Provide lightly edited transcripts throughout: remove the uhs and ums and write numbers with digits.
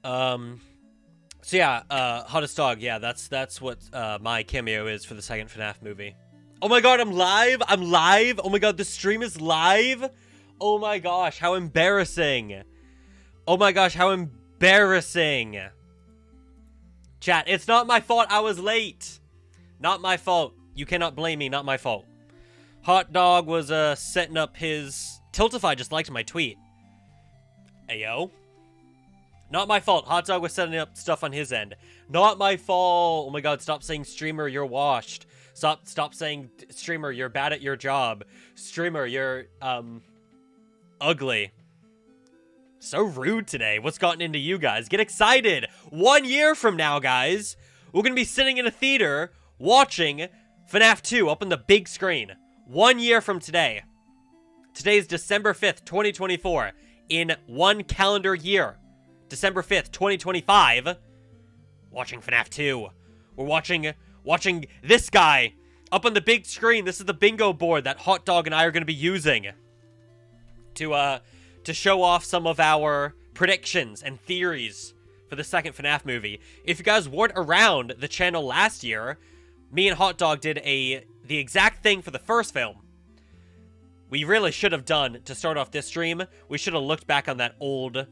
So yeah, Hottest Dog, yeah, that's what my cameo is for the second FNaF movie. Oh my god, I'm live! I'm live! Oh my god, the stream is live! Oh my gosh, how embarrassing! Oh my gosh, how embarrassing! Chat, it's not my fault I was late! Not my fault. You cannot blame me, not my fault. Hot Dog was, setting up his... Tiltify just liked my tweet. Ayo. Not my fault. Hot Dog was setting up stuff on his end. Not my fault. Oh my god, stop saying streamer, you're washed. Stop saying streamer, you're bad at your job. Streamer, you're, ugly. So rude today. What's gotten into you guys? Get excited. 1 year from now, guys, we're gonna be sitting in a theater watching FNaF 2 up on the big screen. 1 year from today. Today's December 5th, 2024. In 1 calendar year. December 5th, 2025. Watching FNaF 2. We're watching this guy up on the big screen. This is the bingo board that Hot Dog and I are going to be using to show off some of our predictions and theories for the second FNaF movie. If you guys weren't around the channel last year, me and Hot Dog did the exact thing for the first film. We really should have done, to start off this stream, we should have looked back on that old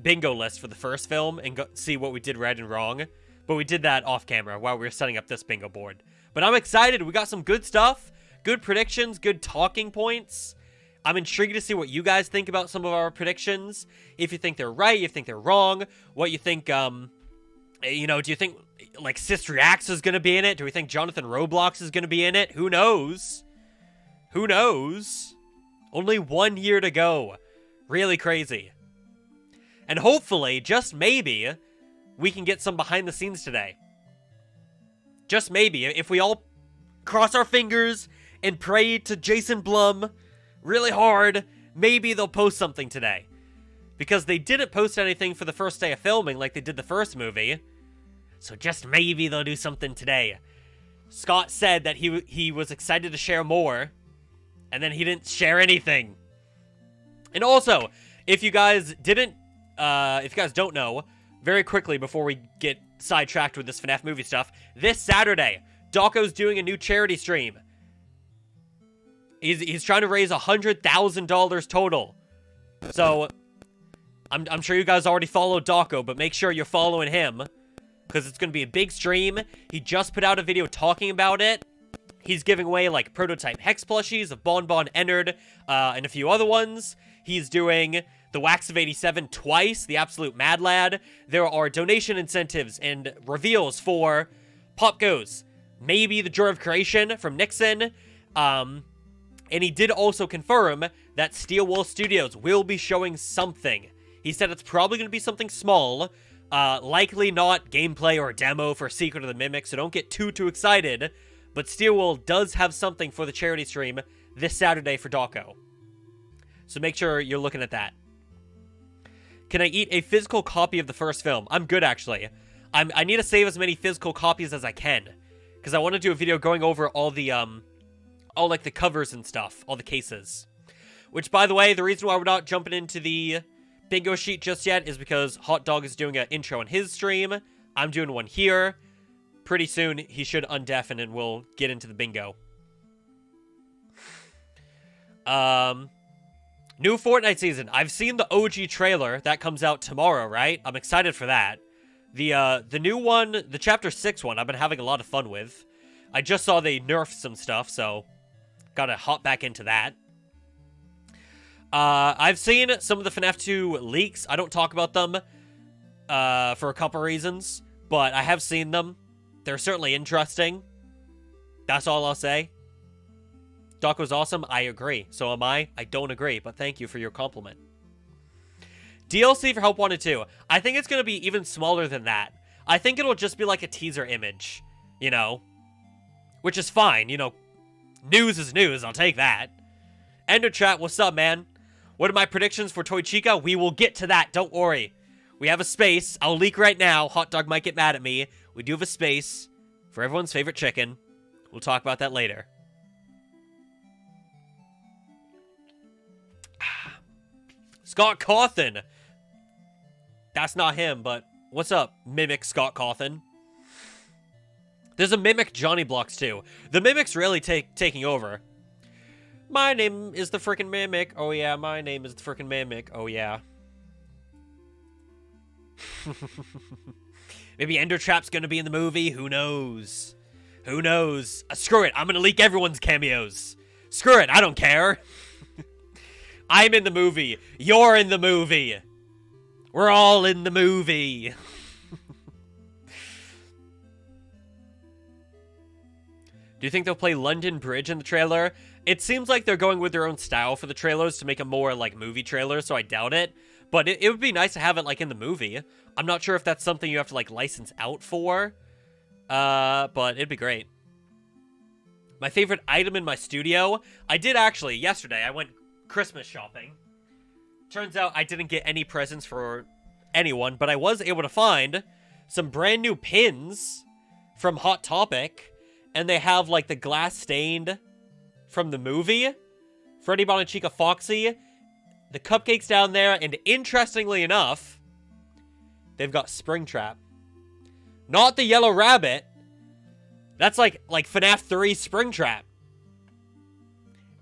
bingo list for the first film and see what we did right and wrong. But we did that off camera while we were setting up this bingo board. But I'm excited. We got some good stuff, good predictions, good talking points. I'm intrigued to see what you guys think about some of our predictions. If you think they're right, if you think they're wrong, what you think, you know, do you think, like, Sister Axe is going to be in it? Do we think Jonathan Roblox is going to be in it? Who knows? Who knows? Only 1 year to go. Really crazy. And hopefully, just maybe, we can get some behind the scenes today. Just maybe. If we all cross our fingers and pray to Jason Blum really hard, maybe they'll post something today. Because they didn't post anything for the first day of filming like they did the first movie. So just maybe they'll do something today. Scott said that he was excited to share more. And then he didn't share anything. And also, if you guys don't know, very quickly before we get sidetracked with this FNaF movie stuff, this Saturday, Dawko's doing a new charity stream. He's trying to raise $100,000 total. So, I'm sure you guys already follow Dawko, but make sure you're following him. Because it's going to be a big stream. He just put out a video talking about it. He's giving away, like, prototype Hex plushies of Bon Bon Ennard, and a few other ones. He's doing the Wax of 87 twice, the Absolute Mad Lad. There are donation incentives and reveals for Pop Goes, maybe the Joy of Creation from Nixon. And he did also confirm that Steel Wool Studios will be showing something. He said it's probably going to be something small, likely not gameplay or a demo for Secret of the Mimic, so don't get too excited. But Steel Wool does have something for the charity stream this Saturday for Dawko. So make sure you're looking at that. Can I eat a physical copy of the first film? I'm good, actually. I need to save as many physical copies as I can. Because I want to do a video going over all the, all, like, the covers and stuff. All the cases. Which, by the way, the reason why we're not jumping into the bingo sheet just yet is because Hot Dog is doing an intro on his stream. I'm doing one here. Pretty soon, he should undeafen and we'll get into the bingo. New Fortnite season. I've seen the OG trailer. That comes out tomorrow, right? I'm excited for that. The new one, the Chapter 6 one, I've been having a lot of fun with. I just saw they nerfed some stuff, so gotta hop back into that. I've seen some of the FNaF 2 leaks. I don't talk about them for a couple reasons, but I have seen them. They're certainly interesting. That's all I'll say. Dawko's awesome. I agree. So am I. I don't agree, but thank you for your compliment. DLC for Help Wanted 2. I think it's going to be even smaller than that. I think it'll just be like a teaser image, you know? Which is fine, you know? News is news. I'll take that. Ender Chat, what's up, man? What are my predictions for Toy Chica? We will get to that. Don't worry. We have a space. I'll leak right now. Hot Dog might get mad at me. We do have a space for everyone's favorite chicken. We'll talk about that later. Scott Cawthon. That's not him, but what's up, Mimic Scott Cawthon? There's a Mimic JonnyBlox, too. The Mimic's really taking over. My name is the frickin' Mimic. Oh, yeah, my name is the frickin' Mimic. Oh, yeah. Maybe Endertrap's gonna be in the movie. Who knows? Who knows? Screw it. I'm gonna leak everyone's cameos. Screw it. I don't care. I'm in the movie. You're in the movie. We're all in the movie. Do you think they'll play London Bridge in the trailer? It seems like they're going with their own style for the trailers to make them more like movie trailers, so I doubt it. But it would be nice to have it like in the movie. I'm not sure if that's something you have to like license out for. But it'd be great. My favorite item in my studio? I did actually, yesterday, I went Christmas shopping. Turns out I didn't get any presents for anyone, but I was able to find some brand new pins from Hot Topic. And they have, like, the glass stained from the movie. Freddy, Chica, Foxy. The cupcakes down there. And interestingly enough, they've got Springtrap. Not the Yellow Rabbit. That's like FNaF 3 Springtrap.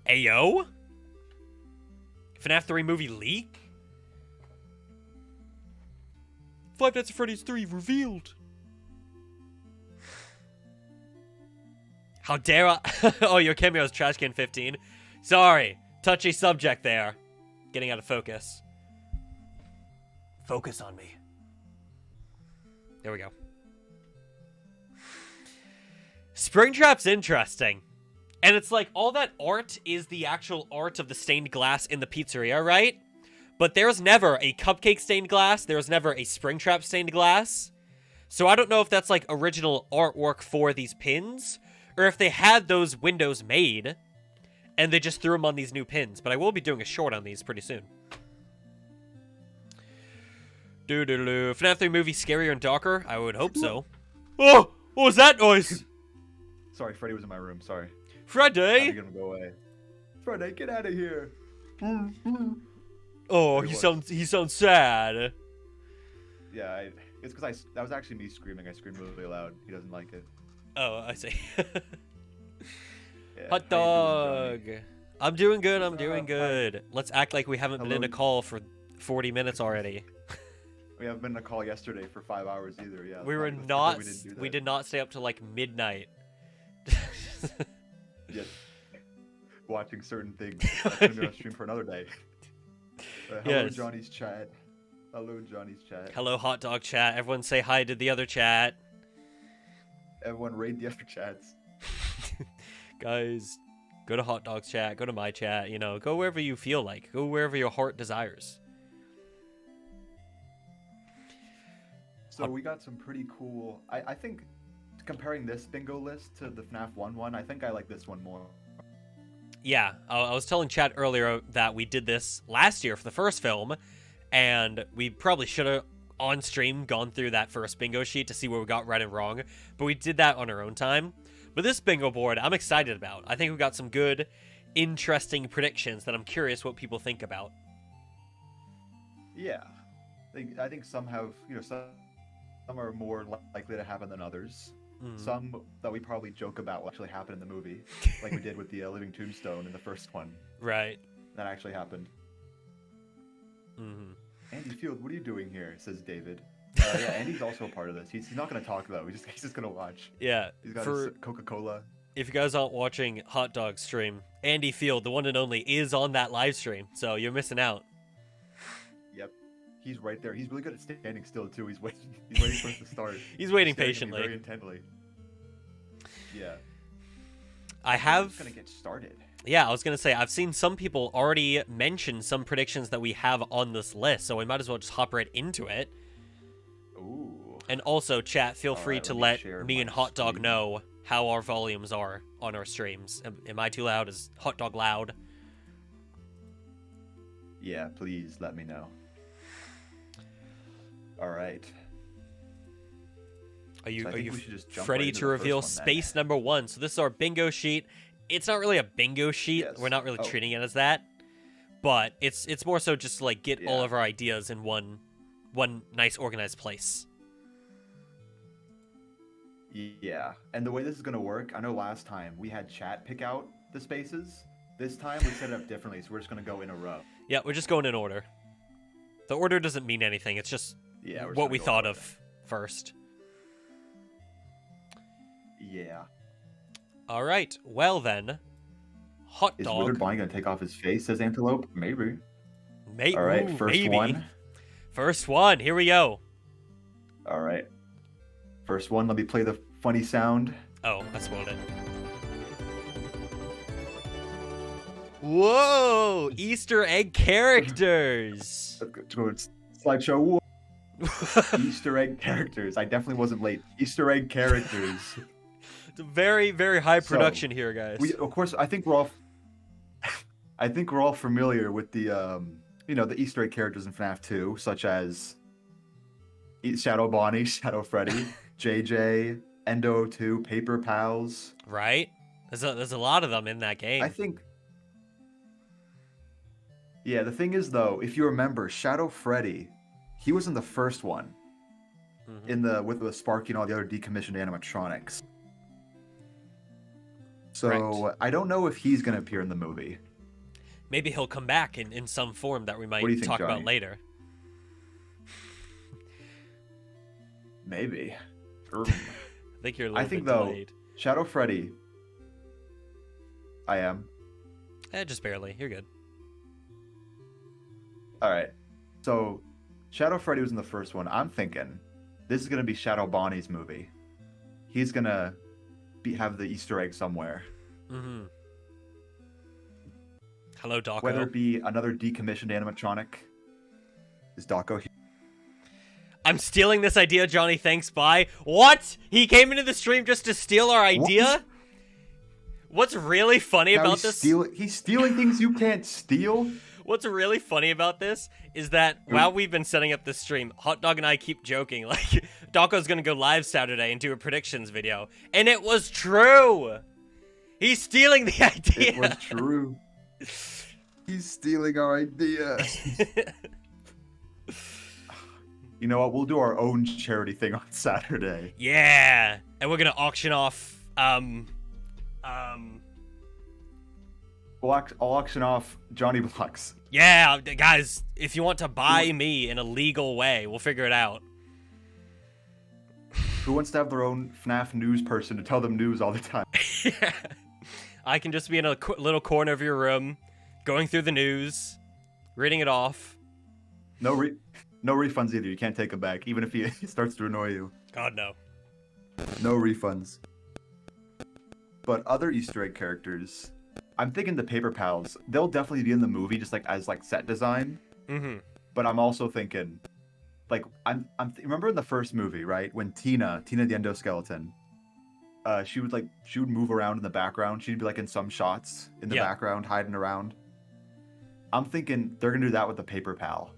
Ayo? FNaF 3 movie leak? Five Nights at Freddy's 3 revealed. How dare I? Oh, your cameo is Trashcan 15. Sorry. Touchy subject there. Getting out of focus. Focus on me. There we go. Springtrap's interesting. And it's like, all that art is the actual art of the stained glass in the pizzeria, right? But there's never a cupcake stained glass. There's never a Springtrap stained glass. So I don't know if that's like original artwork for these pins, or if they had those windows made, and they just threw them on these new pins. But I will be doing a short on these pretty soon. Doo-doo-doo. FNaF 3 movie scarier and darker? I would hope so. Oh! What was that noise? Sorry, Freddy was in my room. Sorry. Freddy! I'm gonna go away. Freddy, get out of here! Oh, he sounds sad. Yeah, it's because that was actually me screaming. I screamed really loud. He doesn't like it. Oh, I see. Yeah, Hot dog. I'm doing good. I'm doing good. Let's act like we haven't been in a call for 40 minutes already. We haven't been in a call yesterday for 5 hours either. Yeah. We were not. We did not stay up till like midnight. Yes. Watching certain things. That's gonna be on stream for another day. Hello, yes. Johnny's chat. Hello, Johnny's chat. Hello, hot dog chat. Everyone say hi to the other chat. Everyone raid the other chats. Guys, go to hot dog's chat. Go to my chat. You know, go wherever you feel like. Go wherever your heart desires. So we got some pretty cool. I think comparing this bingo list to the FNaF 1 one, I think I like this one more. Yeah, I was telling Chad earlier that we did this last year for the first film, and we probably should have on stream gone through that first bingo sheet to see where we got right and wrong, but we did that on our own time. But this bingo board, I'm excited about. I think we got some good, interesting predictions that I'm curious what people think about. Yeah, I think some have, some are more likely to happen than others. Some that we probably joke about will actually happen in the movie, like we did with the Living Tombstone in the first one. Right. That actually happened. Andy Field, what are you doing here? Says David. Yeah, Andy's also a part of this. He's not going to talk though. He's just going to watch. Yeah. He's got his Coca-Cola. If you guys aren't watching Hot Dog stream, Andy Field, the one and only, is on that live stream, so you're missing out. Yep. He's right there. He's really good at standing still too. He's waiting for us to start. He's waiting patiently. Very intently. Yeah. I'm gonna get started. Yeah, I was gonna say I've seen some people already mention some predictions that we have on this list, so we might as well just hop right into it. Ooh. And also, chat, feel free to let me and Hot Dog know how our volumes are on our streams. Am I too loud? Is Hot Dog loud? Yeah, please let me know. All right. Are you Freddy to reveal space number 1? So this is our bingo sheet. It's not really a bingo sheet. Yes. We're not really treating it as that. But it's more so just to like get all of our ideas in one one nice organized place. Yeah, and the way this is gonna work, I know last time we had chat pick out the spaces. This time we set it up differently, so we're just gonna go in a row. Yeah, we're just going in order. The order doesn't mean anything. It's just what we thought of first. Yeah. All right. Well then, hot dog. Is Withered Vine gonna take off his face? Says Antelope. Maybe. All right, first one. First one. Here we go. All right. First one. Let me play the funny sound. Oh, I spoiled it. Whoa! Easter egg characters. Slideshow. Easter egg characters. I definitely wasn't late. Easter egg characters. It's a very, very high production here, guys. Of course, I think we're all familiar with the the Easter egg characters in FNaF 2, such as Shadow Bonnie, Shadow Freddy, JJ, Endo 2, Paper Pals. Right? There's a lot of them in that game. I think. Yeah, the thing is though, if you remember, Shadow Freddy, he was in the first one, with the Sparky and all the other decommissioned animatronics. So Correct. I don't know if he's gonna appear in the movie. Maybe he'll come back in some form that we might talk about later. Maybe. I think you're a little bit delayed. Shadow Freddy. I am. Just barely. You're good. All right. So, Shadow Freddy was in the first one. I'm thinking this is gonna be Shadow Bonnie's movie. He's gonna have the Easter egg somewhere. Mm-hmm. Hello, Dawko. Whether it be another decommissioned animatronic. Is Dawko here? I'm stealing this idea, Johnny. Thanks, bye. What? He came into the stream just to steal our idea? What? What's really funny about this? He's stealing things you can't steal? What's really funny about this is that while we've been setting up this stream, Hot Dog and I keep joking, like, Dawko's gonna go live Saturday and do a predictions video. And it was true! He's stealing the idea! It was true. He's stealing our idea. You know what? We'll do our own charity thing on Saturday. Yeah! And we're gonna auction off, I'll auction off JonnyBlox. Yeah, guys, if you want to buy me in a legal way, we'll figure it out. Who wants to have their own FNaF news person to tell them news all the time? Yeah. I can just be in a little corner of your room, going through the news, reading it off. No refunds either. You can't take them back, even if he starts to annoy you. God, no. No refunds. But other Easter egg characters, I'm thinking the Paper Pals. They'll definitely be in the movie, just like as set design. Mm-hmm. But I'm also thinking, like, remember in the first movie, right, when Tina the endoskeleton, she would move around in the background. She'd be like in some shots in the background, hiding around. I'm thinking they're gonna do that with the Paper Pal,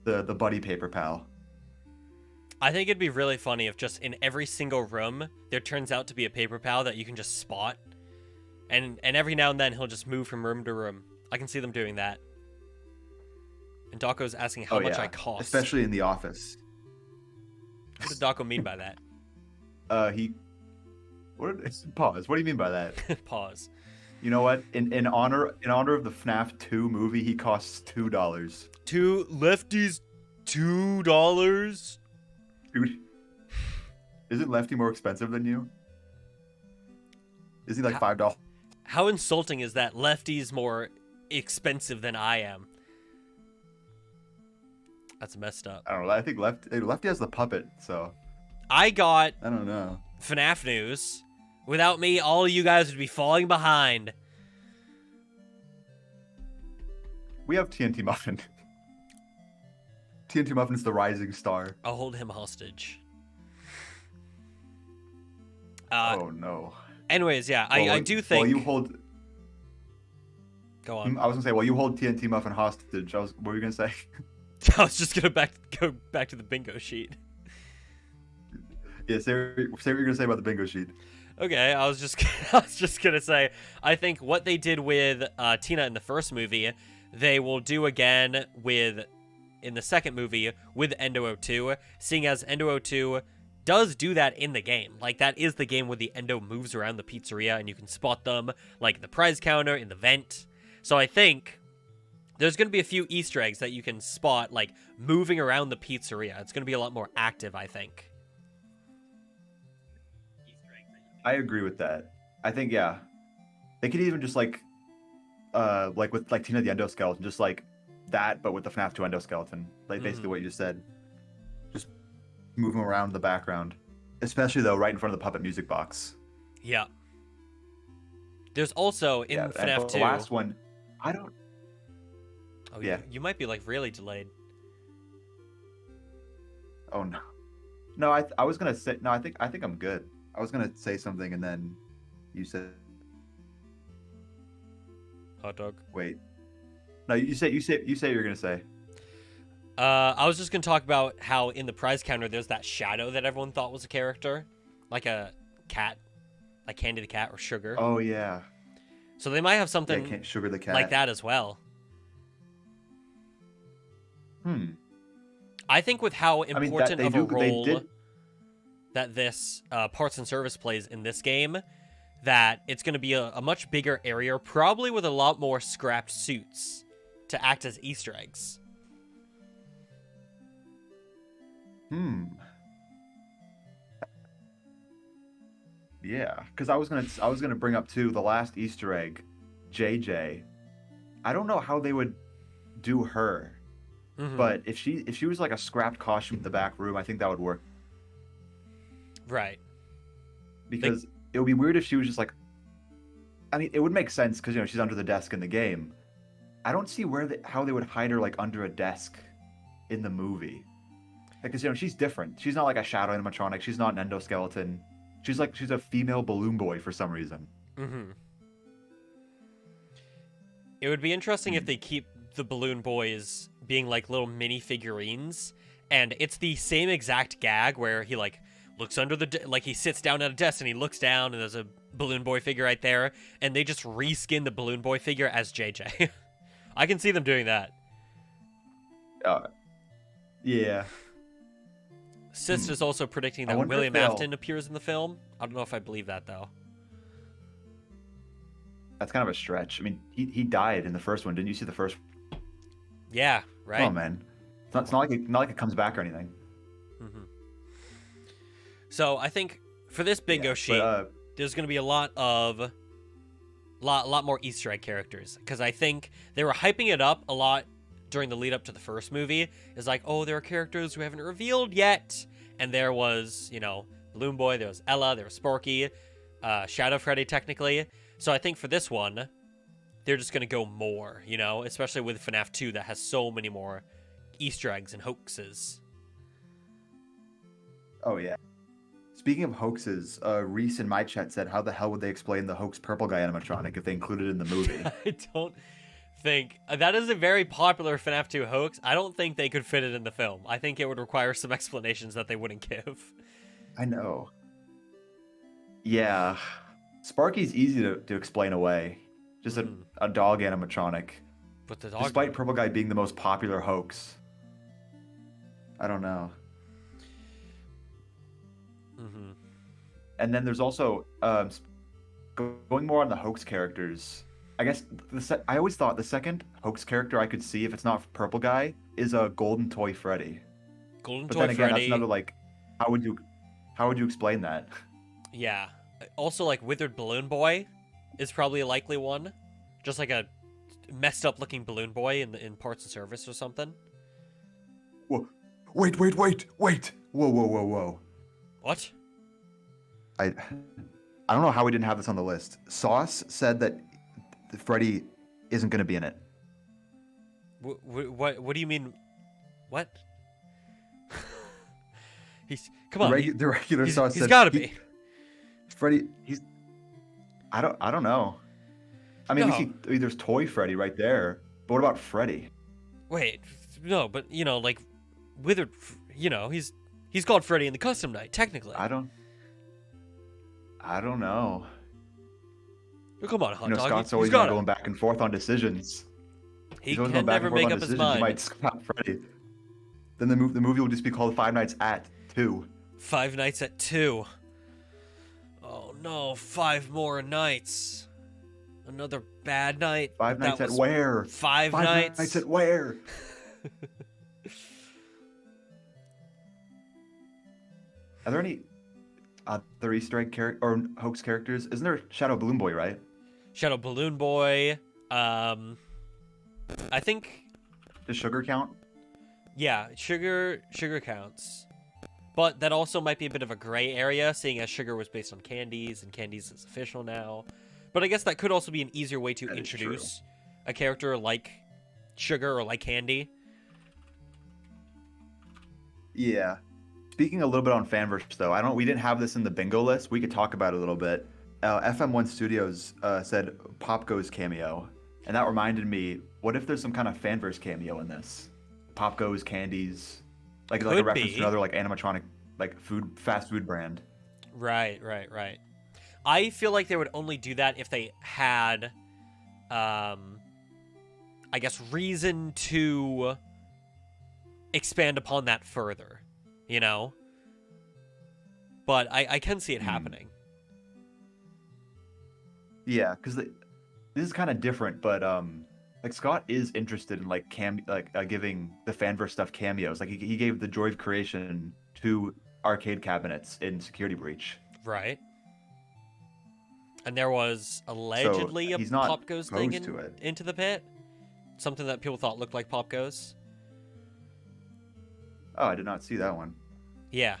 the buddy Paper Pal. I think it'd be really funny if just in every single room there turns out to be a Paper Pal that you can just spot, and every now and then he'll just move from room to room. I can see them doing that. And Dawko's asking how much I cost. Especially in the office. What does Dawko mean by that? Pause. What do you mean by that? Pause. You know what? In honor of the FNaF 2 movie, he costs $2. Two lefties, $2. Dude, isn't Lefty more expensive than you? Isn't he like $5? How insulting is that? Lefty's more expensive than I am. That's messed up. I don't know. I think Lefty has the puppet, so I don't know. FNaF news. Without me, all of you guys would be falling behind. We have TNT Muffin. TNT Muffin's the rising star. I'll hold him hostage. Oh no. Anyways, yeah, I do think. Well, you hold. Go on. I was gonna say, well, you hold TNT Muffin hostage. What were you gonna say? I was just gonna go back to the bingo sheet. Yeah, say what you're gonna say about the bingo sheet. Okay, I was just gonna say, I think what they did with Tina in the first movie, they will do again with in the second movie with Endo 02, seeing as Endo 02 does do that in the game. Like, that is the game where the Endo moves around the pizzeria and you can spot them, like the prize counter, in the vent. So I think there's going to be a few Easter eggs that you can spot, like, moving around the pizzeria. It's going to be a lot more active, I think. I agree with that. I think, yeah. They could even just, like with, like, Tina the Endoskeleton, just, like, that, but with the FNaF 2 Endoskeleton. Like, basically what you just said. Just moving around the background. Especially, though, right in front of the puppet music box. Yeah. There's also, in FNaF 2... the last one, I don't... Oh, yeah. You might be, like, really delayed. Oh, no. No, I was going to say... No, I think I'm good. I was going to say something, and then you said... Hot dog. Wait. No, you say you're going to say. I was just going to talk about how in the prize counter there's that shadow that everyone thought was a character. Like a cat. Like Candy the Cat or Sugar. Oh, yeah. So they might have something Sugar the Cat. like that as well. I think with how important of a role that this parts and service plays in this game, that it's going to be a much bigger area, probably with a lot more scrapped suits to act as Easter eggs. Yeah, because I was gonna bring up too the last Easter egg, JJ. I don't know how they would do her. But if she was like a scrapped costume in the back room, I think that would work. Right. Because it would be weird if she was just like... I mean, it would make sense because, you know, she's under the desk in the game. I don't see how they would hide her, like, under a desk in the movie. Because, you know, she's different. She's not like a shadow animatronic. She's not an endoskeleton. She's a female balloon boy for some reason. It would be interesting if they keep the balloon boys being like little mini figurines, and it's the same exact gag where he like looks under like he sits down at a desk and he looks down and there's a balloon boy figure right there, and they just reskin the balloon boy figure as JJ. I can see them doing that. Yeah. Sist is also predicting that William Afton appears in the film. I don't know if I believe that though. That's kind of a stretch. I mean, he died in the first one. Didn't you see the first? Yeah, right. Oh man, it's not like it comes back or anything. So I think for this bingo sheet, there's going to be a lot more Easter egg characters, because I think they were hyping it up a lot during the lead up to the first movie. It's like, oh, there are characters we haven't revealed yet, and there was, you know, Balloon Boy, there was Ella, there was Sparky, Shadow Freddy technically. So I think for this one, they're just going to go more, you know, especially with FNaF 2 that has so many more Easter eggs and hoaxes. Oh, yeah. Speaking of hoaxes, Reese in my chat said, how the hell would they explain the hoax purple guy animatronic if they included it in the movie? I don't think... That is a very popular FNaF 2 hoax. I don't think they could fit it in the film. I think it would require some explanations that they wouldn't give. I know. Yeah. Sparky's easy to explain away. Just a dog animatronic. But the dog... Despite Purple Guy being the most popular hoax. I don't know. And then there's also going more on the hoax characters. I guess I always thought the second hoax character I could see, if it's not Purple Guy, is a Golden Toy Freddy. Golden But Toy then again, Freddy... that's another, like, how would you explain that? Yeah. Also, like, Withered Balloon Boy is probably a likely one. Just like a messed up looking balloon boy in parts and service or something. Whoa. Wait. Whoa. What? I don't know how we didn't have this on the list. Sauce said that Freddy isn't going to be in it. What do you mean? What? Come on. The regular Sauce said he's got to be. Freddy, I don't know. I mean, there's Toy Freddy right there. But what about Freddy? Wait, no, but you know, like Withered, you know, he's called Freddy in the custom night, technically. I don't know. Oh, come on, Hot Dog. Scott's always going back and forth on decisions. He can never make up his mind. You might stop Freddy. Then the movie will just be called Five Nights at 2. Five Nights at 2. Oh no, 5 more nights. Another bad night. Five Nights at where? Five Five Nights. Nights at where? Are there any other Easter egg or hoax characters? Isn't there Shadow Balloon Boy, right? Shadow Balloon Boy. I think. Does sugar count? Yeah, sugar counts. But that also might be a bit of a gray area, seeing as sugar was based on candies, and candies is official now. But I guess that could also be an easier way to introduce a character like sugar or like candy. Yeah. Speaking a little bit on fanverse, though, we didn't have this in the bingo list. We could talk about it a little bit. FM1 Studios said Pop Goes cameo, and that reminded me, what if there's some kind of fanverse cameo in this? Pop Goes candies, like a reference to another like animatronic like fast food brand. Right. I feel like they would only do that if they had, I guess, reason to expand upon that further, you know? But I can see it happening. Yeah, because this is kind of different, but like Scott is interested in like giving the fanverse stuff cameos. Like he gave the Joy of Creation 2 arcade cabinets in Security Breach. Right. And there was allegedly a Pop Goes thing into the pit. Something that people thought looked like Pop Goes. Oh, I did not see that one. Yeah.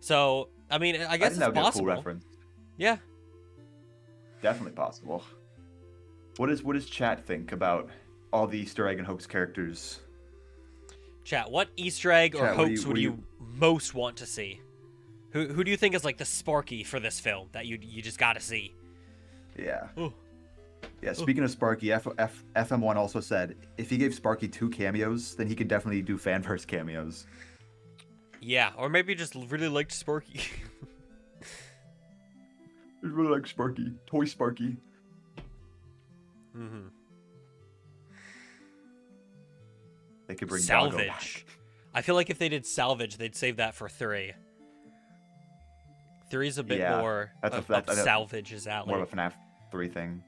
So, I mean, I guess it's possible. A cool reference. Yeah. Definitely possible. What does chat think about all the Easter egg and hoax characters? Chat, what Easter egg or hoax would you most want to see? Who do you think is like the Sparky for this film that you just gotta see? Yeah. Ooh. Yeah, speaking of Sparky, FM1 also said if he gave Sparky 2 cameos, then he could definitely do fanverse cameos. Yeah, or maybe just really liked Sparky. I really like Sparky. Toy Sparky. Mm-hmm. They could bring Salvage. Back. I feel like if they did Salvage, they'd save that for 3. 3's a bit more up Salvage's alley. More of a FNaF 3 thing.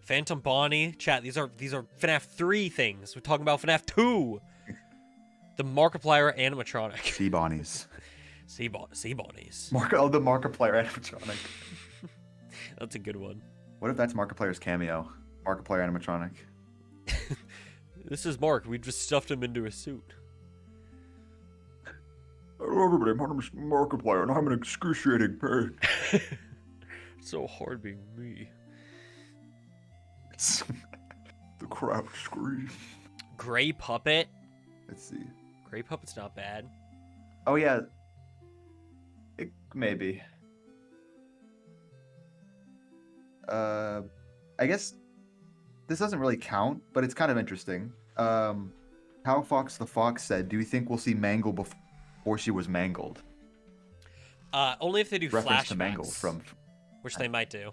Phantom Bonnie, chat. These are FNaF 3 things. We're talking about FNaF 2. The Markiplier animatronic. Sea Bonnies. Sea Bonnies. The Markiplier animatronic. That's a good one. What if that's Markiplier's cameo? Markiplier animatronic. This is Mark. We just stuffed him into a suit. Hello everybody, my name is Markiplier and I'm in excruciating pain. It's so hard being me. The crowd screams. Gray Puppet. Let's see. Gray Puppet's not bad. Oh yeah. Maybe. I guess this doesn't really count, but it's kind of interesting. How Fox the Fox said, do you think we'll see Mangle before she was mangled? Only if they do reference flashbacks. To Mangle from... Which they might do.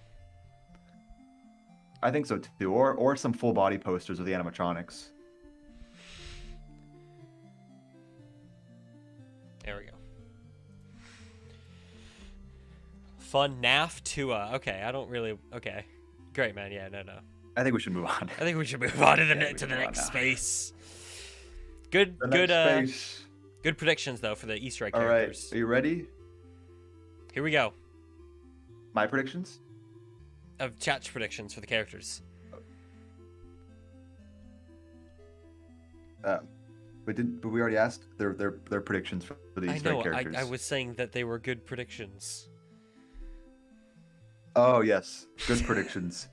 I think so too. Or some full body posters of the animatronics. There we go. FNaF 2. Okay, I don't really... Okay. Great, man. Yeah, no. I think we should move on. I think we should move on to the next space. Good predictions, though, for the Easter egg characters. All right. Are you ready? Here we go. My predictions? Of chat's predictions for the characters. But we already asked their predictions for the Easter egg characters. I was saying that they were good predictions. Oh, yes. Good predictions.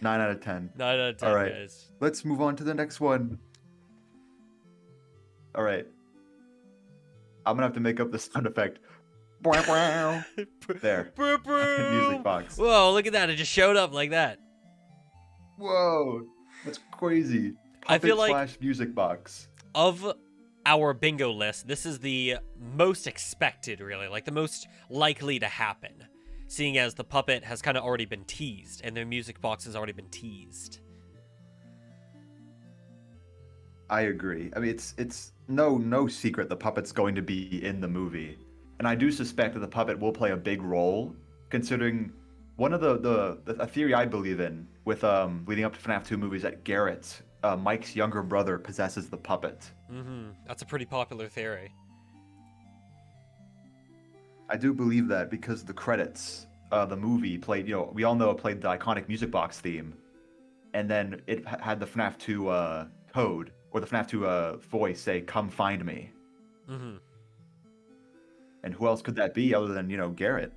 9 out of 10. 9 out of 10, all right. Guys. Let's move on to the next one. All right. I'm going to have to make up the sound effect. There. Music box. Whoa, look at that. It just showed up like that. Whoa. That's crazy. I feel like music box. Of our bingo list, this is the most expected, really. Like, the most likely to happen. Seeing as the puppet has kind of already been teased, and their music box has already been teased. I agree. I mean, it's no secret the puppet's going to be in the movie, and I do suspect that the puppet will play a big role, considering one of a theory I believe in with leading up to FNAF 2 movies that Garrett, Mike's younger brother, possesses the puppet. That's a pretty popular theory. I do believe that because the credits, the movie played, we all know it played the iconic music box theme, and then it had the FNAF 2 code or the FNAF 2 voice say, "Come find me." And who else could that be other than Garrett?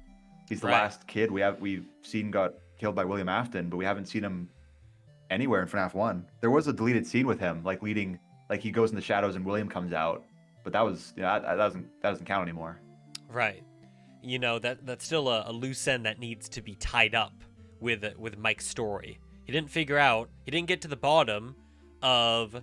He's the last kid we've seen got killed by William Afton, but we haven't seen him anywhere in FNAF 1. There was a deleted scene with him, like he goes in the shadows and William comes out, but that was that doesn't count anymore. Right. That's still a loose end that needs to be tied up with Mike's story. He didn't get to the bottom of,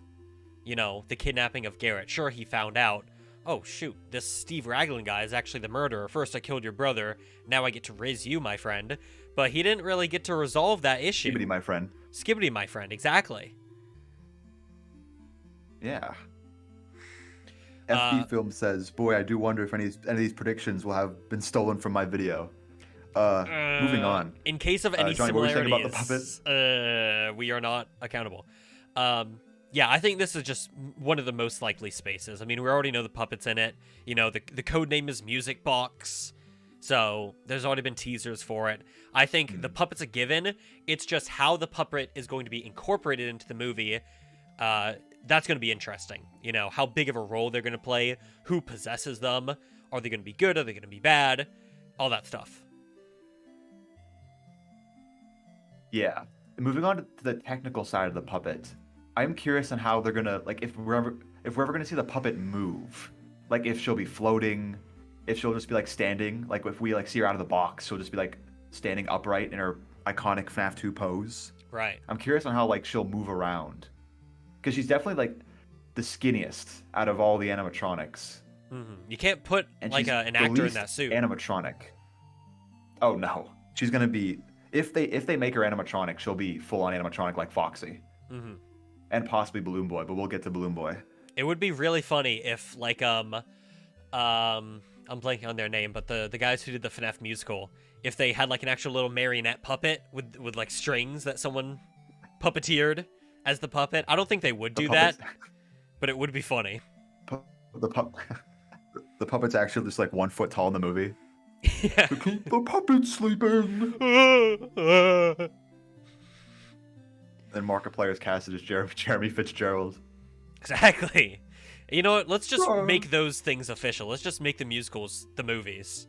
the kidnapping of Garrett. Sure, he found out, oh shoot, this Steve Raglan guy is actually the murderer. First I killed your brother, now I get to raise you, my friend. But he didn't really get to resolve that issue. Skibbity, my friend. Skibbity, my friend, exactly. Yeah. FB Film says, boy, I do wonder if any of these predictions will have been stolen from my video. Moving on. In case of any Johnny, similarities, what were you saying about the puppet? We are not accountable. Yeah, I think this is just one of the most likely spaces. I mean, we already know the puppet's in it. The code name is Music Box, so there's already been teasers for it. I think the puppet's a given. It's just how the puppet is going to be incorporated into the movie. That's going to be interesting. How big of a role they're going to play, who possesses them, are they going to be good, are they going to be bad, all that stuff. Yeah. Moving on to the technical side of the puppet, I'm curious on how they're going to, if we're ever going to see the puppet move. Like, if she'll be floating, if she'll just be, standing, if we, see her out of the box, she'll just be, standing upright in her iconic FNAF 2 pose. Right. I'm curious on how, she'll move around. Because she's definitely, the skinniest out of all the animatronics. You can't put, an actor in that suit. Animatronic. Oh, no. She's going to be... If they make her animatronic, she'll be full-on animatronic like Foxy. And possibly Balloon Boy, but we'll get to Balloon Boy. It would be really funny if, I'm blanking on their name, but the guys who did the FNAF musical, if they had, an actual little marionette puppet with strings that someone puppeteered as the puppet. I don't think they would do that, but it would be funny. The puppet's actually just, 1 foot tall in the movie. Yeah. The puppet's sleeping. Then Markiplier's casted as Jeremy Fitzgerald. Exactly. You know what? Let's just make those things official. Let's just make the musicals the movies.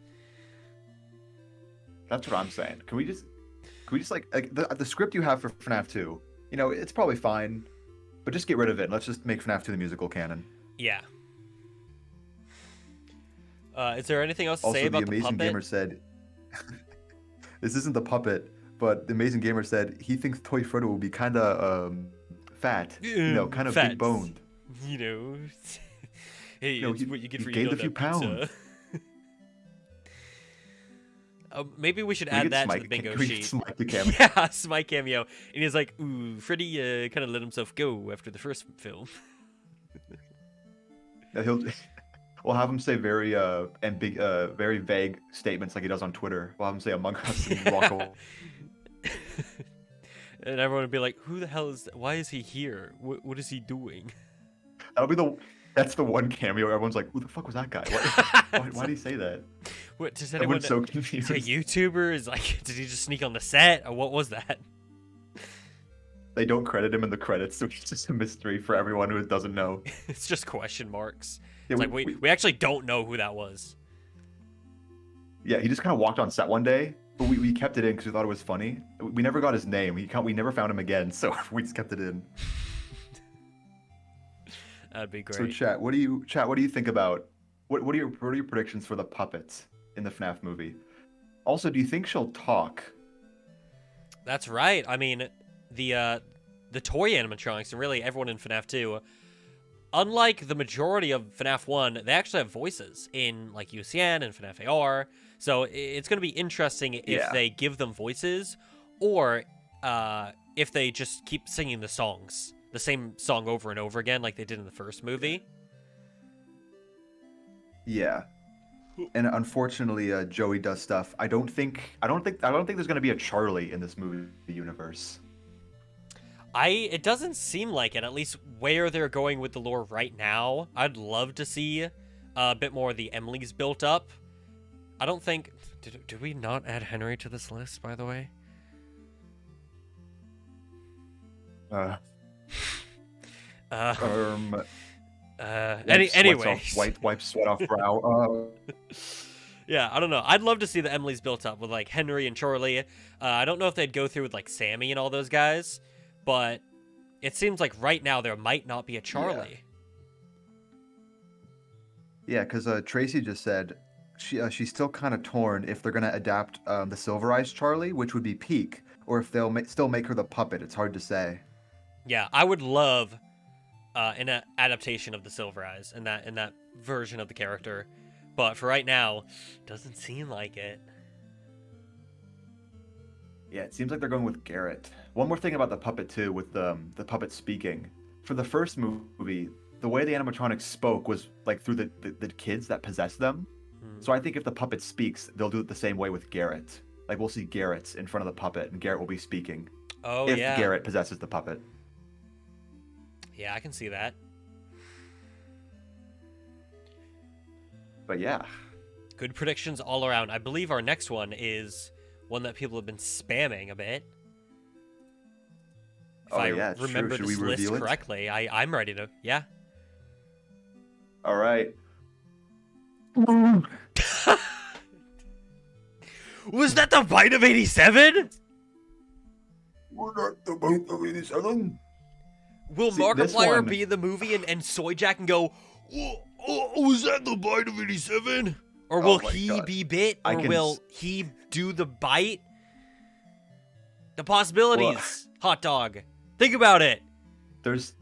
That's what I'm saying. Can we just the script you have for FNAF 2, it's probably fine, but just get rid of it. Let's just make FNAF 2 the musical canon. Yeah. Is there anything else to say about the puppet? Also, the Amazing Gamer said, this isn't the puppet, but the Amazing Gamer said he thinks Toy Freddy will be kind of fat, kind of big boned. Hey, it's what you get for gained a few pounds. Maybe we should add that to the bingo sheet. Smike the cameo. Yeah, Smike cameo. And he's like, ooh, Freddy kind of let himself go after the first film. We'll have him say very very vague statements like he does on Twitter. We'll have him say Among Us and walk away. And everyone would be like, who the hell is that? Why is he here? What is he doing? That's the one cameo everyone's like, who the fuck was that guy? Why did he say that? What, does anyone so confused. Is he a YouTuber? Is did he just sneak on the set? Or what was that? They don't credit him in the credits, so it's just a mystery for everyone who doesn't know. It's just question marks. Yeah, it's we actually don't know who that was. Yeah, he just kind of walked on set one day, but we kept it in because we thought it was funny. We never got his name. We never found him again, so we just kept it in. That'd be great. So chat, what do you think about what are your predictions for the puppets in the FNAF movie? Also, do you think she'll talk? That's right. I mean, the toy animatronics and really everyone in FNAF 2, unlike the majority of FNAF 1, they actually have voices in UCN and FNAF AR. So it's going to be interesting if they give them voices or if they just keep singing the songs the same song over and over again like they did in the first movie. Yeah. And unfortunately, Joey does stuff. I don't think there's gonna be a Charlie in this movie universe. It doesn't seem like it, at least where they're going with the lore right now. I'd love to see a bit more of the Emilys built up. I don't think... Did we not add Henry to this list, by the way? Anyway. Wipe sweat off brow. Yeah, I don't know. I'd love to see the Emilys built up with, like, Henry and Charlie. I don't know if they'd go through with, like, Sammy and all those guys. But it seems like right now there might not be a Charlie. Yeah, because Tracy just said she's still kind of torn if they're going to adapt the Silver Eyes Charlie, which would be Peak, or if they'll still make her the puppet. It's hard to say. Yeah, I would love an adaptation of the Silver Eyes in that version of the character. But for right now, doesn't seem like it. Yeah, it seems like they're going with Garrett. One more thing about the puppet, too, with the puppet speaking. For the first movie, the way the animatronics spoke was like through the kids that possessed them. So I think if the puppet speaks, they'll do it the same way with Garrett. Like, we'll see Garrett in front of the puppet, and Garrett will be speaking. Oh, if yeah. Garrett possesses the puppet. Yeah, I can see that. But yeah. Good predictions all around. I believe our next one is one that people have been spamming a bit. If I remember this list correctly, I'm ready to, yeah. All right. Was that the bite of 87? Was that the bite of 87? Will Markiplier be in the movie and Soyjack and go, was that the bite of 87? Or will he be bit? Or will he do the bite? The possibilities, hot dog. Think about it. There's,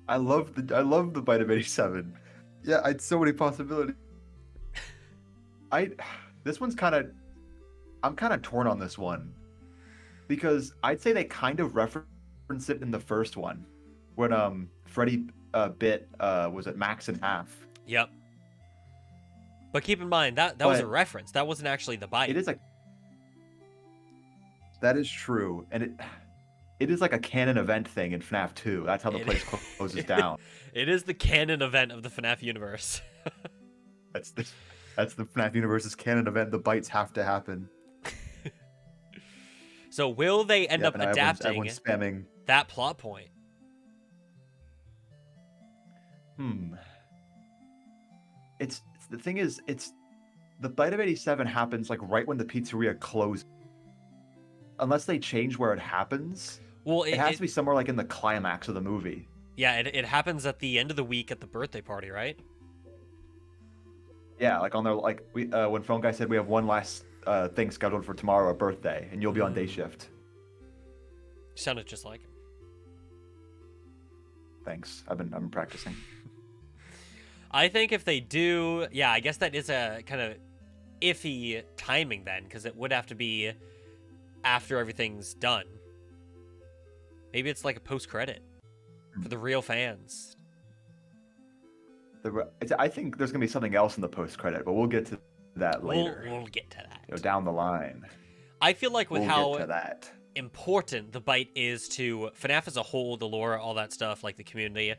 I love the bite of 87. Yeah, I had so many possibilities. This one's I'm kind of torn on this one, because I'd say they kind of reference it in the first one, when Freddy bit was it Max in half. Yep. But keep in mind that was a reference. That wasn't actually the bite. It is that is true, and it is like a canon event thing in FNaF 2. That's how the place closes down. It is the canon event of the FNaF universe. That's the FNaF universe's canon event. The bites have to happen. So will they end up adapting everyone's spamming that plot point? It's the thing is, the bite of 87 happens like right when the pizzeria closes. Unless they change where it happens. Well, it has to be somewhere like in the climax of the movie. Yeah, it happens at the end of the week at the birthday party, right? Yeah, like on their when Phone Guy said we have one last thing scheduled for tomorrow, a birthday, and you'll be on day shift. Sounded just like him. Thanks. I've been practicing. I think if they do, yeah, I guess that is a kind of iffy timing then, because it would have to be after everything's done. Maybe it's like a post-credit for the real fans. I think there's going to be something else in the post-credit, but we'll get to that later. We'll get to that. Down the line. I feel like with how get to that. important the bite is to FNaF as a whole, the lore, all that stuff, like the community,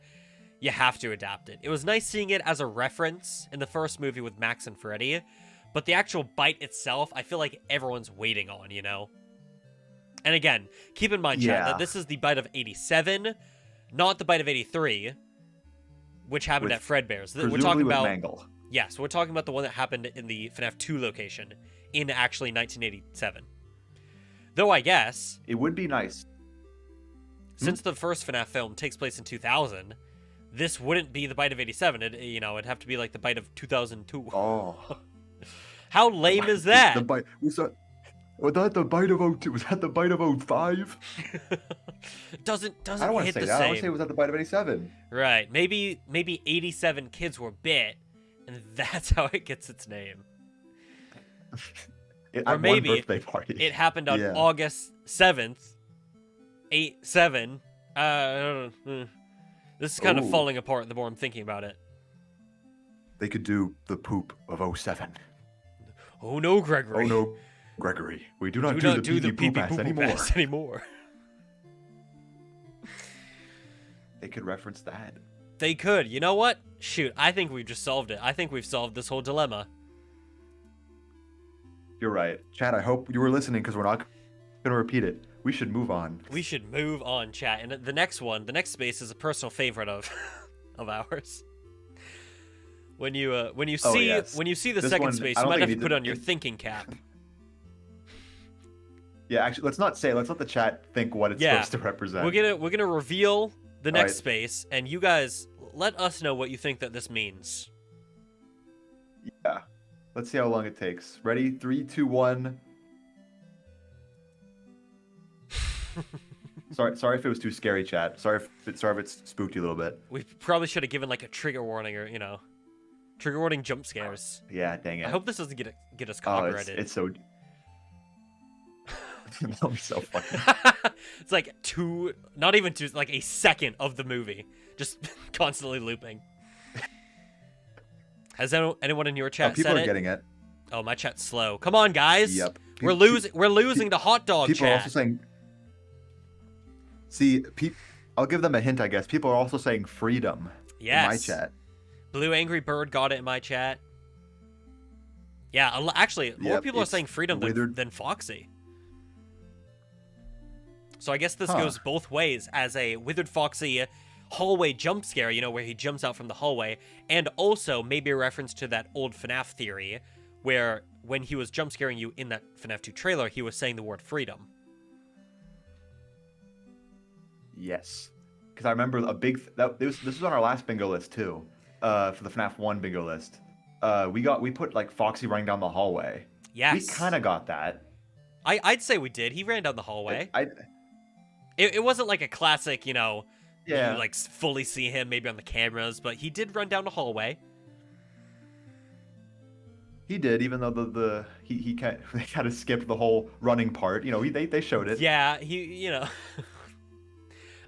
you have to adapt it. It was nice seeing it as a reference in the first movie with Max and Freddy, but the actual bite itself, I feel like everyone's waiting on, you know? And again, keep in mind, chat, that this is the bite of 87, not the bite of 83, which happened at Fredbear's. We're talking about Mangle. Yes, we're talking about the one that happened in the FNaF 2 location in actually 1987. Though I guess it would be nice, since the first FNaF film takes place in 2000, this wouldn't be the bite of 87. It'd have to be like the bite of 2002. Oh, how lame is that? The bite was that the bite of 02? Was that the bite of 05? doesn't I don't want to say the that. same. I want to say it was at the bite of 87. Right. Maybe 87 kids were bit, and that's how it gets its name. Or maybe one birthday party. It happened on August 7th, 87, This is kind of Ooh. falling apart the more I'm thinking about it. They could do the poop of 07. Oh no, Gregory. Oh no, Gregory. We do not do the pee-pee poop pass anymore. They could reference that. They could. You know what? Shoot, I think we've just solved it. I think we've solved this whole dilemma. You're right. Chad, I hope you were listening because we're not going to repeat it. We should move on. We should move on, chat. And the next space is a personal favorite of ours. When you see the This second one, space, I you don't might think have to it put needs on your thinking cap. Yeah, actually, let's let the chat think what it's supposed to represent. We're gonna reveal the next right. space, and you guys let us know what you think that this means. Yeah. Let's see how long it takes. Ready? 3, 2, 1. Sorry if it was too scary, chat. Sorry if it's spooked you a little bit. We probably should have given like a trigger warning or trigger warning jump scares. Yeah, dang it. I hope this doesn't get us copyrighted. It's so. That'll be so funny. It's like not even two, like a second of the movie, just constantly looping. Has anyone in your chat people said are it? getting it. Oh, my chat's slow. Come on, guys. Yep. We're losing the hot dog people chat. are also saying. See, I'll give them a hint, I guess. People are also saying freedom. Yes. In my chat. Blue Angry Bird got it in my chat. Yeah, actually, more people are saying freedom than Foxy. So I guess this goes both ways as a Withered Foxy hallway jump scare, where he jumps out from the hallway, and also maybe a reference to that old FNaF theory where when he was jump scaring you in that FNaF 2 trailer, he was saying the word freedom. Yes. Because I remember this was on our last bingo list too, for the FNaF 1 bingo list. We put like Foxy running down the hallway. Yes. We kind of got that. I'd say we did. He ran down the hallway. It wasn't like a classic, Yeah. you like fully see him maybe on the cameras, but he did run down the hallway. He did, even though he kind of skipped the whole running part. They showed it. Yeah,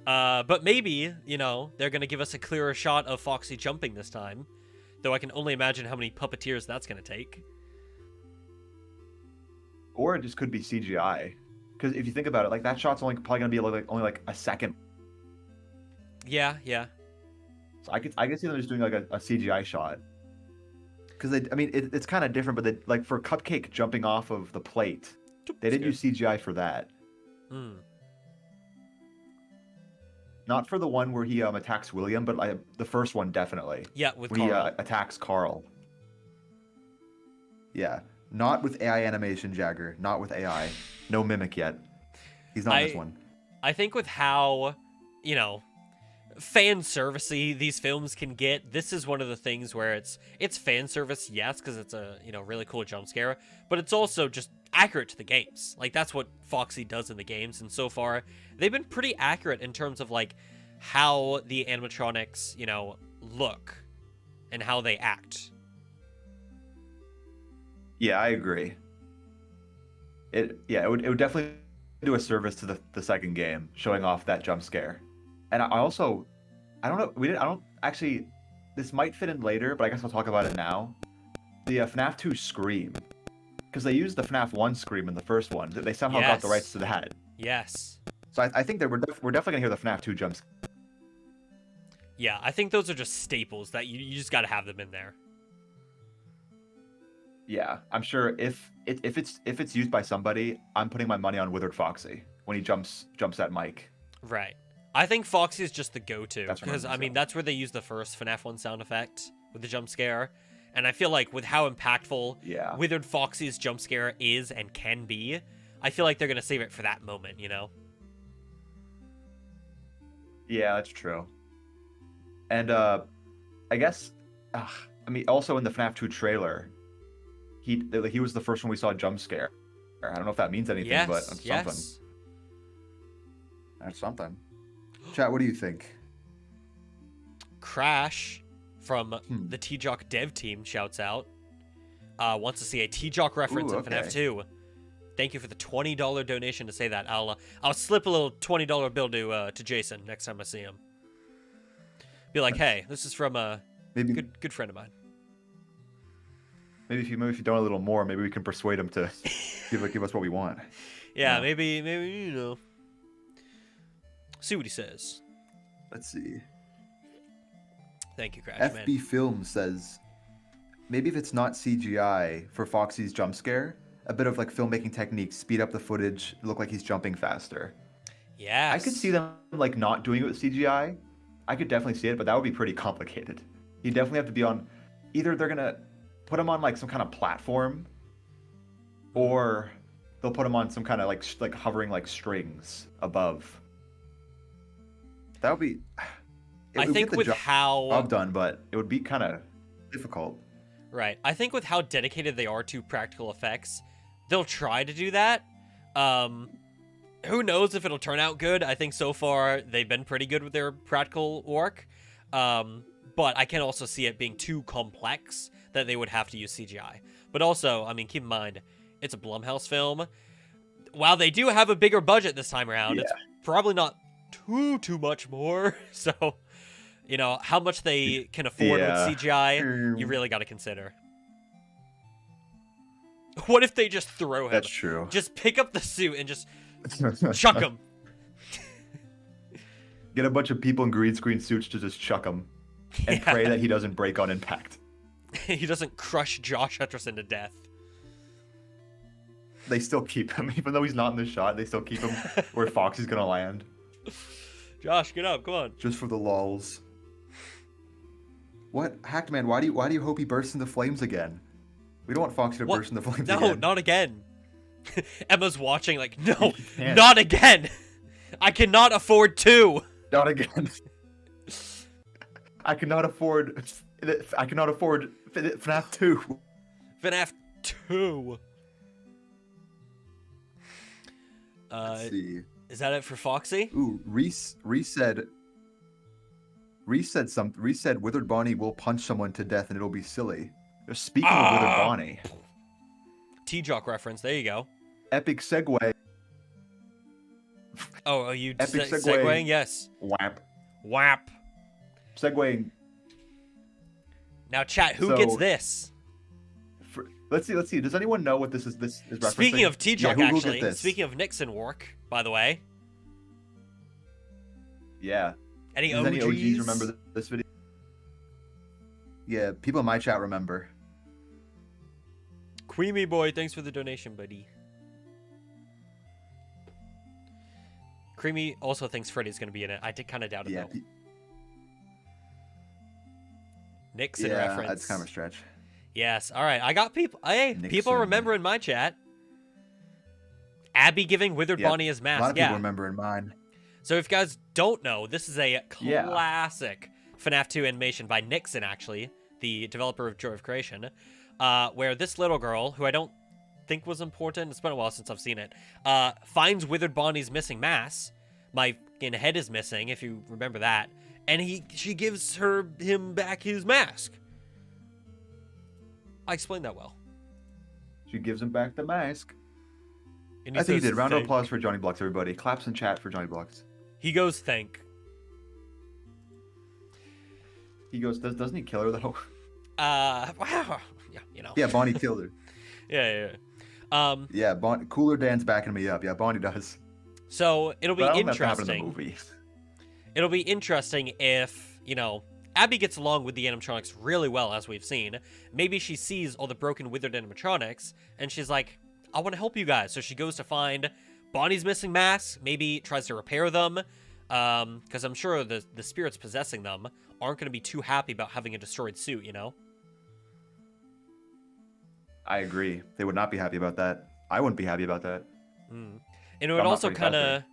but maybe, they're going to give us a clearer shot of Foxy jumping this time. Though I can only imagine how many puppeteers that's going to take. Or it just could be CGI. Because if you think about it, like that shot's probably going to be only like a second. Yeah. So I could see them just doing like a CGI shot. Because it's kind of different, but like for Cupcake jumping off of the plate, they didn't use CGI for that. Hmm. Not for the one where he attacks William, but the first one definitely. Yeah, with when Carl. he attacks Carl. Yeah, not with AI animation, Jagger. Not with AI. No mimic yet. He's not in this one. I think with how, fan servicey these films can get, this is one of the things where it's fan service, yes, because it's a really cool jump scare, but it's also just accurate to the games. Like that's what Foxy does in the games, and so far they've been pretty accurate in terms of like how the animatronics look and how they act. Yeah, I agree. It would definitely do a service to the second game, showing off that jump scare. And I don't actually, this might fit in later, but I guess I'll talk about it now. The FNaF 2 Scream. Because they used the FNaF 1 Scream in the first one. They somehow got the rights to that. Yes. So I think that we're definitely going to hear the FNaF 2 jumps. Yeah, I think those are just staples that you just got to have them in there. Yeah, I'm sure if it's used by somebody, I'm putting my money on Withered Foxy when he jumps at Mike. Right. I think Foxy is just the go-to because that's where they use the first FNaF 1 sound effect with the jump scare, and I feel like with how impactful Withered Foxy's jump scare is and can be, I feel like they're gonna save it for that moment. Yeah, that's true. And I guess, also in the FNaF 2 trailer, he was the first one we saw jump scare. I don't know if that means anything, but it's something. That's something. Chat, what do you think? Crash from the T-Jock dev team shouts out, wants to see a T-Jock reference in FNaF 2. Thank you for the $20 donation to say that. I'll slip a little $20 bill to Jason next time I see him. Be like, hey, this is from a good friend of mine. Maybe if you donate a little more, maybe we can persuade him to give us what we want. Yeah, maybe you know. See what he says. Let's see. Thank you, Crash FB Man. Film says, maybe if it's not CGI for Foxy's jump scare, a bit of like filmmaking techniques, speed up the footage, look like he's jumping faster. Yeah. I could see them like not doing it with CGI. I could definitely see it, but that would be pretty complicated. You definitely have to be on, either they're gonna put him on like some kind of platform, or they'll put him on some kind of like hovering like strings above. That would be. I think with how done, but it would be kind of difficult. Right. I think with how dedicated they are to practical effects, they'll try to do that. Who knows if it'll turn out good? I think so far they've been pretty good with their practical work. But I can also see it being too complex that they would have to use CGI. But also, I mean, keep in mind, it's a Blumhouse film. While they do have a bigger budget this time around, it's probably not too much more. So, you know, how much they can afford with CGI, you really got to consider. What if they just throw him? That's true. Just pick up the suit and just chuck him. Get a bunch of people in green screen suits to just chuck him. And pray that he doesn't break on impact. He doesn't crush Josh Hutcherson to death. They still keep him. Even though he's not in the shot, they still keep him where Foxy's going to land. Josh, get up. Come on. Just for the lulz. What? Hacked Man, why do you hope he bursts into flames again? We don't want Foxy to burst into flames again. No, not again. Emma's watching like, no, not again. I cannot afford two. Not again. I cannot afford FNaF 2. FNaF 2. Let's see. Is that it for Foxy? Ooh, Reese said Withered Bonnie will punch someone to death and it'll be silly. Speaking of Withered Bonnie. T-Jock reference. There you go. Epic segue. Oh, are you Epic segueing? Yes. Whap. Segueing. Now, chat, who gets this? Let's see. Does anyone know what this is referencing? Speaking of T-Jock, actually. Speaking of Nixon work, by the way. Yeah. Any Does OGs? any OGs remember this video? Yeah, people in my chat remember. Queemy Boy, thanks for the donation, buddy. Creamy also thinks Freddy's going to be in it. I did kind of doubt it, though. Nixon reference. That's kind of a stretch. Yes. All right. I got people. Hey, Nixon. People remember in my chat. Abby giving Withered Bonnie his mask. A lot of people remember in mine. So if you guys don't know, this is a classic FNaF 2 animation by Nixon, actually, the developer of Joy of Creation, where this little girl, who I don't think was important, it's been a while since I've seen it, finds Withered Bonnie's missing mask. My head is missing, if you remember that, and she gives him back his mask. I explained that well. She gives him back the mask. And I think he did. Round of applause for JonnyBlox, everybody. Claps in chat for JonnyBlox. He goes, thank. He goes, doesn't he kill her, though? Wow. Yeah, you know. Yeah, Bonnie killed her. Yeah. Cooler Dan's backing me up. Yeah, Bonnie does. So it'll be interesting. That happen in the movie. It'll be interesting if, Abby gets along with the animatronics really well, as we've seen. Maybe she sees all the broken, withered animatronics, and she's like, I want to help you guys. So she goes to find Bonnie's missing masks, maybe tries to repair them, because I'm sure the spirits possessing them aren't going to be too happy about having a destroyed suit, I agree. They would not be happy about that. I wouldn't be happy about that. And it would also kind of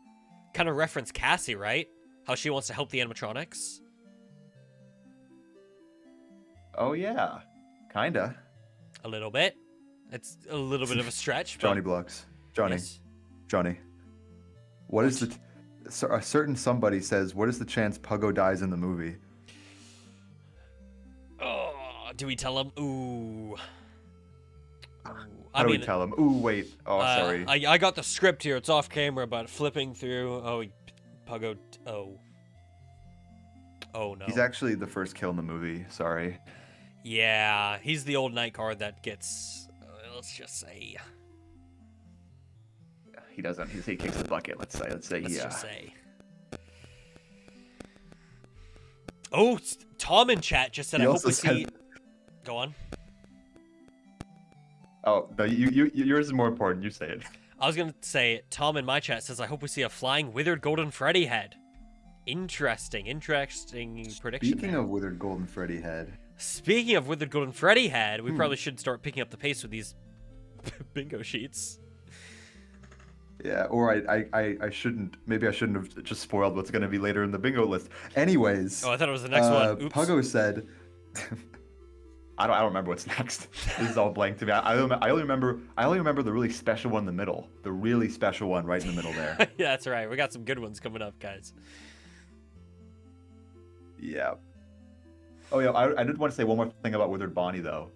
reference Cassie, right? How she wants to help the animatronics. Oh, yeah. Kinda. A little bit. It's a little bit of a stretch. JonnyBlox. Johnny. What is a certain somebody says, what is the chance Puggo dies in the movie? Oh, do we tell him? Ooh. How do we tell him? Ooh, wait. Oh, sorry. I got the script here. It's off camera, but flipping through. Oh, Puggo. Oh. Oh, no. He's actually the first kill in the movie. Sorry. Yeah, he's the old night guard that gets, let's just say. He doesn't. He kicks the bucket, let's say. Let's just say. Oh, Tom in chat just said, I hope we see... Go on. Oh, no, yours is more important. You say it. I was going to say, Tom in my chat says, I hope we see a flying withered golden Freddy head. Interesting prediction. Speaking of withered golden Freddy head. Speaking of withered golden Freddy head, we probably should start picking up the pace with these bingo sheets. Yeah, or I shouldn't. Maybe I shouldn't have just spoiled what's going to be later in the bingo list. Anyways. Oh, I thought it was the next one. Oops. Puggo said. I don't remember what's next. This is all blank to me. I only remember the really special one in the middle. The really special one right in the middle there. Yeah, that's right. We got some good ones coming up, guys. Yeah. Oh yeah, I did want to say one more thing about Withered Bonnie though.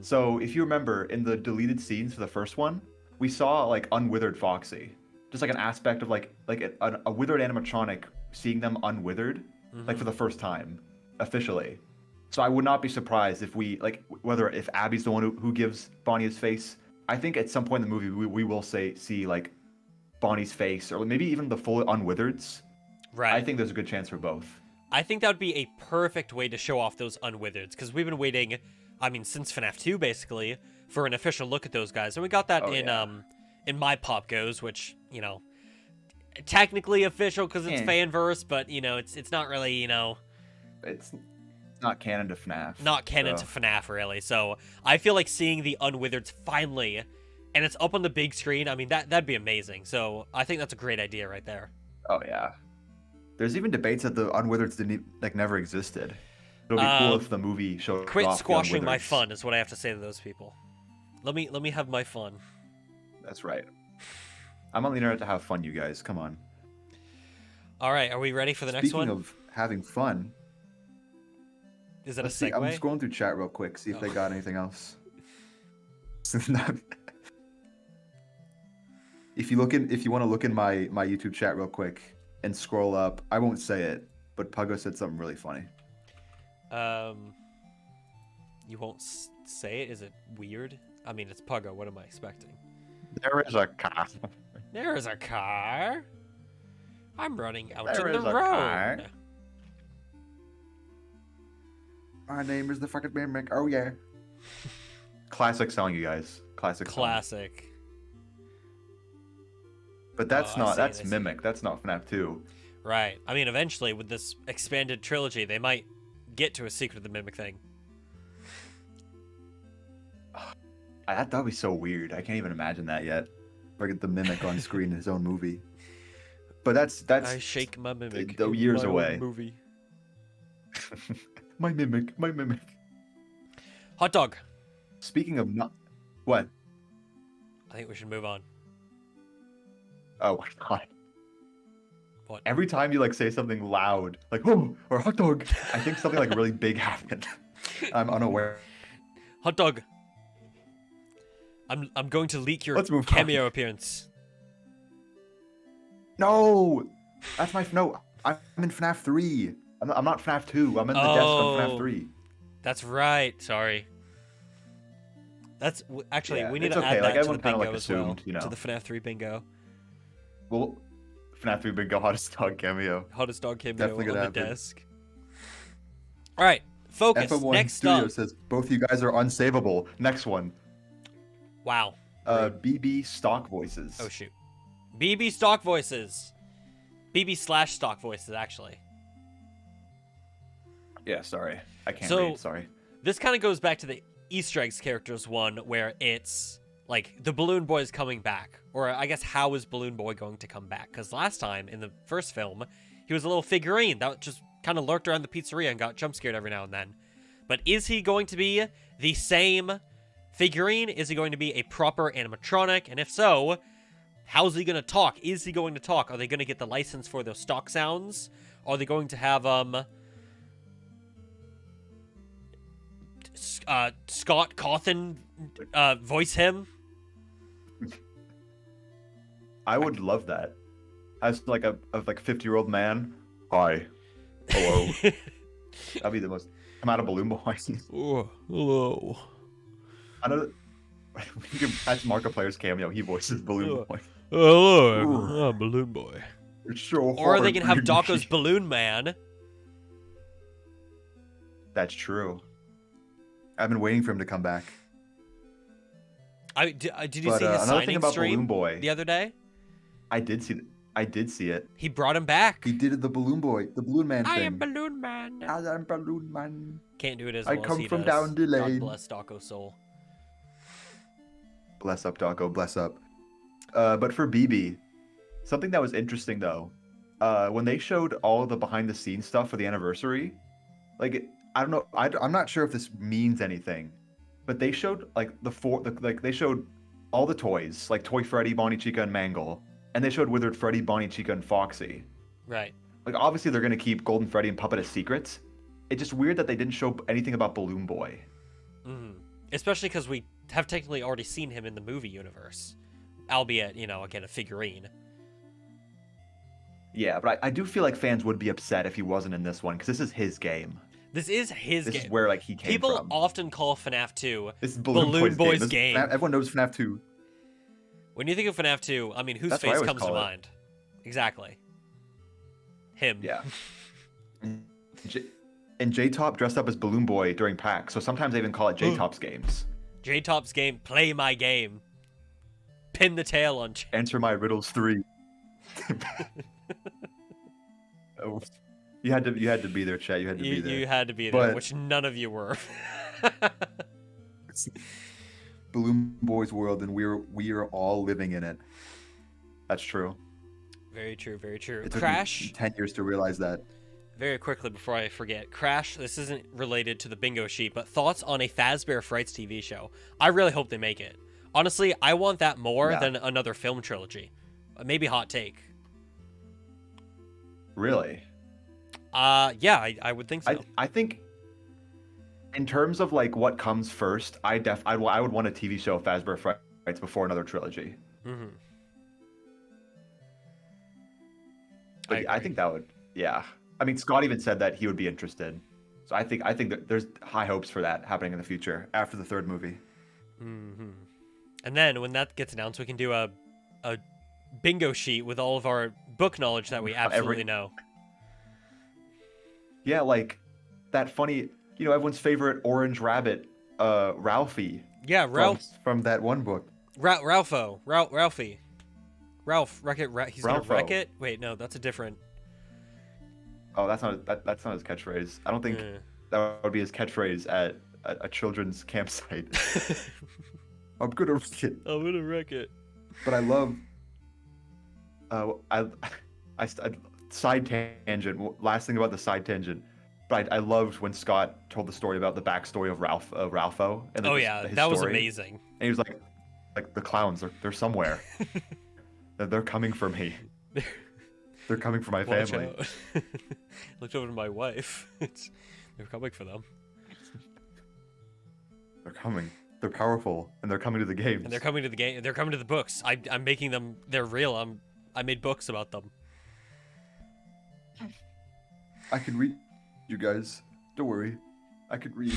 So if you remember in the deleted scenes for the first one, we saw like unwithered Foxy, just like an aspect of like a withered animatronic seeing them unwithered, like for the first time, officially. So I would not be surprised if we if Abby's the one who gives Bonnie his face. I think at some point in the movie we will see like Bonnie's face or maybe even the full unwithereds. Right. I think there's a good chance for both. I think that would be a perfect way to show off those unwithereds, because we've been waiting, I mean, since FNaF 2, basically, for an official look at those guys. And we got that in My Pop Goes, which, you know, technically official because it's fanverse, but, you know, it's not really, you know... It's not canon to FNaF. Not canon to FNaF, really. So I feel like seeing the unwithereds finally, and it's up on the big screen, I mean, that'd be amazing. So I think that's a great idea right there. Oh, yeah. There's even debates that the unwithereds never existed. It'll be cool if the movie showed Quit off squashing my fun is what I have to say to those people. Let me have my fun. That's right. I'm on the internet to have fun, you guys. Come on. All right, are we ready for the next one? Speaking of having fun, is that a segue? I'm scrolling through chat real quick, see if they got anything else. If you want to look in my YouTube chat real quick and scroll up, I won't say it, but Puggo said something really funny. You won't say it? Is it weird? I mean, it's Puggo. What am I expecting? There is a car. There is a car. I'm running out in the road. Car. My name is the fucking Mimic. Oh yeah. Classic song, you guys. Classic. Classic. But that's that's Mimic. That's not FNaF 2. Right. I mean, eventually, with this expanded trilogy, they might get to a Secret of the Mimic thing. That would be so weird. I can't even imagine that yet. If I get the Mimic on screen in his own movie. But that's I shake my Mimic. The years away. Movie. My Mimic. Hot dog. Speaking of what? I think we should move on. Oh my god. What? Every time you say something loud, like "oh" or "hot dog," I think something really big happened. I'm unaware. Hot dog. I'm going to leak your Let's move cameo on. appearance. No, that's no. I'm in FNaF 3. I'm not FNaF 2. I'm in the desk on FNaF 3. That's right. Sorry. That's actually we need to okay. add that to the everyone bingo assumed, as well. To the FNaF 3 bingo. Well, FNaF 3 bingo, hottest dog cameo. Hottest dog cameo Definitely on the happen. desk. All right, focus. F1 Next Studio up. says both you guys are unsavable. Next one. Wow. BB stock voices. Oh shoot. BB stock voices. BB/stock voices actually. Yeah, sorry. I can't So, read, sorry. This kind of goes back to the Easter eggs characters one, where it's like the Balloon Boy is coming back. Or I guess how is Balloon Boy going to come back? Because last time in the first film, he was a little figurine that just kind of lurked around the pizzeria and got jump scared every now and then. But is he going to be the same figurine? Is he going to be a proper animatronic? And if so, how's he going to talk? Is he going to talk? Are they going to get the license for those stock sounds? Are they going to have Scott Cawthon voice him? I would love that. As like a 50-year-old man. Hi. Hello. That'd be the most. Come out of Balloon Boy. Oh, hello. I know. That's Markiplier's cameo. He voices Balloon Boy. Hello, I'm Balloon Boy. It's so Or they hard can for have you to Dawko's see. Balloon Man. That's true. I've been waiting for him to come back. Did you But see his another thing signing about stream Balloon Boy, the other day? I did see it. He brought him back. He did the Balloon Boy, the Balloon Man I thing. am Balloon Man. I am Balloon Man. Can't do it as I well as come he from does. down the God lane. bless Dawko's soul. Bless up, Dawko. Bless up. But for BB, something that was interesting though, when they showed all the behind-the-scenes stuff for the anniversary, like I don't know, I'm not sure if this means anything, but they showed like they showed all the toys, like Toy Freddy, Bonnie Chica, and Mangle, and they showed Withered Freddy, Bonnie Chica, and Foxy. Right. Like obviously they're gonna keep Golden Freddy and Puppet as secrets. It's just weird that they didn't show anything about Balloon Boy. Mm-hmm. Especially because we have technically already seen him in the movie universe, albeit, you know, again, a figurine. Yeah, but I do feel like fans would be upset if he wasn't in this one because this is his game. This is his This game. is where like he came People from. often call FNaF 2 This is Balloon Boy's This is game. everyone knows FNAF 2. When you think of FNaF 2, I mean, whose That's what I face always comes to call it. mind? Exactly. Him. Yeah. And J-Top dressed up as Balloon Boy during PAX, so sometimes they even call it J-Top's games. J-Top's game, play my game. Pin the tail on... Answer my riddles 3. Oh, you had to be there, chat. You had to be there. You had to be there, But- which none of you were. Balloon Boy's world, and we are all living in it. That's true. Very true, very true. It took Crash, me 10 years to realize that. very quickly before I forget. Crash, this isn't related to the bingo sheet, but thoughts on a Fazbear Frights TV show. I really hope they make it. Honestly, I want that more Yeah. than another film trilogy. Maybe hot take. Really? Yeah, I would think so. I think in terms of like what comes first, I would want a TV show of Fazbear Frights before another trilogy. Mm-hmm. But I think that would, yeah. I mean, Scott even said that he would be interested. So I think that there's high hopes for that happening in the future after the third movie. Mm-hmm. And then when that gets announced, we can do a bingo sheet with all of our book knowledge that we absolutely know. Yeah, like that funny, everyone's favorite orange rabbit, Ralphie. Yeah, Ralph. From that one book. Ralphie. Ralph, he's gonna Ralpho. wreck it? Wait, no, that's a different... Oh, that's not his catchphrase. I don't think that would be his catchphrase at a children's campsite. I'm gonna wreck it. I'm gonna wreck it. But I love. Side tangent. Last thing about the side tangent. But I loved when Scott told the story about the backstory of Ralpho. And Oh yeah, his that was story. amazing. And he was like the clowns. They're somewhere. They're coming for me. They're coming for my Watch family. out. Looked over to my wife. They're coming for them. They're coming. They're powerful, and they're coming to the games. And they're coming to the game. They're coming to the books. I'm making them. They're real. I made books about them. I can read you guys. Don't worry. I could read.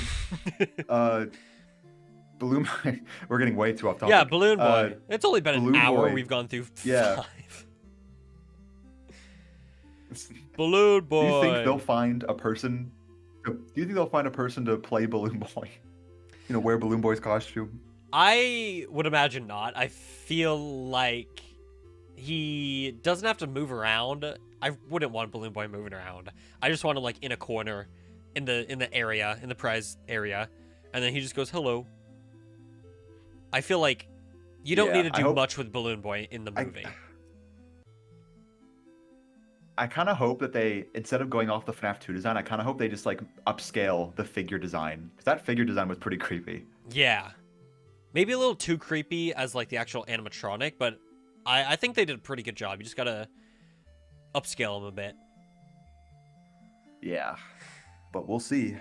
Balloon Boy. We're getting way too off topic. Yeah, Balloon Boy. It's only been an Balloon hour. Boy. We've gone through 5. Yeah. Balloon Boy. Do you think they'll find a person? Do you think they'll find a person to play Balloon Boy? Wear Balloon Boy's costume. I would imagine not. I feel like he doesn't have to move around. I wouldn't want Balloon Boy moving around. I just want him like in a corner, in the area, in the prize area, and then he just goes hello. I feel like you don't need to do much with Balloon Boy in the movie. I kind of hope that they, instead of going off the FNAF 2 design, I kind of hope they just like upscale the figure design, because that figure design was pretty creepy. Yeah, maybe a little too creepy as like the actual animatronic, but I think they did a pretty good job. You just gotta upscale them a bit. Yeah, but we'll see.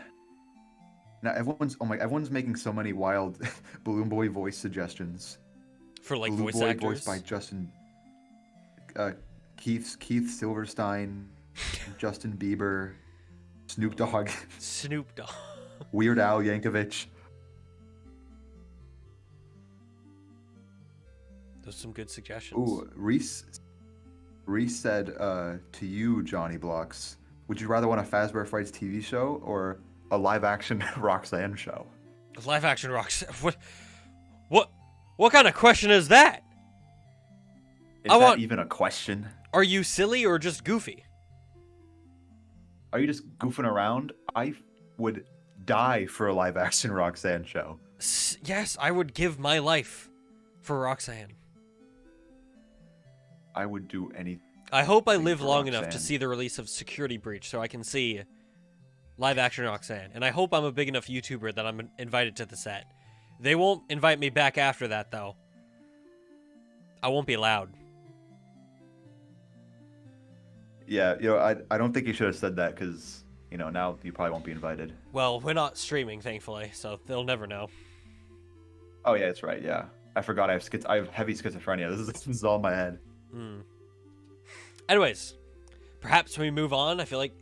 Now everyone's making so many wild Balloon Boy voice suggestions. For like Balloon voice Boy actors. voiced by Justin. Keith Silverstein, Justin Bieber, Snoop Dogg, Snoop Dogg. Weird Al Yankovic. Those are some good suggestions. Ooh, Reese said to you, JonnyBlox, would you rather want a Fazbear Frights TV show or a live-action Roxanne show? Live-action Roxanne? What kind of question is that? Is that even a question? Are you silly or just goofy? Are you just goofing around? I would die for a live-action Roxanne show. Yes, I would give my life for Roxanne. I would do anything. I hope I live long Roxanne. enough to see the release of Security Breach so I can see live-action Roxanne. And I hope I'm a big enough YouTuber that I'm invited to the set. They won't invite me back after that, though. I won't be allowed. Yeah, I don't think you should have said that because, now you probably won't be invited. Well, we're not streaming, thankfully, so they'll never know. Oh, yeah, that's right, yeah. I forgot I have heavy schizophrenia. This is all in my head. Anyways, perhaps when we move on, I feel like...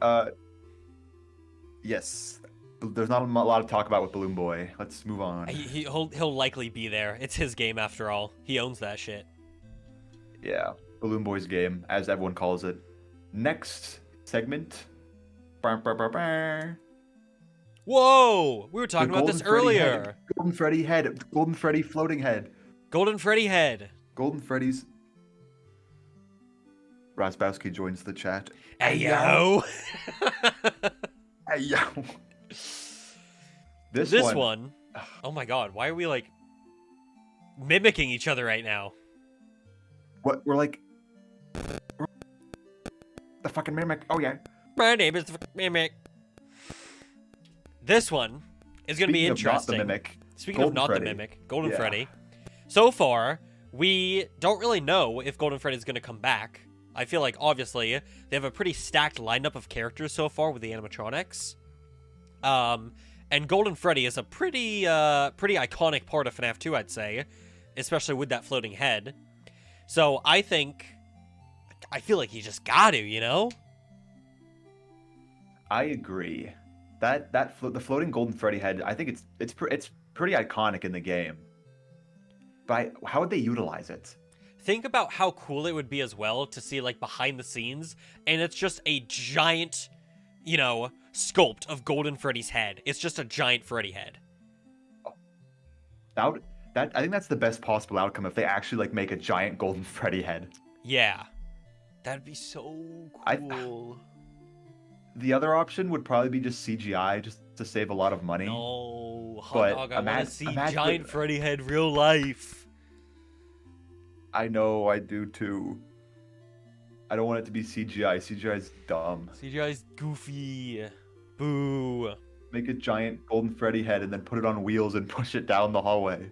Yes. There's not a lot to talk about with Balloon Boy. Let's move on. He'll likely be there. It's his game after all. He owns that shit. Yeah, Balloon Boy's game, as everyone calls it. Next segment. Whoa! We were talking about this earlier. Golden Freddy head. Golden Freddy floating head. Golden Freddy head. Golden Freddy's. Rasbowski joins the chat. Hey, yo! Hey, yo! This one. Oh my god, why are we, like, mimicking each other right now? What? We're like... The fucking mimic. Oh, yeah. My name is the mimic. This one is going to be interesting. Not the mimic. Speaking of not Freddy. the mimic, Golden Freddy. So far, we don't really know if Golden Freddy is going to come back. I feel like, obviously, they have a pretty stacked lineup of characters so far with the animatronics. And Golden Freddy is a pretty iconic part of FNaF 2, I'd say. Especially with that floating head. So, I feel like you just got to, you know? I agree. The floating Golden Freddy head, I think it's pretty iconic in the game. But how would they utilize it? Think about how cool it would be as well to see, like, behind the scenes, and it's just a giant, sculpt of Golden Freddy's head. It's just a giant Freddy head. I think that's the best possible outcome if they actually, like, make a giant Golden Freddy head. Yeah. That'd be so cool. The other option would probably be just CGI, just to save a lot of money. No, hot dog, I want to see giant Freddy head real life. I know, I do too. I don't want it to be CGI. CGI's dumb. CGI's goofy. Boo. Make a giant Golden Freddy head and then put it on wheels and push it down the hallway.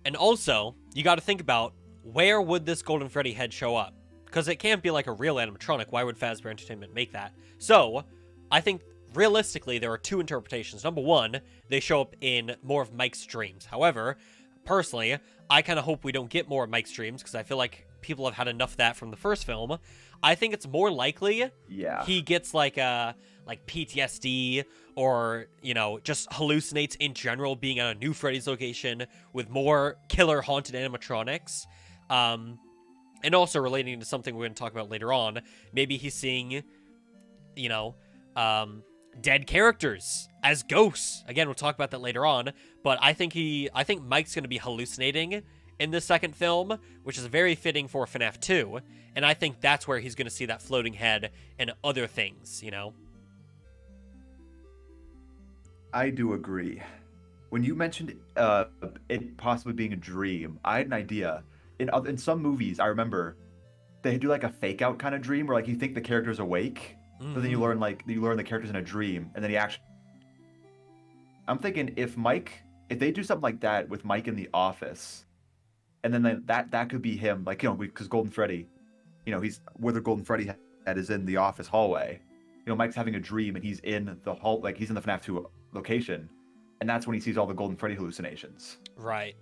And also, you got to think about, where would this Golden Freddy head show up? Because it can't be like a real animatronic. Why would Fazbear Entertainment make that? So, I think realistically there are two interpretations. Number one, they show up in more of Mike's dreams. However, personally, I kind of hope we don't get more of Mike's dreams because I feel like people have had enough of that from the first film. I think it's more likely he gets like PTSD or, just hallucinates in general being at a new Freddy's location with more killer haunted animatronics. And also relating to something we're going to talk about later on, maybe he's seeing, dead characters as ghosts. Again, we'll talk about that later on, but I think Mike's going to be hallucinating in the second film, which is very fitting for FNaF 2, and I think that's where he's going to see that floating head and other things, I do agree. When you mentioned it possibly being a dream, I had an idea. In some movies, I remember they do like a fake out kind of dream where like you think the character's awake, but then you learn the character's in a dream, and then he actually. I'm thinking if they do something like that with Mike in the office, and then that could be him, like because Golden Freddy, he's where the Golden Freddy head is in the office hallway. Mike's having a dream and he's in the hall, like he's in the FNaF 2 location, and that's when he sees all the Golden Freddy hallucinations. Right.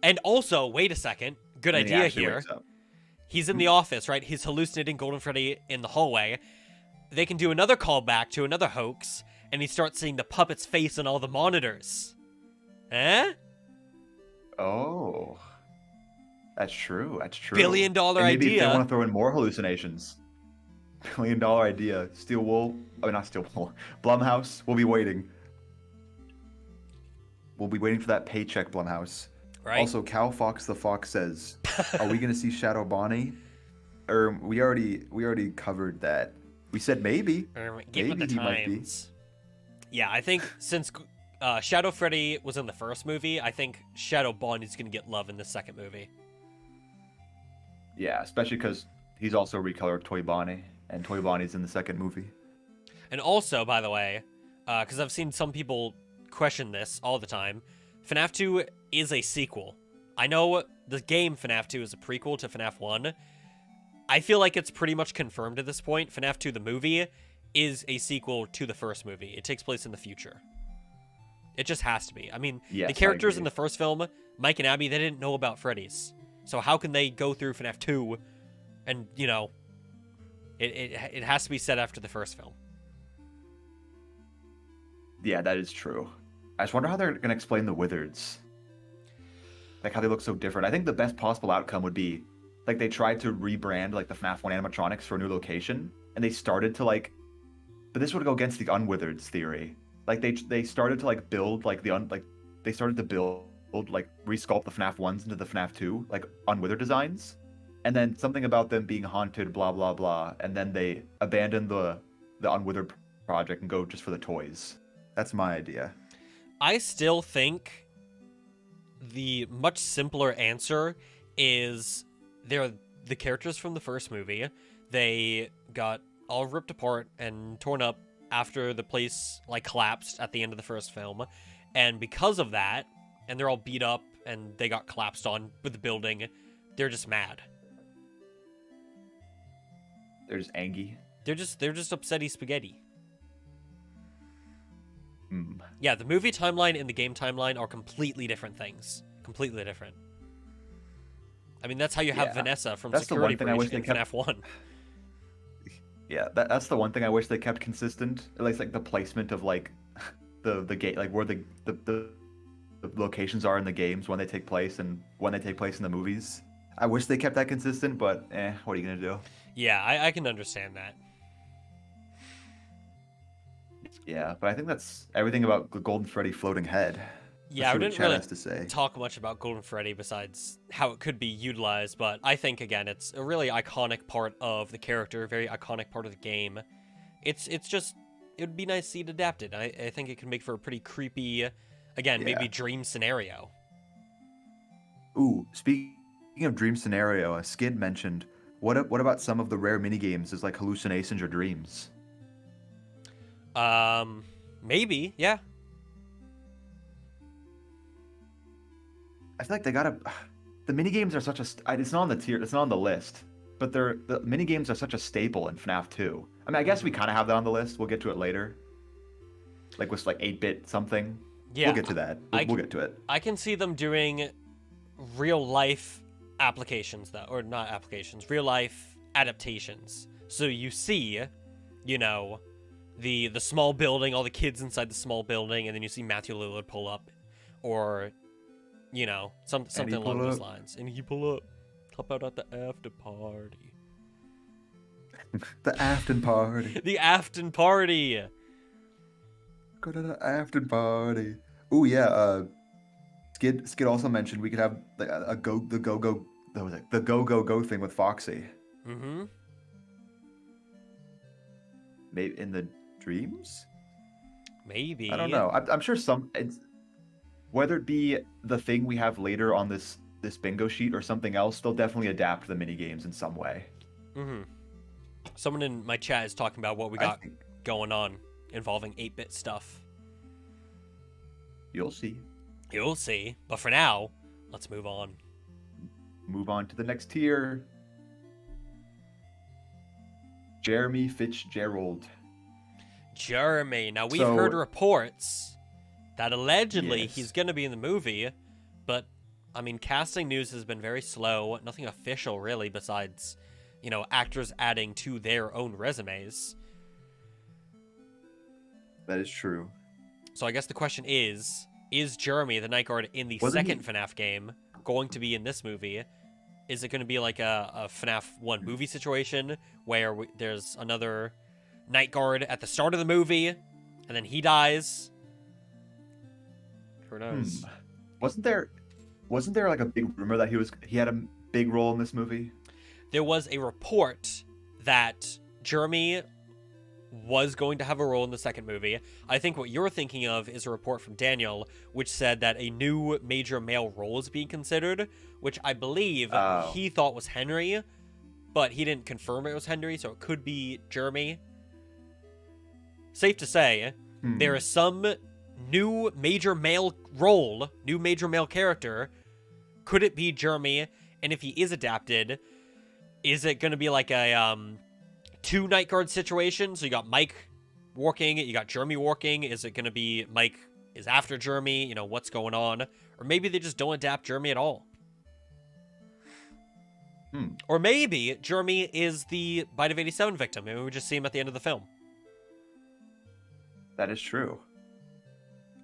And also, wait a second. Good idea here. He's in the office, right? He's hallucinating Golden Freddy in the hallway. They can do another callback to another hoax, and he starts seeing the puppet's face on all the monitors. Eh? Oh. That's true. That's true. Billion-dollar maybe idea. If they want to throw in more hallucinations. Billion-dollar idea. Steel Wool. Oh, not Steel Wool. Blumhouse. We'll be waiting. We'll be waiting for that paycheck, Blumhouse. Right. Also, Cal Fox the Fox says, "Are we gonna see Shadow Bonnie?" Or we already covered that. We said maybe. Get with the Maybe he might be. times. Yeah, I think since Shadow Freddy was in the first movie, I think Shadow Bonnie's gonna get love in the second movie. Yeah, especially because he's also recolored Toy Bonnie, and Toy Bonnie's in the second movie. And also, by the way, because I've seen some people question this all the time, FNaF 2 is a sequel. I know the game FNaF 2 is a prequel to FNaF 1. I feel like it's pretty much confirmed at this point. FNaF 2, the movie, is a sequel to the first movie. It takes place in the future. It just has to be. I mean, Yes, the characters I in agree. the first film, Mike and Abby, they didn't know about Freddys. So how can they go through FNaF 2 and, you know, it has to be set after the first film. Yeah, that is true. I just wonder how they're gonna explain the Wizards. Like how they look so different. I think the best possible outcome would be, like, they tried to rebrand like the FNaF 1 animatronics for a new location, and they started to like, but this would go against the Unwizards theory. Like they started to like build like they started to build like resculpt the FNaF 1s into the FNaF 2 like Unwithered designs, and then something about them being haunted, blah blah blah, and then they abandoned the Unwithered project and go just for the toys. That's my idea. I still think the much simpler answer is they're the characters from the first movie. They got all ripped apart and torn up after the place like collapsed at the end of the first film. And because of that, and they're all beat up and they got collapsed on with the building, they're just mad. They're just angry. They're just upsetty spaghetti. Mm. Yeah, the movie timeline and the game timeline are completely different things. Completely different. I mean, that's how you have Yeah. Vanessa from That's the one Security thing I Breach wish they in kept- FNaF 1. Yeah, that's the one thing I wish they kept consistent. At least like the placement of like the gate, like where the locations are in the games when they take place and when they take place in the movies. I wish they kept that consistent, but what are you gonna do? Yeah, I can understand that. Yeah, but I think that's everything about the Golden Freddy floating head. Yeah, I Let's see what didn't Chad really has to say. talk much about Golden Freddy besides how it could be utilized, but I think, again, it's a really iconic part of the character, very iconic part of the game. It's just, it would be nice to see it adapted. I think it could make for a pretty creepy, again, maybe Yeah. dream scenario. Ooh, speaking of dream scenario, Skid mentioned, what about some of the rare minigames as like hallucinations or dreams? Maybe, yeah. I feel like they gotta. The minigames are such a. It's not on the tier. It's not on the list. But the minigames are such a staple in FNaF 2. I mean, I guess we kind of have that on the list. We'll get to it later. Like with like 8-bit something. Yeah. We'll get to that. We'll get to it. I can see them doing real life applications, though, or not applications, real life adaptations. So you see, you know, the small building, all the kids inside the small building, and then you see Matthew Lillard pull up, or, you know, something along those lines. And he pull up, top out at the after party. The Afton party. The Afton party. Go to the Afton party. Ooh yeah. Skid also mentioned we could have the go thing with Foxy. Mm-hmm. Maybe in the dreams. Maybe. I don't know. I'm sure whether it be the thing we have later on this bingo sheet or something else, they'll definitely adapt the mini games in some way. Mm-hmm. Someone in my chat is talking about what we got going on involving 8-bit stuff. You'll see. You'll see. But for now, let's move on. Move on to the next tier. Jeremy Fitzgerald. Jeremy. Now, we've So- heard reports that allegedly Yes. he's going to be in the movie, but I mean, casting news has been very slow. Nothing official, really, besides, actors adding to their own resumes. That is true. So I guess the question is Jeremy, the Night Guard in the second FNaF game, going to be in this movie? Is it going to be like a FNaF 1 movie situation where there's another Night Guard at the start of the movie, and then he dies? Who knows? Wasn't there like a big rumor that he had a big role in this movie? There was a report that Jeremy was going to have a role in the second movie. I think what you're thinking of is a report from Daniel, which said that a new major male role is being considered, which I believe he thought was Henry, but he didn't confirm it was Henry, so it could be Jeremy. Safe to say, there is some new major male role, new major male character. Could it be Jeremy? And if he is adapted, is it going to be like a two Night Guard situation? So you got Mike working, you got Jeremy working. Is it going to be Mike is after Jeremy? What's going on? Or maybe they just don't adapt Jeremy at all. Or maybe Jeremy is the Bite of 87 victim. Maybe we just see him at the end of the film. That is true.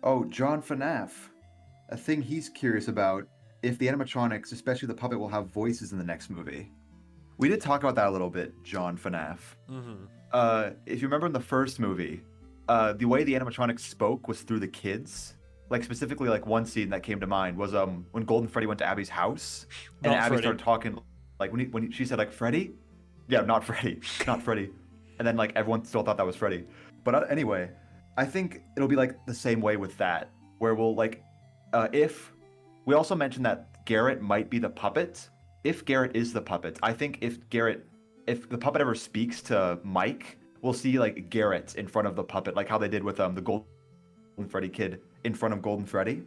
Oh, John FNaF. A thing he's curious about, if the animatronics, especially the puppet, will have voices in the next movie. We did talk about that a little bit, John FNaF. If you remember in the first movie, the way the animatronics spoke was through the kids. Like, specifically, like, one scene that came to mind was when Golden Freddy went to Abby's house, and Abby started talking, like, when she said, like, Freddy? Yeah, not Freddy. Not Freddy. And then, like, everyone still thought that was Freddy. But anyway, I think it'll be, like, the same way with that, where we'll, like, if... We also mentioned that Garrett might be the puppet. If Garrett is the puppet, I think if the puppet ever speaks to Mike, we'll see, like, Garrett in front of the puppet, like how they did with the Golden Freddy kid in front of Golden Freddy.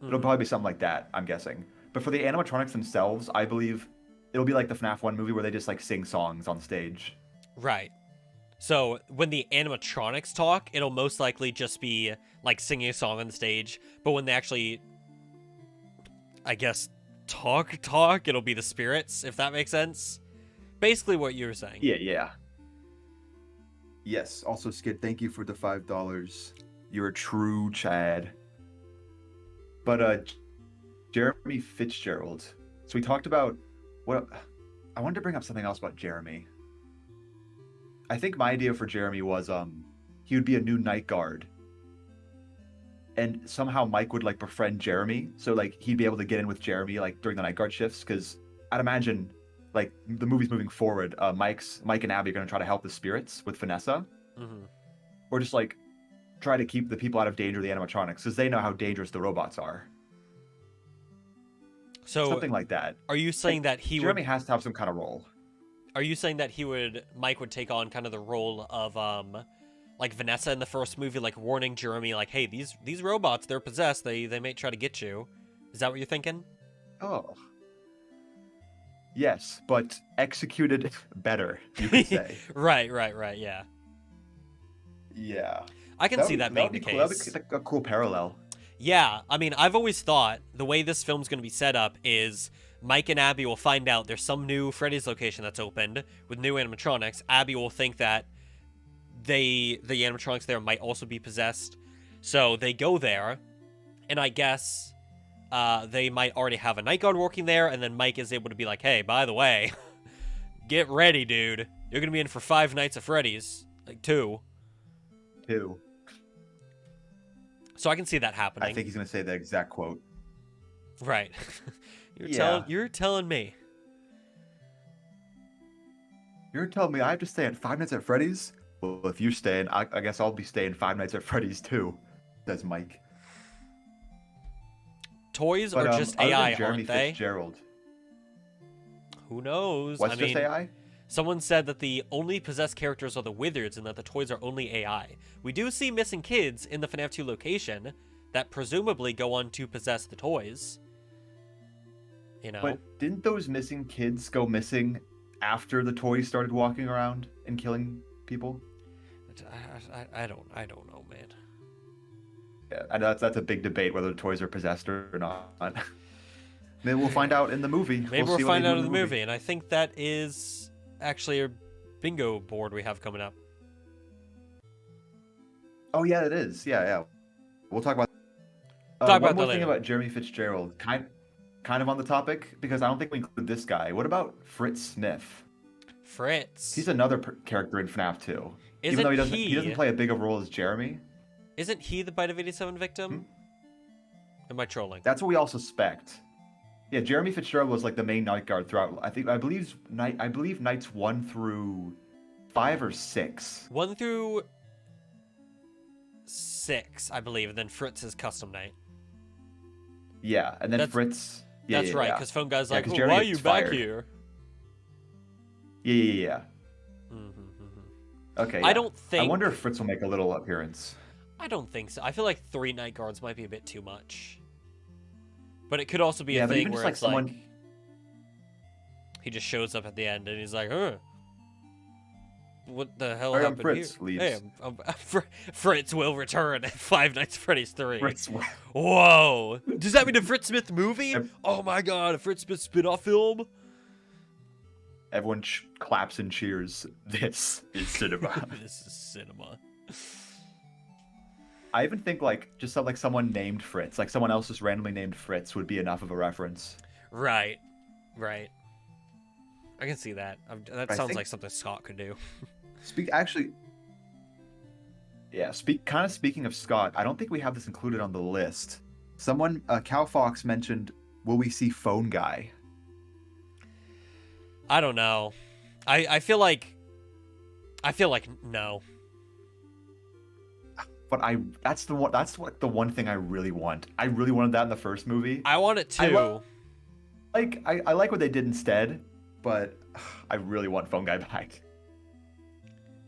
It'll probably be something like that, I'm guessing. But for the animatronics themselves, I believe it'll be like the FNaF 1 movie where they just, like, sing songs on stage. Right. So when the animatronics talk, it'll most likely just be, like, singing a song on the stage. But when they actually, I guess, talk, it'll be the spirits, if that makes sense. Basically what you were saying. Yeah. Yes. Also, Skid, thank you for the $5. You're a true Chad. But Jeremy Fitzgerald. So we talked about I wanted to bring up something else about Jeremy. I think my idea for Jeremy was he would be a new Night Guard. And somehow Mike would, like, befriend Jeremy, so, like, he'd be able to get in with Jeremy, like, during the Night Guard shifts, because I'd imagine, like, the movie's moving forward, Mike and Abby are going to try to help the spirits with Vanessa, or just, like, try to keep the people out of danger of the animatronics, because they know how dangerous the robots are. So something like that. Are you saying that Jeremy has to have some kind of role? Are you saying that Mike would take on kind of the role of, like Vanessa in the first movie, like warning Jeremy, like, hey, these robots, they're possessed. They may try to get you. Is that what you're thinking? Oh. Yes, but executed better, you could say. Right, yeah. Yeah. I can see that being the case. That would be like a cool parallel. Yeah, I mean, I've always thought the way this film's going to be set up is Mike and Abby will find out there's some new Freddy's location that's opened with new animatronics. Abby will think that the animatronics there might also be possessed. So they go there, and I guess they might already have a Night Guard working there, and then Mike is able to be like, hey, by the way, get ready, dude. You're going to be in for 5 nights of Freddy's. Like, 2. So I can see that happening. I think he's going to say the exact quote. Right. You're telling me. You're telling me I have to stay at 5 nights at Freddy's? Well, if you're staying, I guess I'll be staying 5 nights at Freddy's too, says Mike. Toys are just AI, Jeremy aren't they? Fitzgerald. Who knows? What's just AI? Someone said that the only possessed characters are the Wizards and that the toys are only AI. We do see missing kids in the FNaF 2 location that presumably go on to possess the toys. You know? But didn't those missing kids go missing after the toys started walking around and killing people? I don't know, man. Yeah, I know that's a big debate whether the toys are possessed or not. Maybe we'll find out in the movie. Maybe we'll find out in the movie. And I think that is actually a bingo board we have coming up. Oh yeah, it is. Yeah. We'll talk about. One more thing about Jeremy Fitzgerald, kind of on the topic, because I don't think we include this guy. What about Fritz Smith? Fritz. He's another character in FNaF 2. Even though he doesn't play a big of a role as Jeremy. Isn't he the Bite of 87 victim? Am I trolling? That's what we all suspect. Yeah, Jeremy Fitzgerald was like the main night guard throughout. I believe nights 1 through 5 or 6. 1 through 6, I believe, and then Fritz's custom night. Yeah, and then Fritz. Yeah, that's right, because Phone Guy's like, why are you back here? Yeah. Okay. Yeah. I don't think. I wonder if Fritz will make a little appearance. I don't think so. I feel like 3 night guards might be a bit too much. But it could also be a thing where it's like he just shows up at the end and he's like, what the hell happened Fritz here? Leaves. Hey, Fritz will return at Five Nights at Freddy's 3. Fritz will. Whoa! Does that mean a Fritz Smith movie? Oh my god, a Fritz Smith spin-off film? Everyone claps and cheers. This is cinema. This is cinema. I even think just someone named Fritz, like someone else just randomly named Fritz, would be enough of a reference. Right. I can see that. That sounds like something Scott could do. Speaking of Scott, I don't think we have this included on the list. Someone, Cal Fox mentioned, will we see Phone Guy? I don't know. I feel like no. But that's the one thing I really want. I really wanted that in the first movie. I want it too. I like what they did instead, but I really want Phone Guy back.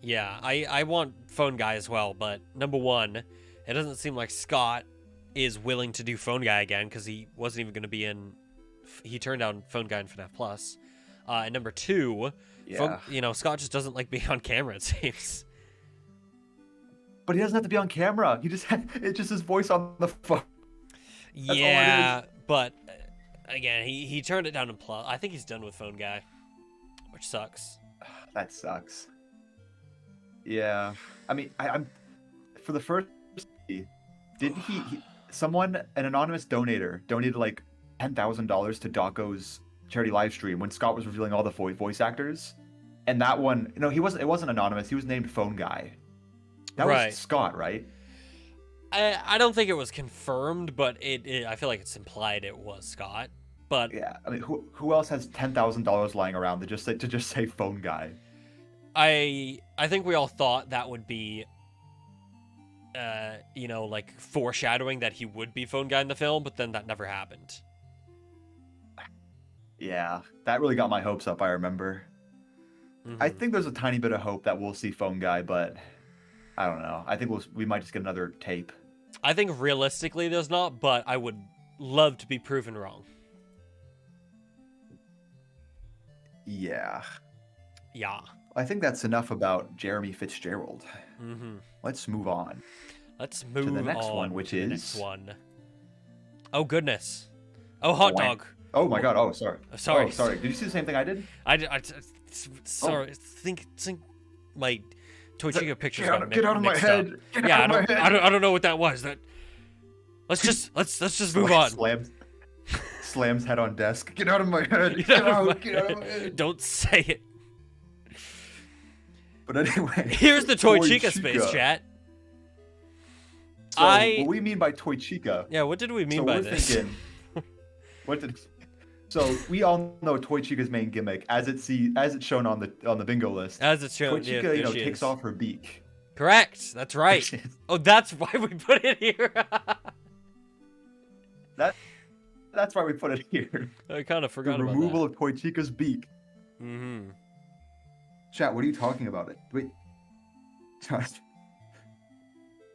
Yeah, I want Phone Guy as well, but number one, it doesn't seem like Scott is willing to do Phone Guy again because he wasn't even going to be in. He turned down Phone Guy in FNaF Plus. And number two, Scott just doesn't like being on camera, it seems. But he doesn't have to be on camera. It's just his voice on the phone. Yeah, but again, he turned it down in Plus. I think he's done with Phone Guy, which sucks. That sucks. Yeah, I mean, I'm for the first. Didn't an anonymous donator donated like $10,000 to Daco's charity live stream when Scott was revealing all the voice actors, and that one, it wasn't anonymous. He was named Phone Guy. That was Scott, right? I don't think it was confirmed, but I feel like it's implied it was Scott. But yeah, I mean, who else has $10,000 lying around to just say Phone Guy? I think we all thought that would be, like foreshadowing that he would be Phone Guy in the film, but then that never happened. Yeah, that really got my hopes up. I remember. Mm-hmm. I think there's a tiny bit of hope that we'll see Phone Guy, but I don't know. I think we might just get another tape. I think realistically there's not, but I would love to be proven wrong. Yeah. I think that's enough about Jeremy Fitzgerald. Mm-hmm. Let's move on. Let's move to the next on one, which to is... the next one. Oh, goodness. Oh, hot dog. Oh, my God. Oh, sorry. Sorry. Oh, sorry. Did you see the same thing I did? Sorry. Oh. Think my Toy Chica pictures got get out of my head. I don't know what that was. Let's just move on. Slams head on desk. Get out of my head. Get out of my head. Don't say it. But anyway. Here's the Toy Chica space, chat. So, what we mean by Toy Chica. Yeah, what did we mean by this? So we all know Toy Chica's main gimmick, as it's shown on the bingo list. As it's shown, Toy Chica, takes off her beak. Correct. That's right. Oh, that's why we put it here. That's why we put it here. I kind of forgot the about removal of Toy Chica's beak. Mm-hmm. Chat, what are you talking about? Wait. What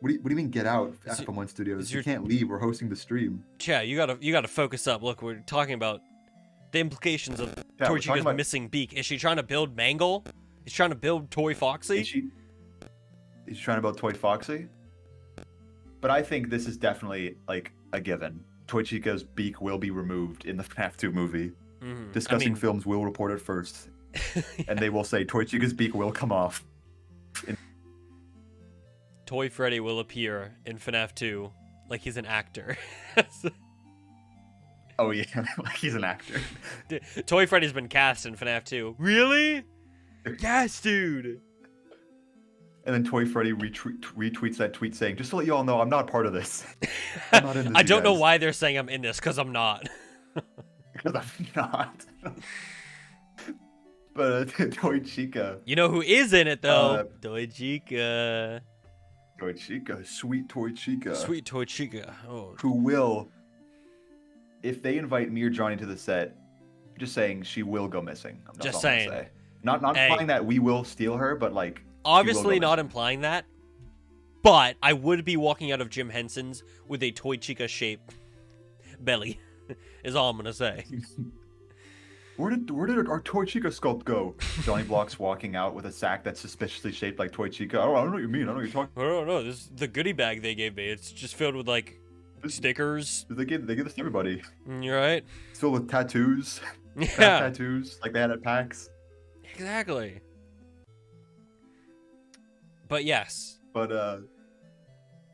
do you mean get out, FM1 Studios? You can't leave. We're hosting the stream. Chat, you gotta focus up. Look, we're talking about the implications of Toy Chica's missing beak. Is she trying to build Mangle? Is she trying to build Toy Foxy? Is she trying to build Toy Foxy? But I think this is definitely like a given. Toy Chica's beak will be removed in the FNaF 2 movie. Discussing films will report it first. And they will say Toy Chica's beak will come off. Toy Freddy will appear in FNaF 2 like he's an actor. Oh yeah, like he's an actor. Toy Freddy's been cast in FNaF 2. Really? Yes, dude. And then Toy Freddy retweets that tweet saying, "Just to let you all know, I'm not part of this. I'm not in this, I don't know why they're saying I'm in this, because I'm not." Because I'm not. But Toy Chica. You know who is in it, though? Toy Chica. Toy Chica. Sweet Toy Chica. Sweet Toy Chica. Oh. Who will, if they invite me or Johnny to the set, just saying she will go missing. That's just all saying. I'm gonna say. Not implying that we will steal her, but like... Obviously not implying that, but I would be walking out of Jim Henson's with a Toy Chica-shaped belly, is all I'm going to say. Where did our Toy Chica sculpt go? JonnyBlox walking out with a sack that's suspiciously shaped like Toy Chica. Oh, I don't know what you mean. I don't know what you're talking about. I don't know. This is the goodie bag they gave me. It's just filled with, like, stickers. They give this to everybody. You're right. It's filled with tattoos. Yeah. Tattoos, like they had at PAX. Exactly. But yes. But,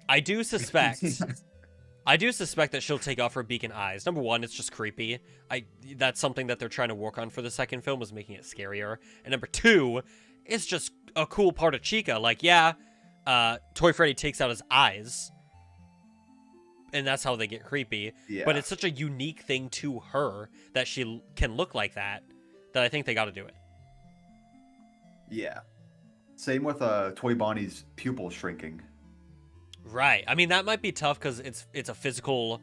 I do suspect... that she'll take off her beak and eyes. Number one, it's just creepy. That's something that they're trying to work on for the second film, was making it scarier. And number two, it's just a cool part of Chica. Like, yeah, Toy Freddy takes out his eyes, and that's how they get creepy. Yeah. But it's such a unique thing to her that she can look like that I think they got to do it. Yeah. Same with Toy Bonnie's pupil shrinking. Right. I mean, that might be tough because it's a physical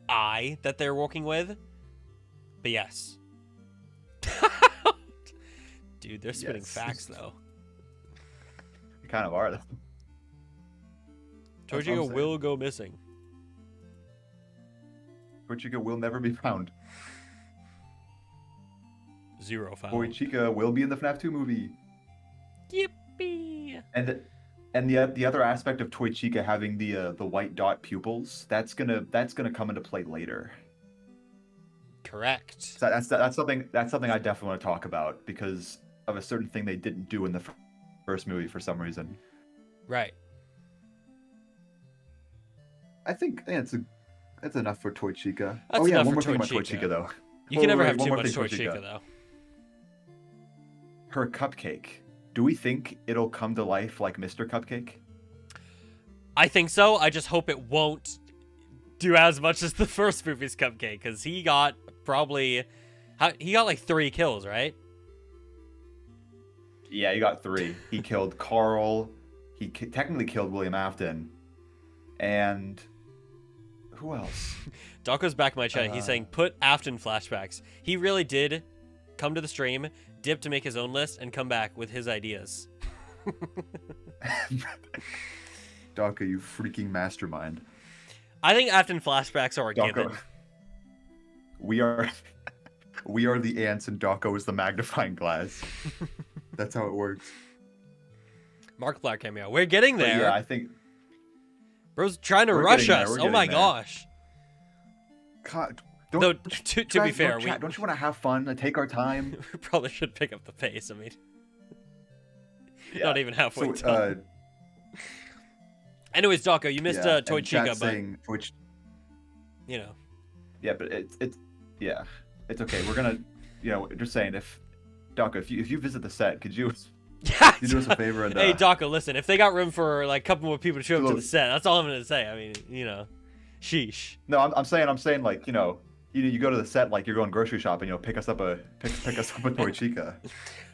eye that they're working with. But yes. Dude, they're spitting facts, though. You kind of are, though. Toy Chica will go missing. Toy Chica will never be found. 0 found. Toy Chica will be in the FNaF 2 movie. Yippee! And the other aspect of Toy Chica having the white dot pupils, that's gonna come into play later. Correct. So that's something I definitely want to talk about because of a certain thing they didn't do in the first movie for some reason. Right. I think that's enough for Toy Chica. That's one enough more for thing about Toy Chica though. You can never have too much Toy Chica though. Her cupcake. Do we think it'll come to life like Mr. Cupcake? I think so. I just hope it won't do as much as the first movie's Cupcake, because he got like 3 kills, right? Yeah, he got 3. He killed Carl. He technically killed William Afton. And who else? Doco's back in my chat. He's saying, put Afton flashbacks. He really did come to the stream, dip to make his own list, and come back with his ideas. Doco, you freaking mastermind. I think Afton flashbacks are a given. We are the ants and Doco is the magnifying glass. That's how it works. Markiplier cameo. We're getting there. But yeah, I think bro's trying to rush us. Oh my gosh. God, to be fair, don't you want to have fun and take our time? We probably should pick up the pace. I mean, not even halfway done. Anyways, Doco, you missed Toy Chica, but which, you know. Yeah, but it's okay. We're gonna, just saying, if Doco, if you visit the set, could you do us a favor and hey, Doco, listen, if they got room for like a couple more people to show up to the set, that's all I'm gonna say. I mean, sheesh. No, I'm saying like you go to the set like you're going grocery shopping, pick us up a Toy Chica.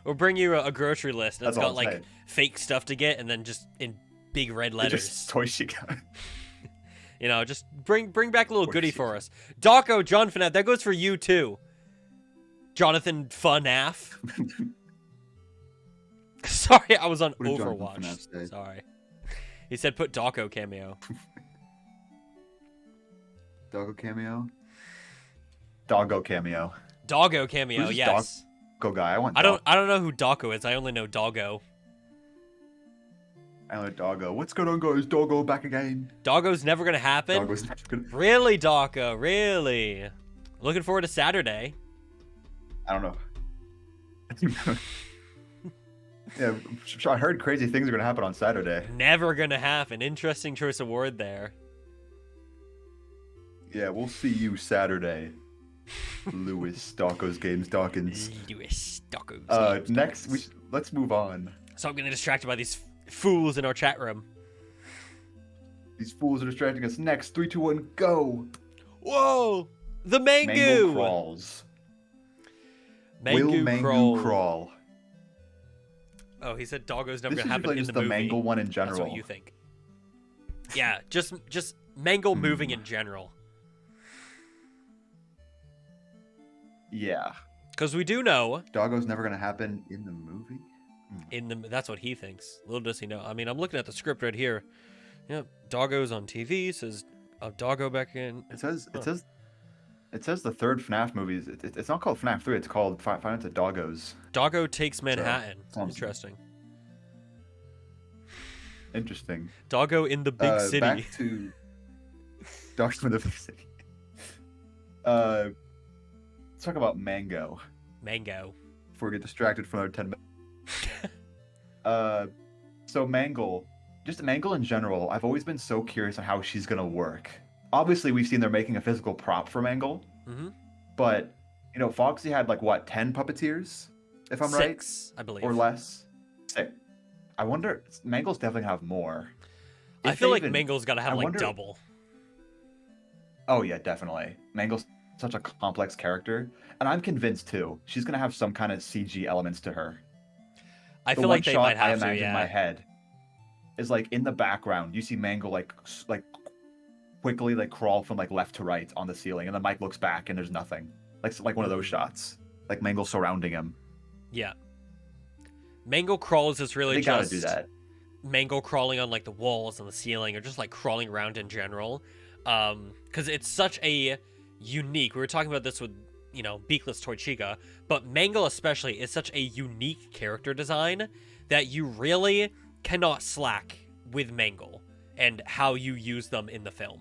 We'll bring you a grocery list that's got like saying. Fake stuff to get, and then just in big red letters. Just Toy Chica. Just bring back a little goodie for us. Doco, John FNaF, that goes for you too. Jonathan FNaF. Sorry, I was on Overwatch. Sorry. He said put Doco cameo. Doggo cameo? Doggo cameo. Doggo cameo, yes. Doggo guy. I don't know who Doco is. I only know Doggo. I like Doggo. What's going on, guys? Doggo back again. Doggo's never gonna happen? Doggo's never gonna... Really, Doggo? Really? Looking forward to Saturday. I don't know. Yeah, I heard crazy things are gonna happen on Saturday. Never gonna happen. Interesting choice of word there. Yeah, we'll see you Saturday. Lewis Dawkins Games Dawkins. Lewis Dawkins. Next, let's move on. So I'm getting distracted by these fools in our chat room. These fools are distracting us. Next, 3, 2, 1, go! Whoa! The Mangu! Mango crawls. Will Mangu crawl? Oh, he said Doggo's never This gonna is happen like in just the the movie. Mangle one in general. That's what you think. Yeah, just Mangle moving in general. Yeah. Because we do know Doggo's never gonna happen in the movie. that's what he thinks. Little does he know. I mean, I'm looking at the script right here. Yeah, Doggo's on TV. Says Doggo back in. It says the third FNaF movie. It's not called FNaF 3. It's called Five Nights at Doggo's. Doggo Takes Manhattan. So, Interesting. Interesting. Doggo in the big city. Back to Doggo in the big city. Let's talk about Mango. Mango. Before we get distracted from our 10 minutes. So Mangle, just Mangle in general, I've always been so curious on how she's gonna work. Obviously, we've seen they're making a physical prop for Mangle. Mm-hmm. But, Foxy had 10 puppeteers, if I'm right? 6, I believe. Or less. 6. I wonder, Mangle's definitely gonna have more. I feel like Mangle's gotta have wonder, double. Oh yeah, definitely. Mangle's such a complex character. And I'm convinced too, she's gonna have some kind of CG elements to her. I feel like they might have I imagine to, in my head is in the background, you see Mangle quickly crawl from left to right on the ceiling, and then Mike looks back and there's nothing. Like one of those shots. Like Mangle surrounding him. Yeah. Mangle crawls is really just gotta do that. Mangle crawling on the walls and the ceiling, or just crawling around in general. Because it's such a unique. We were talking about this with Beakless Toy Chica, but Mangle especially is such a unique character design that you really cannot slack with Mangle and how you use them in the film.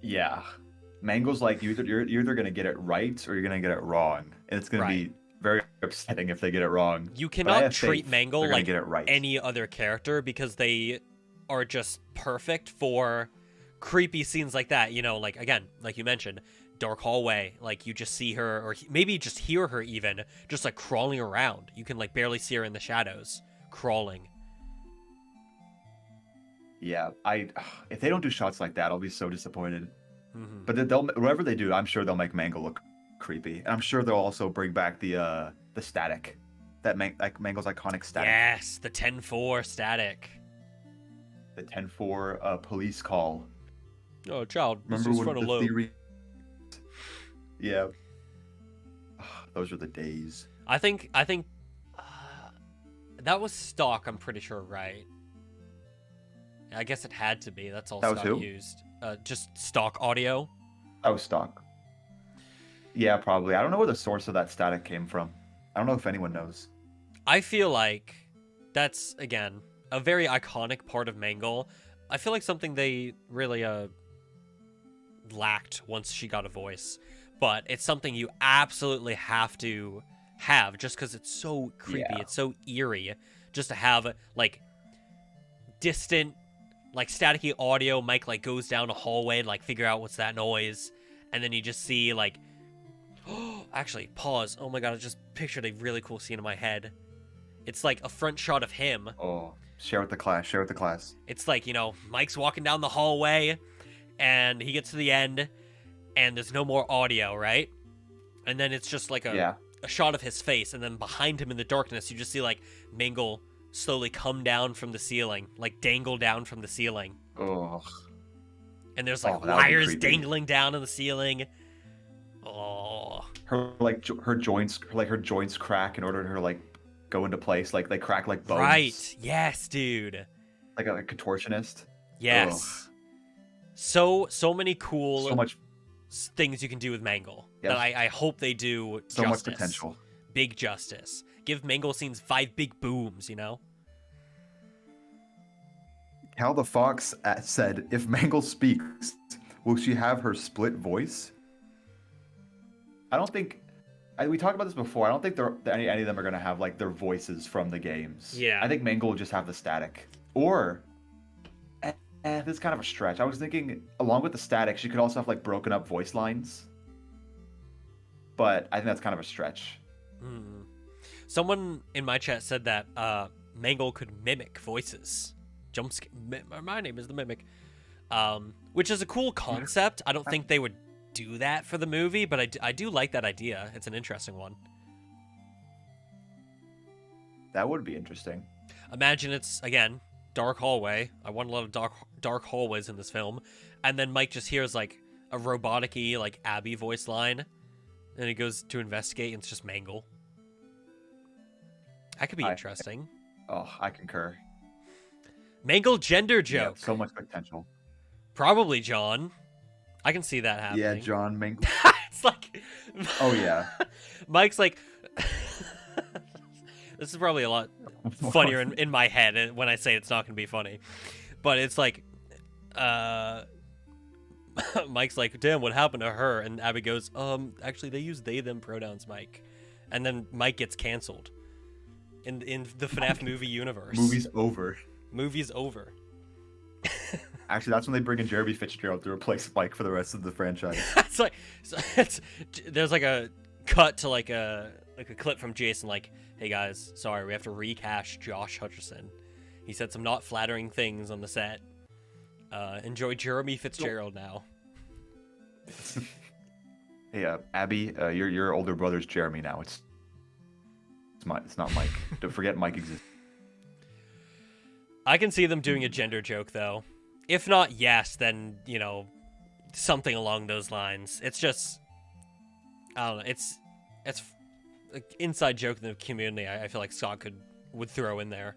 Yeah. Mangle's you're either gonna get it right or you're gonna get it wrong. And it's gonna be very upsetting if they get it wrong. You cannot treat Mangle like get it right. any other character, because they are just perfect for creepy scenes like that. Again, like you mentioned, dark hallway, you just see her, or maybe just hear her even, just crawling around. You can barely see her in the shadows, crawling. Yeah, if they don't do shots like that, I'll be so disappointed. Mm-hmm. But whatever they do, I'm sure they'll make Mangle look creepy, and I'm sure they'll also bring back the static, that Mangle's iconic static. Yes, the 10-4 static. The 10-4 police call. Oh, child, remember when the theory? Yeah, those are the days. I think that was stock. I'm pretty sure, right? I guess it had to be. That's all that Scott used. Just stock audio. That was stock. Yeah, probably. I don't know where the source of that static came from. I don't know if anyone knows. I feel like that's, again, a very iconic part of Mangle. I feel like something they really lacked once she got a voice. But it's something you absolutely have to have, just because it's so creepy. Yeah. It's so eerie. Just to have, distant, staticky audio. Mike, goes down a hallway and, figure out what's that noise. And then you just see, actually, pause. Oh my god, I just pictured a really cool scene in my head. It's a front shot of him. Oh, share with the class. It's Mike's walking down the hallway, and he gets to the end, and there's no more audio, right? And then it's just a shot of his face, and then behind him in the darkness, you just see Mangle slowly come down from the ceiling, dangle down from the ceiling. Oh. And there's wires dangling down in the ceiling. Oh. Her joints crack in order to go into place. They crack like bones. Right. Yes, dude. Like a contortionist. Yes. Ugh. So many cool. So much things you can do with Mangle that I hope they do. So justice. Much potential. Big justice. Give Mangle scenes 5 big booms. Cal the Fox said, "If Mangle speaks, will she have her split voice?" I don't think. We talked about this before. I don't think any of them are gonna have like their voices from the games. Yeah. I think Mangle will just have the static. Or, this is kind of a stretch. I was thinking, along with the static, she could also have like broken up voice lines. But I think that's kind of a stretch. Hmm. Someone in my chat said that Mangle could mimic voices. My name is the Mimic, which is a cool concept. I don't think they would do that for the movie, but I do like that idea. It's an interesting one. That would be interesting. Imagine it's, again, dark hallway. I want a lot of dark hallways in this film. And then Mike just hears like a robotic-y, like Abby voice line. And he goes to investigate and it's just Mangle. That could be interesting. I concur. Mangle gender joke. Yeah, so much potential. Probably John. I can see that happening. Yeah, John Mangle. It's like... Oh, yeah. Mike's like... This is probably a lot funnier in my head when I say it's not going to be funny. But it's like... Mike's like, damn, what happened to her? And Abby goes, actually, they use they, them pronouns, Mike. And then Mike gets canceled in the FNaF movie universe. Movie's over. Movie's over. Actually, that's when they bring in Jeremy Fitzgerald to replace Mike for the rest of the franchise. It's like, there's like a cut to like a clip from Jason, like, hey guys, sorry, we have to recash Josh Hutcherson. He said some not flattering things on the set. Enjoy Jeremy Fitzgerald now. Hey, Abby, your older brother's Jeremy now. It's not Mike. Don't forget Mike exists. I can see them doing a gender joke though. If not yes, then something along those lines. It's just, I don't know. It's an inside joke in the community. I feel like Scott would throw in there.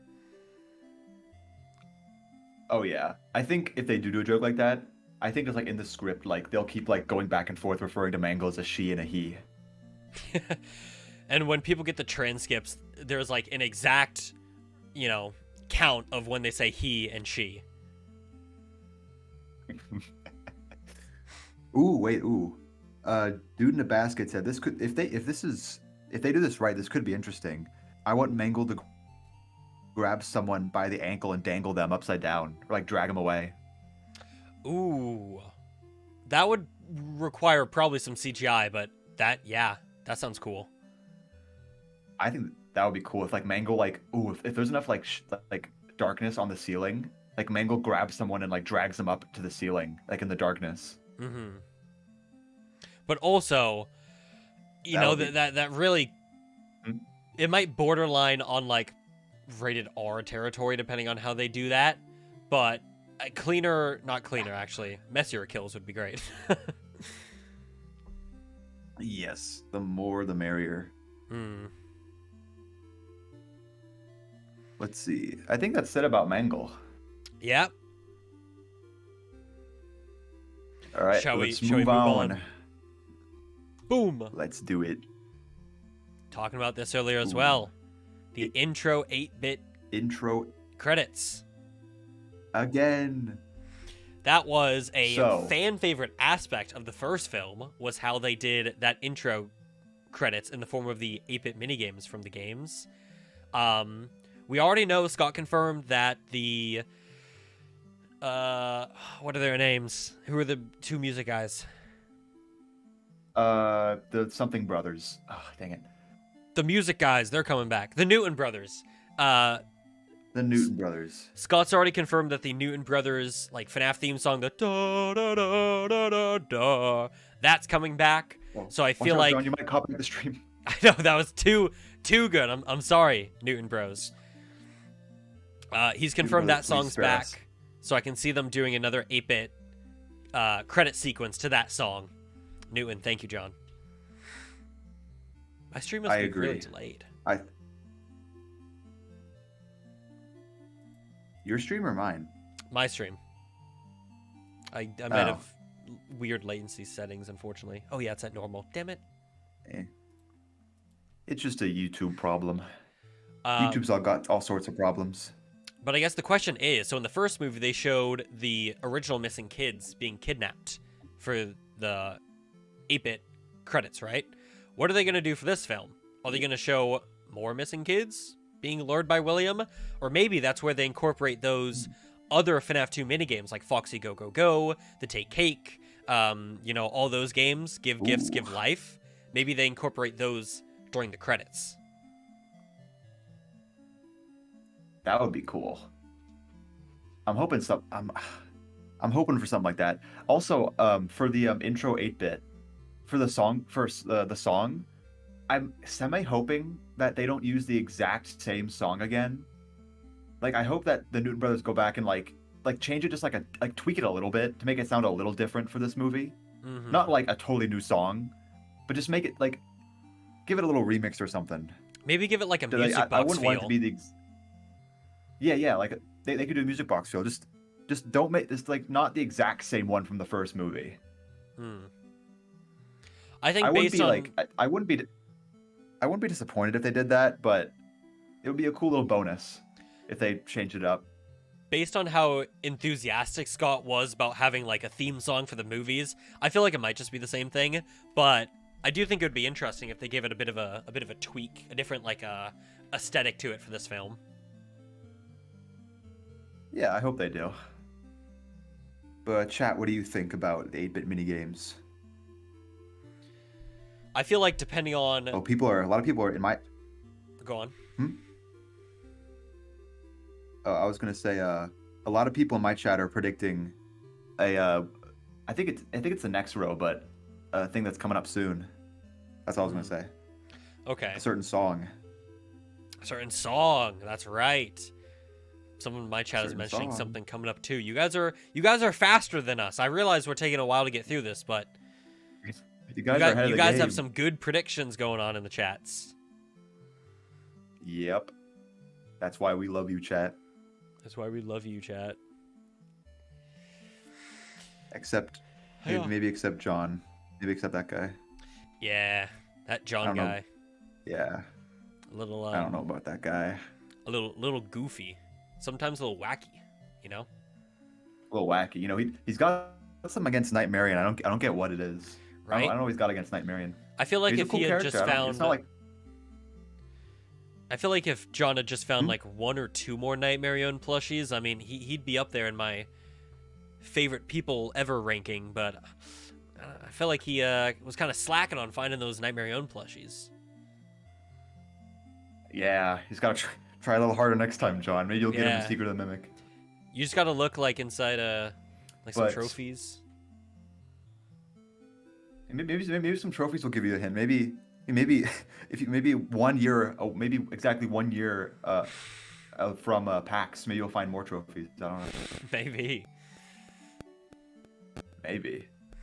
Oh yeah, I think if they do a joke like that, I think it's like in the script, like they'll keep like going back and forth referring to Mangle as a she and a he. And when people get the transcripts, there's like an exact, count of when they say he and she. Dude in a basket said this could if they do this right, this could be interesting. I want Mangle to grab someone by the ankle and dangle them upside down, or like drag them away. Ooh, that would require probably some CGI, but that sounds cool. I think that would be cool if like Mangle if there's enough like darkness on the ceiling, like Mangle grabs someone and like drags them up to the ceiling like in the darkness. Mm-hmm. But also, that really, it might borderline on like rated R territory depending on how they do that, but messier kills would be great. Yes, the more the merrier. Let's see. I think that's it about Mangle. Yeah. All right, let's move on. Boom. Let's do it. Talking about this earlier as well. The intro 8-bit intro credits. Again. That was a fan favorite aspect of the first film, was how they did that intro credits in the form of the 8-bit minigames from the games. We already know, Scott confirmed that the what are their names? Who are the two music guys? The something brothers. Oh, dang it. The music guys, they're coming back. The Newton brothers. The Newton brothers. Scott's already confirmed that the Newton brothers, like FNaF theme song, the da da da da da da, that's coming back. Well, so I feel like John, you might copy the stream. I know that was too good. I'm sorry, Newton Bros. He's confirmed that song's back, so I can see them doing another 8-bit credit sequence to that song. Newton, thank you, John. My stream must be really late. Your stream or mine? My stream. I might have weird latency settings, unfortunately. Oh yeah, it's at normal. Damn it. It's just a YouTube problem. YouTube's got all sorts of problems. But I guess the question is, so in the first movie, they showed the original missing kids being kidnapped for the 8-bit credits, right? What are they going to do for this film? Are they going to show more missing kids being lured by William? Or maybe that's where they incorporate those other FNAF 2 minigames like Foxy Go Go Go, the Take Cake, all those games, Give Gifts, Give Life. Maybe they incorporate those during the credits. That would be cool. I'm hoping I'm hoping for something like that. Also, for the intro 8-bit, for the song, the song, I'm semi hoping that they don't use the exact same song again. Like, I hope that the Newton brothers go back and like change it, just like tweak it a little bit to make it sound a little different for this movie. Mm-hmm. Not like a totally new song, but just make it like, give it a little remix or something. Maybe give it like a music box I wouldn't feel. want it to be the. Yeah, like they could do a music box feel. Just don't make this like not the exact same one from the first movie. I think I wouldn't based be on like I wouldn't be disappointed if they did that, but it would be a cool little bonus if they changed it up. based on how enthusiastic Scott was about having like a theme song for the movies, I feel like it might just be the same thing. But I do think it would be interesting if they gave it a bit of a tweak, a different like aesthetic to it for this film. Yeah, I hope they do. But chat, what do you think about the 8-bit minigames? I feel like depending on... Oh, a lot of people are in my... Go on. I was gonna say, a lot of people in my chat are predicting I think it's the next row, but a thing that's coming up soon. That's all I was gonna say. Okay. A certain song. That's right. Someone in my chat is mentioning song. something coming up too. You guys are faster than us. I realize we're taking a while to get through this, but You guys are ahead of the game. have some good predictions going on in the chats. Yep. That's why we love you, chat. That's why we love you, chat. Except maybe except John. Maybe except that guy. Yeah, that John guy. Yeah. A little. I don't know about that guy. A little goofy. Sometimes a little wacky. You know. A little wacky. You know, he's got something against Nightmarion. I don't get what it is. Right. I don't know what he's got against Nightmarion. I feel like He's if a cool he had character. just found. It's not like. I feel like if John had just found like one or two more Nightmarion plushies, I mean, he'd be up there in my favorite people ever ranking. But I feel like he was kind of slacking on finding those Nightmarion plushies. Yeah, he's got to try a little harder next time, John. Maybe you'll get him the Secret of the Mimic. You just got to look like inside some trophies. Maybe some trophies will give you a hint. Maybe if you maybe 1 year, maybe exactly 1 year from PAX, maybe you'll find more trophies. I don't know. Maybe.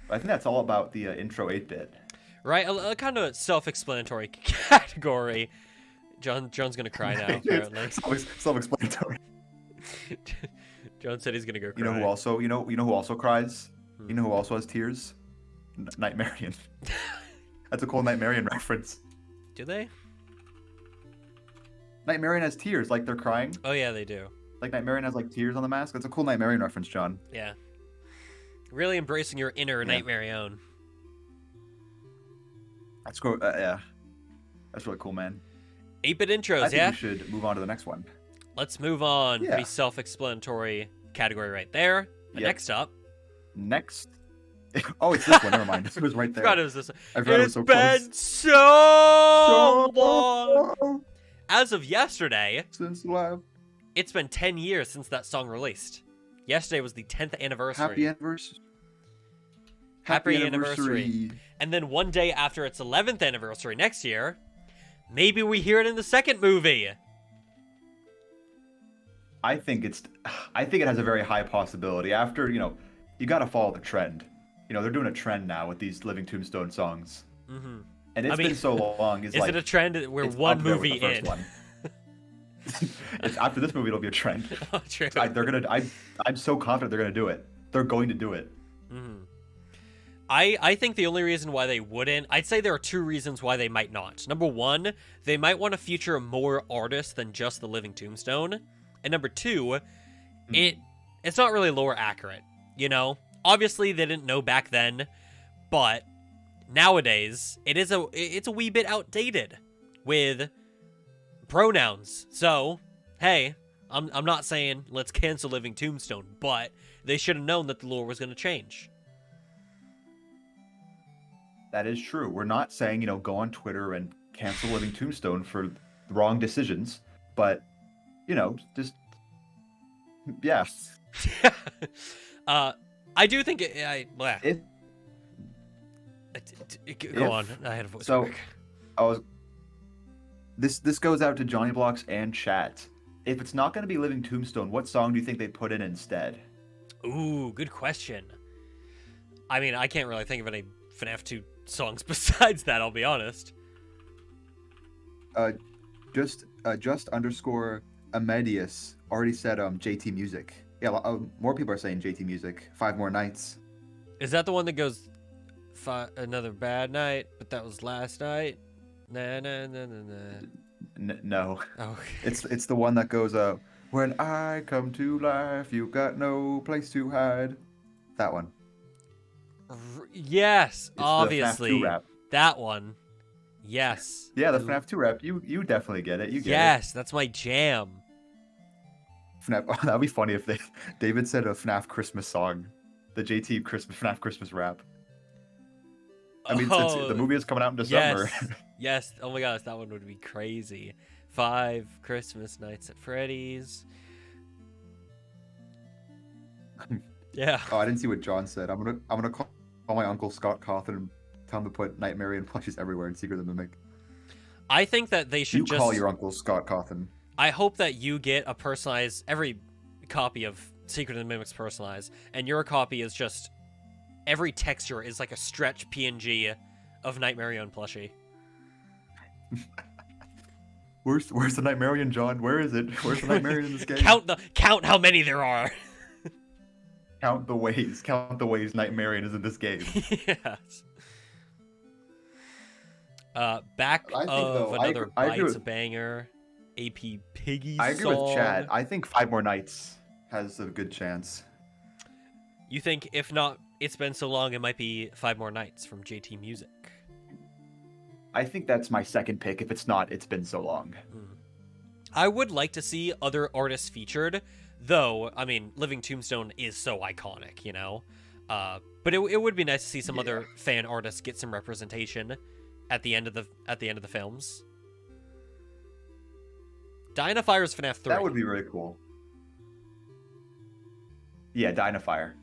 But I think that's all about the intro 8-bit. Right, a kind of self-explanatory category. John's gonna cry now. Apparently, self-explanatory. John said he's gonna go cry. You know who also cries? You know who also has tears? Nightmarion. That's a cool Nightmarion reference. Do they? Nightmarion has tears, like they're crying. Oh yeah, they do. Like Nightmarion has like tears on the mask. That's a cool Nightmarion reference, John. Yeah. Really embracing your inner Nightmarion. That's cool. Yeah. That's really cool, man. 8-bit intros, I think we should move on to the next one. Let's move on. Yeah. Pretty self-explanatory category right there. Yep. Next up. Oh, it's this one. Never mind. It was right there. I forgot it was this one. It's been so long. As of yesterday, since live. It's been 10 years since that song released. Yesterday was the 10th anniversary. Happy anniversary. Happy anniversary. And then one day after its 11th anniversary next year, maybe we hear it in the second movie. I think it has a very high possibility. After, you got to follow the trend. They're doing a trend now with these Living Tombstone songs. Mm-hmm. And it's been so long. Is it a trend? We're one movie in. After this movie, it'll be a trend. Oh, true. I'm so confident they're gonna do it. They're going to do it. Mm-hmm. I think the only reason why they wouldn't, I'd say there are two reasons why they might not. Number one, they might want to feature more artists than just the Living Tombstone. And number two, Mm. it's not really lore accurate, you know? Obviously, they didn't know back then, but nowadays, it's a wee bit outdated with pronouns. So, hey, I'm not saying let's cancel Living Tombstone, but they should have known that the lore was going to change. That is true. We're not saying, go on Twitter and cancel Living Tombstone for wrong decisions, but, just, yeah. I do think go on. I had a voice. So, this goes out to JonnyBlox and chat. If it's not going to be Living Tombstone, what song do you think they put in instead? Ooh, good question. I mean, I can't really think of any FNaF 2 songs besides that, I'll be honest. Just underscore Amedius already said JT Music. Yeah, more people are saying JT Music. 5 More Nights. Is that the one that goes another bad night, but that was last night? Nah. No. Oh. It's the one that goes when I come to life, you got no place to hide. That one. Yes, It's obviously. The FNaF 2 rap. That one. Yes. Yeah, the FNaF 2 rap. You definitely get it. You get it. Yes, that's my jam. FNaF, that'd be funny if David said a FNaF Christmas song, the JT FNaF Christmas rap. I mean, since the movie is coming out in December. Yes. Oh my gosh, that one would be crazy. 5 Christmas nights at Freddy's. Yeah. Oh, I didn't see what John said. I'm gonna call my uncle Scott Cawthon and tell him to put Nightmarian plushies everywhere in Secret of the Mimic. I think that they should call your uncle Scott Cawthon. I hope that you get a personalized, every copy of Secret of the Mimic's personalized, and your copy is just, every texture is like a stretch PNG of Nightmarian plushie. Where's the Nightmarian, John? Where is it? Where's the Nightmarian in this game? Count how many there are. Count the ways Nightmarian is in this game. Yes. Another Bites a banger. AP Piggy I agree song. with Chad. I think 5 More Nights has a good chance. You think, if not It's Been So Long, it might be 5 More Nights from JT Music? I think that's my second pick. If it's not, It's Been So Long. I would like to see other artists featured, though, I mean, Living Tombstone is so iconic, you know? But it would be nice to see some other fan artists get some representation at the end of the films. Dynafire's FNaF 3. That would be really cool. Yeah, Dynafire.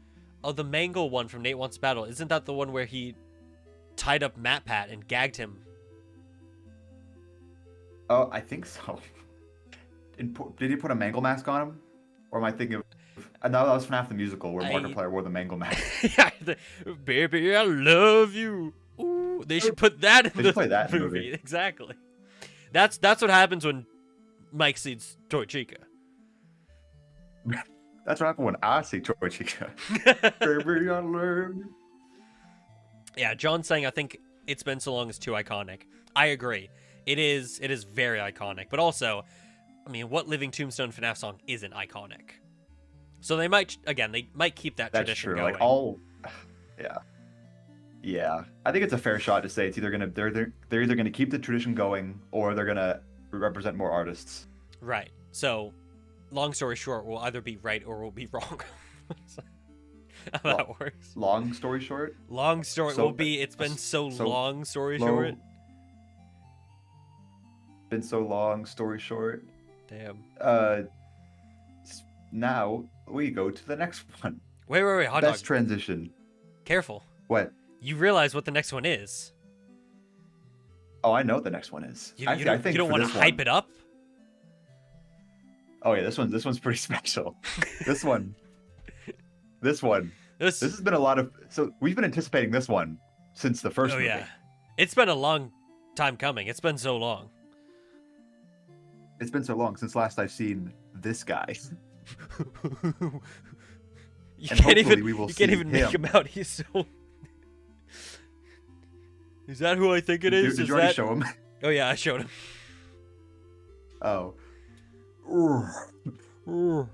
Oh, the Mangle one from Nate Wants Battle. Isn't that the one where he tied up MatPat and gagged him? Oh, I think so. Did he put a Mangle mask on him? Or am I thinking of... No, that was FNaF the Musical, where Markiplier wore the Mangle mask. Baby, I love you. Ooh, they should put that in the movie. Exactly. That's what happens when Mike sees Toy Chica. That's what happened when I see Toy Chica. Baby, I love you. Yeah, John's saying I think It's Been So Long is too iconic. I agree. It is very iconic. But also, I mean, what Living Tombstone FNaF song isn't iconic? So they might keep that tradition going. Like yeah. I think it's a fair shot to say it's either they're either gonna keep the tradition going or they're gonna represent more artists. Right. So, long story short, we'll either be right or we'll be wrong. How that works. Long story short. Long story will be. It's been so long. Story short. Been so long. Story short. Damn. Now we go to the next one. Wait. Hot Best dog. transition. Careful. What? You realize what the next one is? Oh, I know what the next one is. I think you don't want to hype it up. Oh yeah, this one's pretty special. This has been a lot of. So we've been anticipating this one since the first movie. Yeah, it's been a long time coming. It's been so long. It's been so long since last I've seen this guy. You can't even make him out. He's so. Is that who I think it is? Did you already show him? Oh yeah, I showed him. Oh. Oh,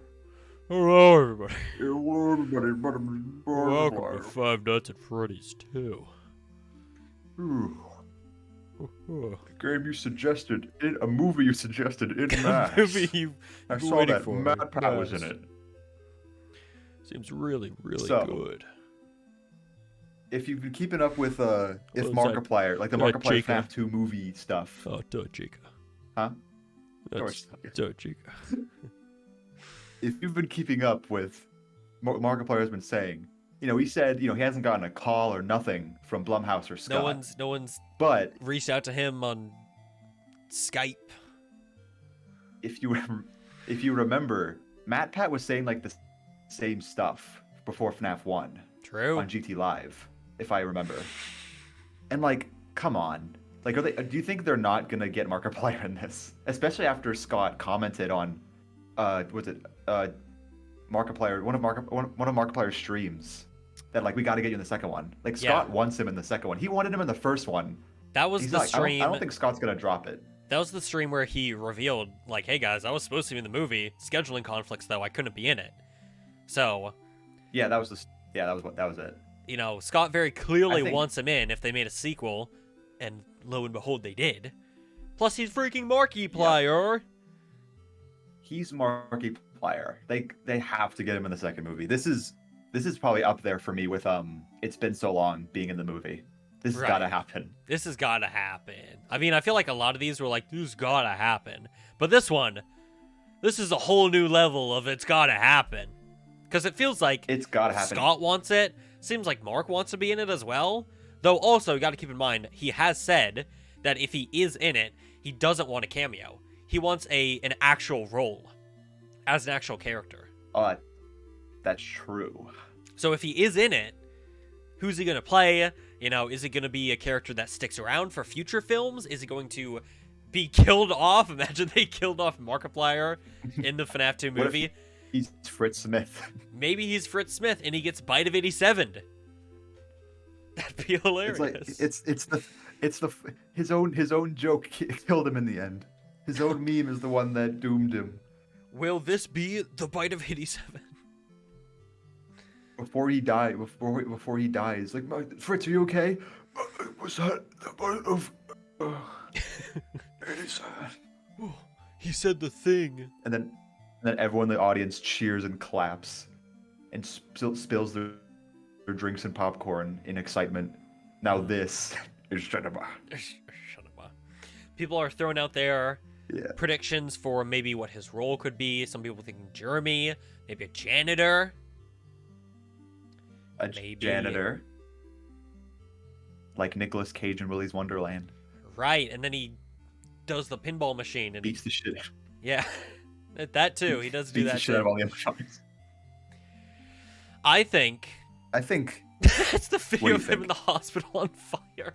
hello, everybody. Hello, everybody. Welcome to Five Nights at Freddy's 2. The game you suggested, a movie you suggested in mass. Movie you've I been saw waiting that for. Matt Pat was in it. Seems really, really So, good. If you've been keeping up with What if was Markiplier, like the Markiplier Chica? FNaF 2 movie stuff, Oh, Chica. huh? That's Chica. If you've been keeping up with what Markiplier has been saying, he said, he hasn't gotten a call or nothing from Blumhouse or Scott. No one's But reached out to him on Skype. if you remember, Matt Pat was saying like the same stuff before FNaF 1 True. on GT Live, if I remember. And like, come on. Like, do you think they're not gonna get Markiplier in this? Especially after Scott commented on Markiplier, one of Markiplier's streams, that like we got to get you in the second one. Like Scott wants him in the second one. He wanted him in the first one. That was the stream. I don't think Scott's gonna drop it. That was the stream where he revealed, like, hey guys, I was supposed to be in the movie. Scheduling conflicts, though, I couldn't be in it. So. Yeah, that was it. Scott very clearly wants him in if they made a sequel, and lo and behold, they did. Plus, he's freaking Markiplier. Yep. He's Markiplier. They have to get him in the second movie. This is probably up there for me with It's Been So Long being in the movie. This has gotta happen. This has gotta happen. I mean, I feel like a lot of these were like, this gotta happen. But this is a whole new level of it's gotta happen. Because it feels like it's gotta happen. Scott wants it. Seems like Mark wants to be in it as well. Though also, you gotta keep in mind, he has said that if he is in it, he doesn't want a cameo. He wants an actual role as an actual character. That's true. So if he is in it, who's he going to play? Is it going to be a character that sticks around for future films? Is he going to be killed off? Imagine they killed off Markiplier in the FNaF 2 movie. What if he's Fritz Smith. Maybe he's Fritz Smith and he gets Bite of 87. That'd be hilarious. It's his own joke killed him in the end. His own meme is the one that doomed him. Will this be the Bite of 87? Before he dies, like, Fritz, are you okay? Was that the Bite of 87? He said the thing. And then everyone in the audience cheers and claps and spills their drinks and popcorn in excitement. Now this is cinema. People are throwing out their predictions for maybe what his role could be. Some people thinking Jeremy, maybe a janitor. Janitor. Like Nicolas Cage in Willy's Wonderland. Right, and then he does the pinball machine and beats the shit. Yeah, that too. He does do that. Beats the shit out of all the animatronics. I think it's the video of him in the hospital on fire.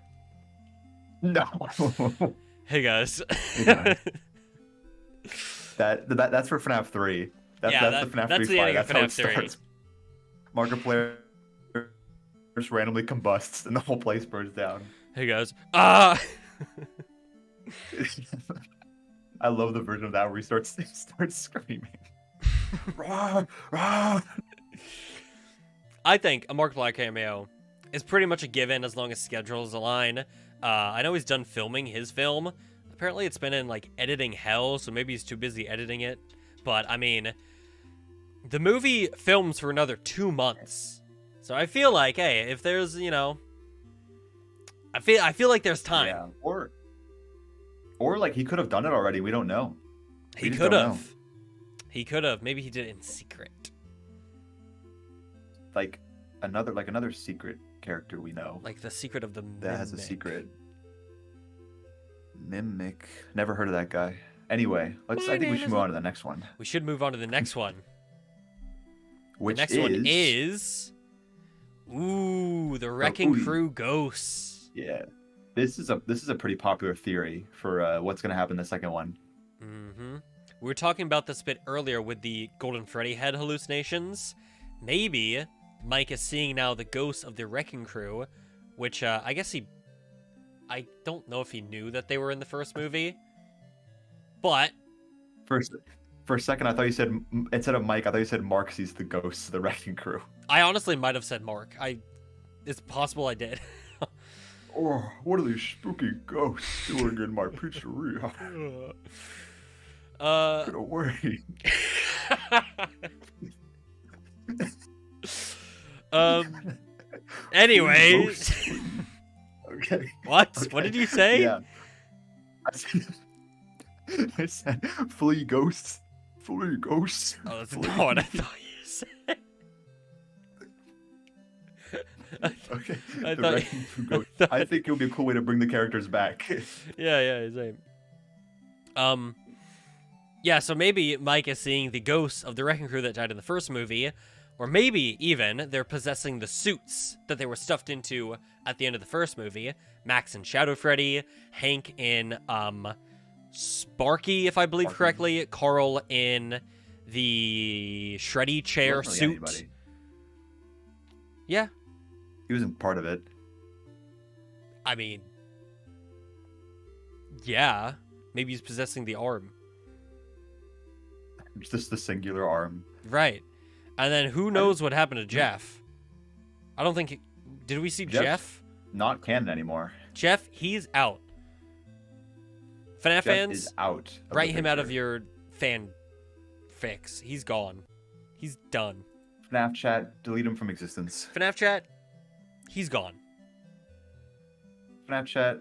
No. Hey guys. That's for FNaF 3. That's the FNaF 3 fight. That's how it starts. Markiplier just randomly combusts and the whole place burns down. Hey guys. I love the version of that where he starts screaming. Rah, rah. I think a Markiplier cameo is pretty much a given as long as schedules align. I know he's done filming his film. Apparently it's been in like editing hell, so maybe he's too busy editing it. But I mean, the movie films for another 2 months. So I feel like, hey, if there's, I feel like there's time. Yeah. Or like he could have done it already. We don't know. He could have. He could have. Maybe he did it in secret. Like another secret character we know. Like the secret of the Mimic. That has a secret. Mimic. Never heard of that guy. Anyway, I think we should move on to the next one. We should move on to the next one. Which the next one is the Wrecking Crew Ghosts. Yeah. This is a pretty popular theory for what's going to happen in the second one. Mm-hmm. We were talking about this a bit earlier with the Golden Freddy head hallucinations. Maybe Mike is seeing now the ghosts of the Wrecking Crew, which I guess I don't know if he knew that they were in the first movie, but For a second, I thought you said instead of Mike, I thought you said Mark sees the ghosts of the wrecking crew. I honestly might have said Mark. It's possible I did. Oh, what are these spooky ghosts doing in my pizzeria? Get away. Anyways. Okay. What? Okay. What did you say? Yeah. I said flee ghosts. Flee ghosts. Oh, that's flee. not what I thought you said. Okay. I The thought- wrecking crew ghosts. I think it would be a cool way to bring the characters back. Yeah, same. Yeah, so maybe Mike is seeing the ghosts of the wrecking crew that died in the first movie, or maybe even they're possessing the suits that they were stuffed into at the end of the first movie. Max and Shadow Freddy, Hank in Sparky, if I believe Sparky. correctly, Carl in the Shreddy chair Wasn't really suit. anybody. Yeah, He wasn't part of it. I mean, yeah, maybe he's possessing the arm. Just the singular arm. Right. And then who knows what happened to Jeff? I don't think... Did we see Jeff? Not canon anymore. Jeff, he's out. FNaF Jeff fans, is out. Of write the him out of picture. your fan fix. He's gone. He's done. FNaF chat, delete him from existence. FNaF chat, he's gone. FNaF chat,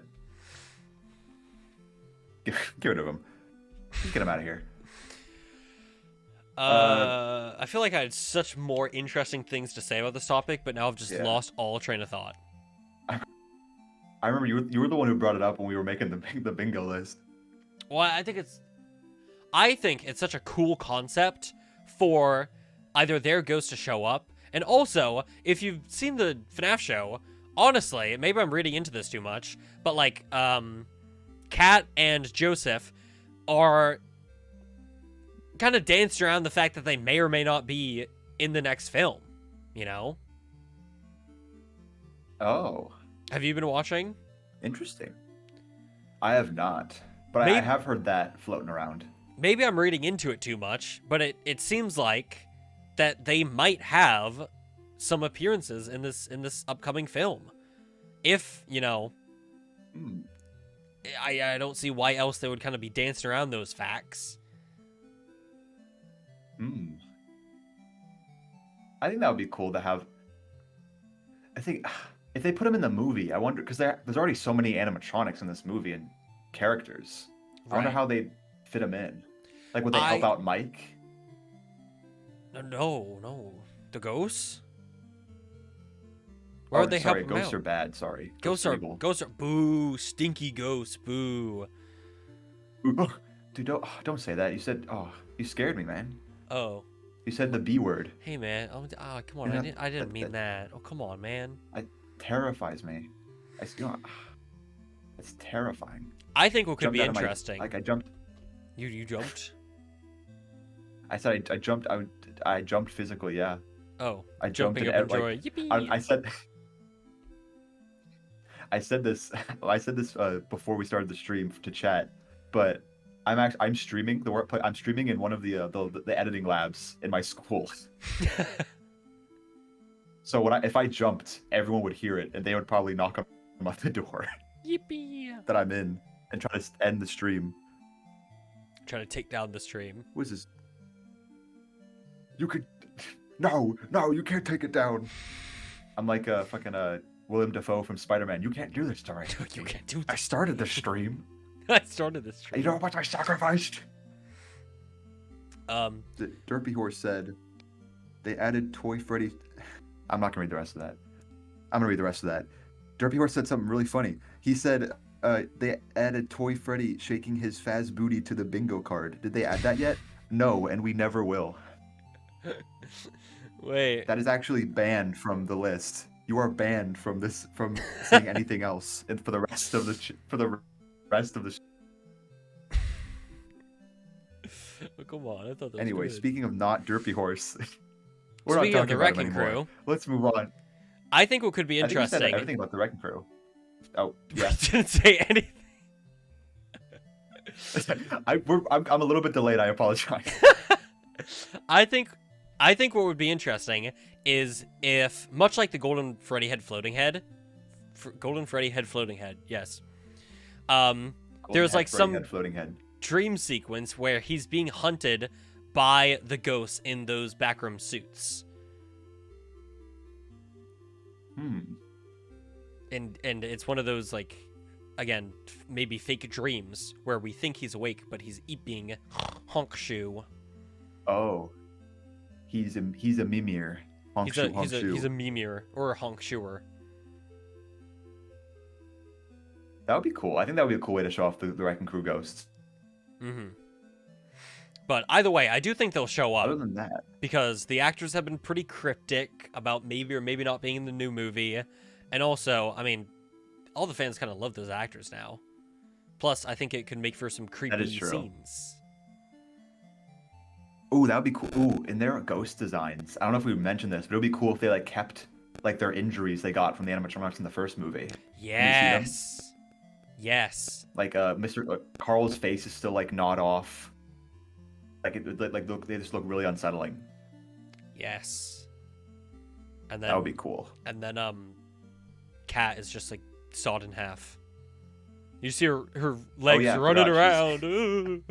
get rid of him. Just get him out of here. I feel like I had such more interesting things to say about this topic, but now I've just Yeah. lost all train of thought. I remember you were the one who brought it up when we were making the bingo list. Well, I think it's such a cool concept for either their ghost to show up, and also, if you've seen the FNAF show, honestly, maybe I'm reading into this too much, but like, Kat and Joseph are kind of danced around the fact that they may or may not be in the next film, you know? Oh, Have you been watching? interesting. I have not, but I Maybe- have heard that floating around. Maybe I'm reading into it too much, but it seems like that they might have some appearances in this upcoming film. If, you know, Hmm. I don't see why else they would kind of be dancing around those facts. Hmm. I think that would be cool to have. I think if they put him in the movie, I wonder because there's already so many animatronics in this movie and characters. I wonder Right. how they fit him in. Like, would they help out Mike? No. The ghosts? Where would they sorry, help him ghosts out? are bad. Sorry, Ghosts evil. are boo, stinky ghosts, boo. Ooh, dude, don't say that. You said, you scared me, man. Oh, You said the B word. hey man, come on, Yeah, I didn't mean that. Oh, come on, man. Terrifies me. It's terrifying. I think what could Jumped be out of my- interesting. I jumped. You jumped? I said I jumped. I jumped physically. Yeah. Oh, I jumped jumping in up in like, joy. Yippee! I said. I said this. I said this before we started the stream to chat, but I'm streaming the workplace. I'm streaming in one of the editing labs in my school. So if I jumped, everyone would hear it, and they would probably knock on the door Yippee! that I'm in and try to end the stream. Trying to take down the stream. Who is this? You could. No, you can't take it down. I'm like fucking William Dafoe from Spider-Man. You can't do this to me. You can't do I this. started the stream. I started this stream. You know how much I sacrificed? Um, The Derpy Horse said they added Toy Freddy. I'm not gonna read the rest of that. I'm gonna read the rest of that. Derpy Horse said something really funny. He said they added Toy Freddy shaking his Faz booty to the bingo card. Did they add that yet? No, and we never will. wait. That is actually banned from the list. You are banned from saying anything else, and for the rest of the Oh, come on, I thought that was Anyway, good. speaking of not Derpy Horse, we're Speaking not of the talking about him Wrecking anymore. Crew, Let's move on. I think what could be I think you said interesting. everything about the Wrecking Crew. Oh, yeah. I didn't say anything. I'm a little bit delayed. I apologize. I think what would be interesting is if, much like the Golden Freddy head floating head, Golden Freddy head floating head, yes. There's like some floating head dream sequence where he's being hunted by the ghosts in those backroom suits. And it's one of those, like, again, maybe fake dreams where we think he's awake, but he's being honk shoe. Oh, he's a mimir. He's a mimir or a honk shoer. That would be cool. I think that would be a cool way to show off the Wrecking Crew ghosts. But either way, I do think they'll show up. Other than that, because the actors have been pretty cryptic about maybe or maybe not being in the new movie. And also, I mean, all the fans kind of love those actors now. Plus, I think it could make for some creepy scenes. Ooh, that would be cool. Ooh, and their ghost designs. I don't know if we mentioned this, but it would be cool if they like kept like their injuries they got from the animatronics in the first movie. Yes. Yes. Like Mr. Carl's face is still like gnawed off. Like they just look really unsettling. Yes. And then that would be cool. And then Cat is just like sawed in half. You see her legs running around. Have you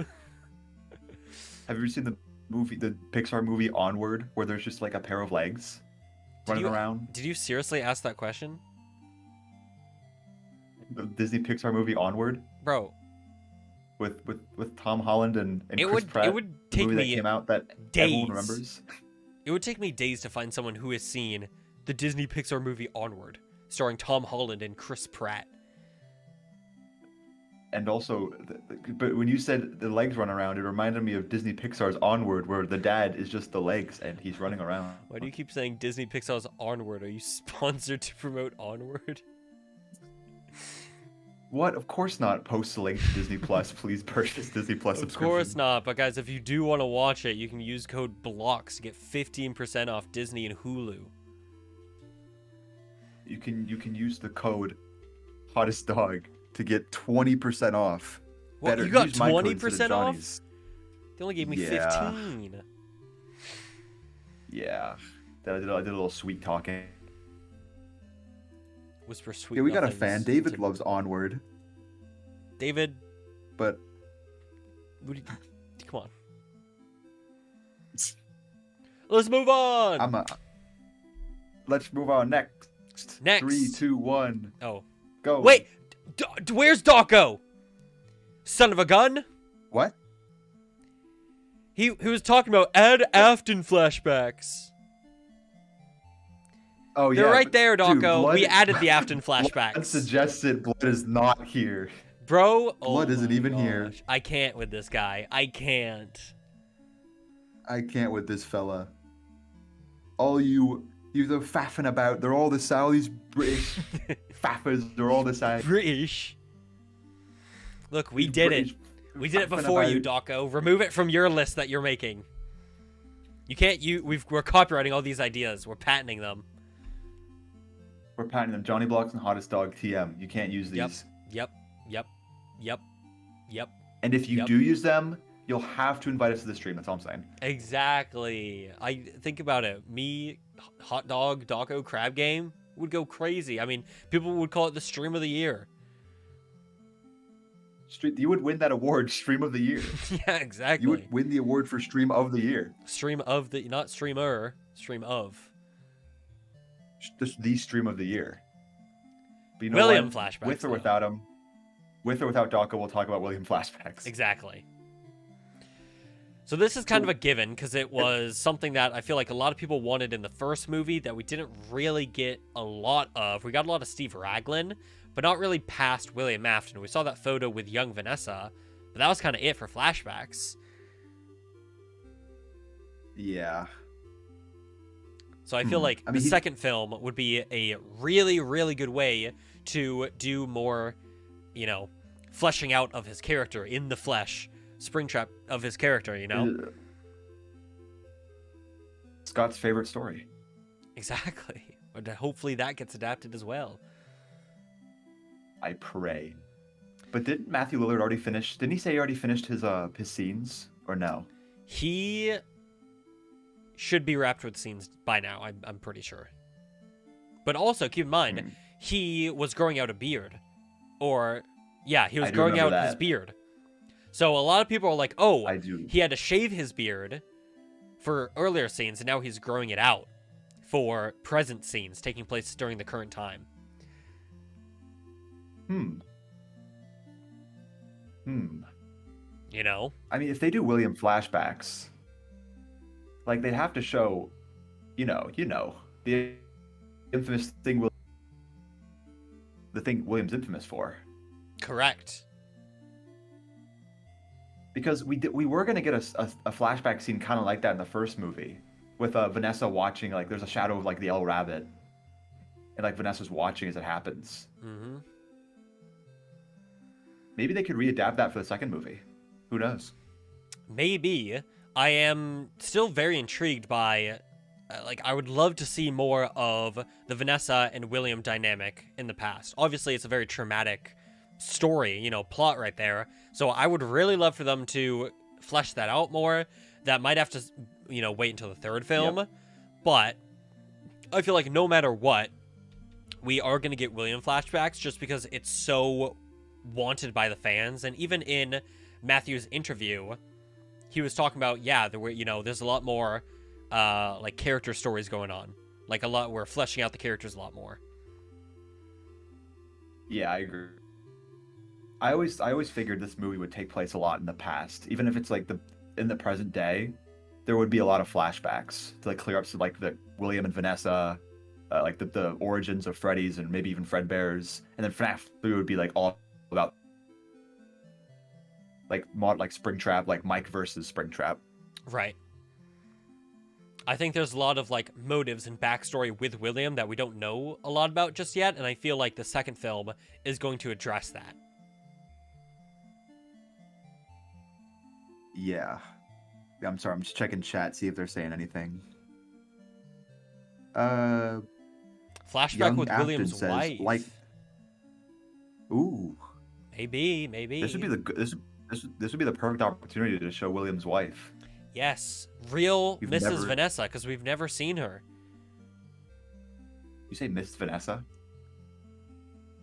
ever seen the Pixar movie Onward, where there's just like a pair of legs running around? Did you seriously ask that question? The Disney Pixar movie Onward, bro. With Tom Holland and Chris Pratt. It would take me that came out that days. Everyone remembers. It would take me days to find someone who has seen the Disney Pixar movie Onward, starring Tom Holland and Chris Pratt. And also, but when you said the legs run around, it reminded me of Disney Pixar's Onward, where the dad is just the legs and he's running around. Why do you keep saying Disney Pixar's Onward? Are you sponsored to promote Onward? What? Of course not. Post the link to Disney Plus. Please purchase Disney Plus subscription. Of course not. But guys, if you do want to watch it, you can use code BLOX to get 15% off Disney and Hulu. You can use the code Hottest Dog to get 20% off. What? Better, you got 20% off? They only gave me 15. Yeah. I did a little sweet talking. Whisper sweet. Yeah, we got a fan. David loves Onward. David. But. Come on. Let's move on. Let's move on. Next. 3, 2, 1. Oh. Go. Wait. Where's Dawko? Son of a gun? What? He was talking about add Afton flashbacks. Oh, yeah. They're right there, Dawko. Dude, we added the Afton flashbacks. Blood suggested Blood is not here. Bro, Blood isn't even here. I can't with this guy. I can't with this fella. All you're faffing about. They're all the same. All these British faffers. They're all the same. British. Look, we did it. We did it before you, Dawko. Remove it from your list that you're making. You can't. We're copyrighting all these ideas. We're patenting them. We're patenting them. JonnyBlox and Hottest Dog TM. You can't use these. Yep. And if you do use them, you'll have to invite us to the stream. That's all I'm saying. Exactly. I think about it. Me, Hot Dog, Dawko, Crab Game would go crazy. I mean, people would call it the stream of the year. You would win that award, Stream of the Year. Yeah, exactly. You would win the award for Stream of the Year. Stream of the, not streamer, stream of. Just the Stream of the Year. But you know William what? flashbacks. With or without him. With or without Dawko, we'll talk about William flashbacks. Exactly. So this is kind of a given because it was something that I feel like a lot of people wanted in the first movie that we didn't really get a lot of. We got a lot of Steve Raglan, but not really past William Afton. We saw that photo with young Vanessa, but that was kind of it for flashbacks. Yeah. So I feel like the second film would be a really, really good way to do more, you know, fleshing out of his character in the flesh, Springtrap of his character, you know? Scott's favorite story. Exactly. But hopefully that gets adapted as well. I pray. But didn't Matthew Lillard already finish? Didn't he say he already finished his scenes or no? He should be wrapped with scenes by now. I'm pretty sure. But also keep in mind, he was growing out a beard, or yeah, he was growing out his beard. So a lot of people are like, oh, he had to shave his beard for earlier scenes, and now he's growing it out for present scenes taking place during the current time. You know? I mean, if they do William flashbacks, like they'd have to show, the infamous thing, the thing William's infamous for. Correct. Because we were gonna get a flashback scene kind of like that in the first movie, with Vanessa watching, like there's a shadow of like the L Rabbit, and like Vanessa's watching as it happens. Mm-hmm. Maybe they could readapt that for the second movie. Who knows? Maybe. I am still very intrigued by, I would love to see more of the Vanessa and William dynamic in the past. Obviously, it's a very traumatic story, plot right there. So I would really love for them to flesh that out more. That might have to, wait until the third film. Yep. But I feel like no matter what, we are going to get William flashbacks just because it's so wanted by the fans. And even in Matthew's interview, he was talking about, there were, there's a lot more character stories going on. We're fleshing out the characters a lot more. Yeah, I agree. I always figured this movie would take place a lot in the past, even if it's in the present day. There would be a lot of flashbacks to clear up some the William and Vanessa, the origins of Freddys and maybe even Fredbear's, and then FNaF 3 would be all about Springtrap, Mike versus Springtrap. Right. I think there's a lot of motives and backstory with William that we don't know a lot about just yet, and I feel like the second film is going to address that. Yeah. I'm sorry, I'm just checking chat, see if they're saying anything. Flashback with William's wife. Ooh. Maybe. This would be the perfect opportunity to show William's wife. Yes, real Mrs. Vanessa, because we've never seen her. You say Miss Vanessa?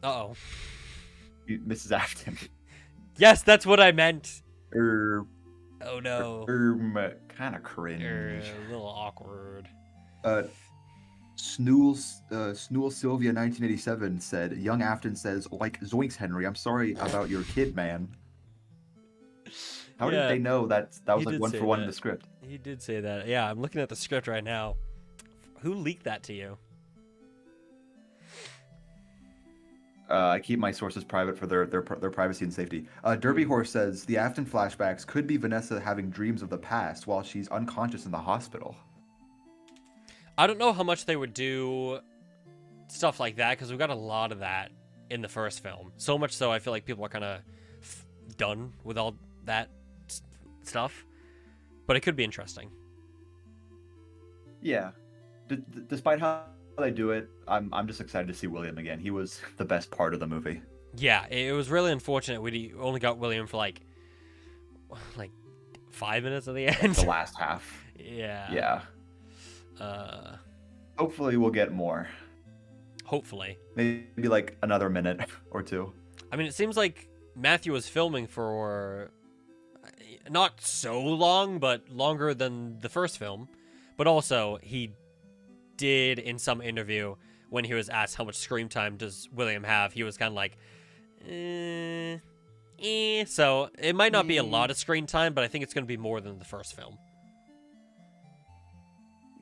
Uh-oh. Mrs. Afton. Yes, that's what I meant. Oh no. Kind of cringe. A little awkward. Snool Sylvia 1987 said, Young Afton says, Zoinks Henry, I'm sorry about your kid, man. How did they know that was one for one in the script? He did say that. Yeah, I'm looking at the script right now. Who leaked that to you? I keep my sources private for their privacy and safety. Derby Horse says, the Afton flashbacks could be Vanessa having dreams of the past while she's unconscious in the hospital. I don't know how much they would do stuff like that, because we've got a lot of that in the first film. So much so I feel like people are kind of done with all that stuff. But it could be interesting. Yeah. Despite how they do it, I'm just excited to see William again. He was the best part of the movie. Yeah, it was really unfortunate we only got William for like 5 minutes at the end. The last half. Yeah. Yeah. Hopefully we'll get more. Hopefully. Maybe another minute or two. I mean, it seems like Matthew was filming for not so long, but longer than the first film. But also, he did, in some interview, when he was asked how much screen time does William have, he was kind of like, So it might not be a lot of screen time, but I think it's going to be more than the first film.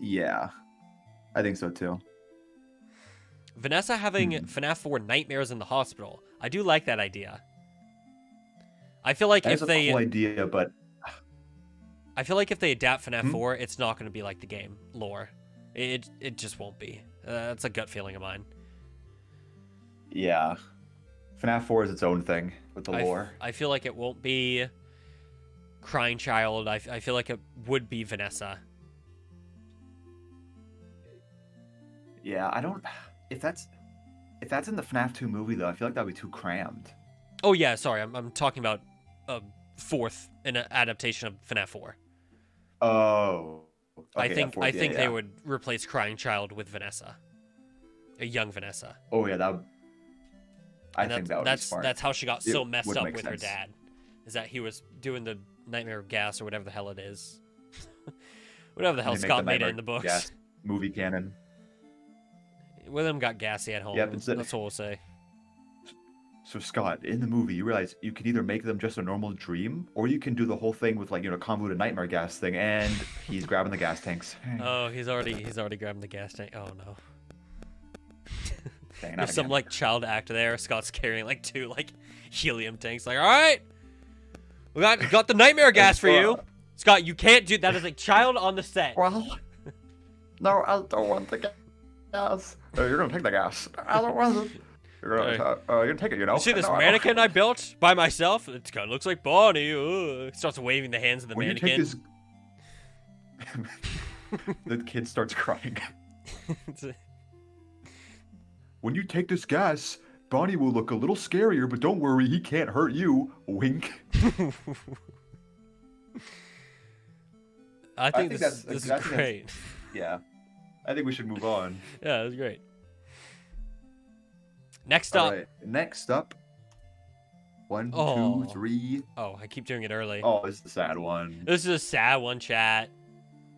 Yeah, I think so too. Vanessa having FNaF 4 nightmares in the hospital. I do like that idea. I feel like if they... That's a cool idea, but... I feel like if they adapt FNaF 4, it's not going to be like the game lore. It just won't be. That's a gut feeling of mine. Yeah. FNaF 4 is its own thing with the lore. I feel like it won't be Crying Child. I feel like it would be Vanessa. Yeah, I don't... If that's in the FNaF 2 movie, though, I feel like that would be too crammed. Oh yeah, sorry, I'm talking about a fourth in an adaptation of FNaF 4. Oh. Okay, yeah, I fourth, yeah, think they yeah. would replace Crying Child with Vanessa, a young Vanessa, Oh yeah, I and think that would be smart. that's how she got It so messed would up make with her sense. dad, is that he was doing the Nightmare Gas or whatever the hell it is, whatever the hell They make the Scott made it Nightmare in the books. Gas movie canon. William got gassy at home. Yep, That's all we'll say. So Scott, in the movie, you realize you can either make them just a normal dream, or you can do the whole thing with, like, convoluted nightmare gas thing, and he's grabbing the gas tanks. Oh, he's already grabbing the gas tank. Oh no. Dang, not There's some again. like child actor there. Scott's carrying like 2 like helium tanks. Like, all right, we got the nightmare gas for you, Scott. You can't do that as a child on the set. Well, no, I don't want the gas. You're gonna take the gas. I don't want it. You're gonna take it, You see this mannequin I built by myself? It kind of looks like Bonnie. Ugh. Starts waving the hands of the When mannequin. you take this... The kid starts crying. When you take this gas, Bonnie will look a little scarier, but don't worry, he can't hurt you. Wink. I think this is great. Yeah. I think we should move on. Yeah, it was great. Next All up. right. Next up. 1, Oh. 2, 3. Oh, I keep doing it early. Oh, this is the sad one. This is a sad one, chat.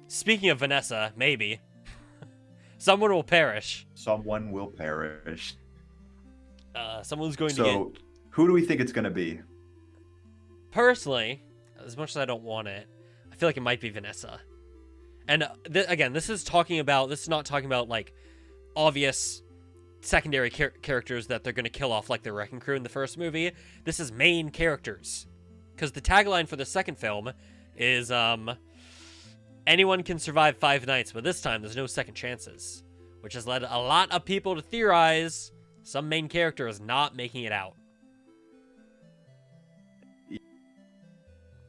Speaking of Vanessa, maybe. Someone will perish. Someone will perish. Someone's going to So, who do we think it's going to be? Personally, as much as I don't want it, I feel like it might be Vanessa. And again, this is not talking about like obvious secondary characters that they're going to kill off like the Wrecking Crew in the first movie. This is main characters. Because the tagline for the second film is anyone can survive 5 nights, but this time there's no second chances, which has led a lot of people to theorize some main character is not making it out.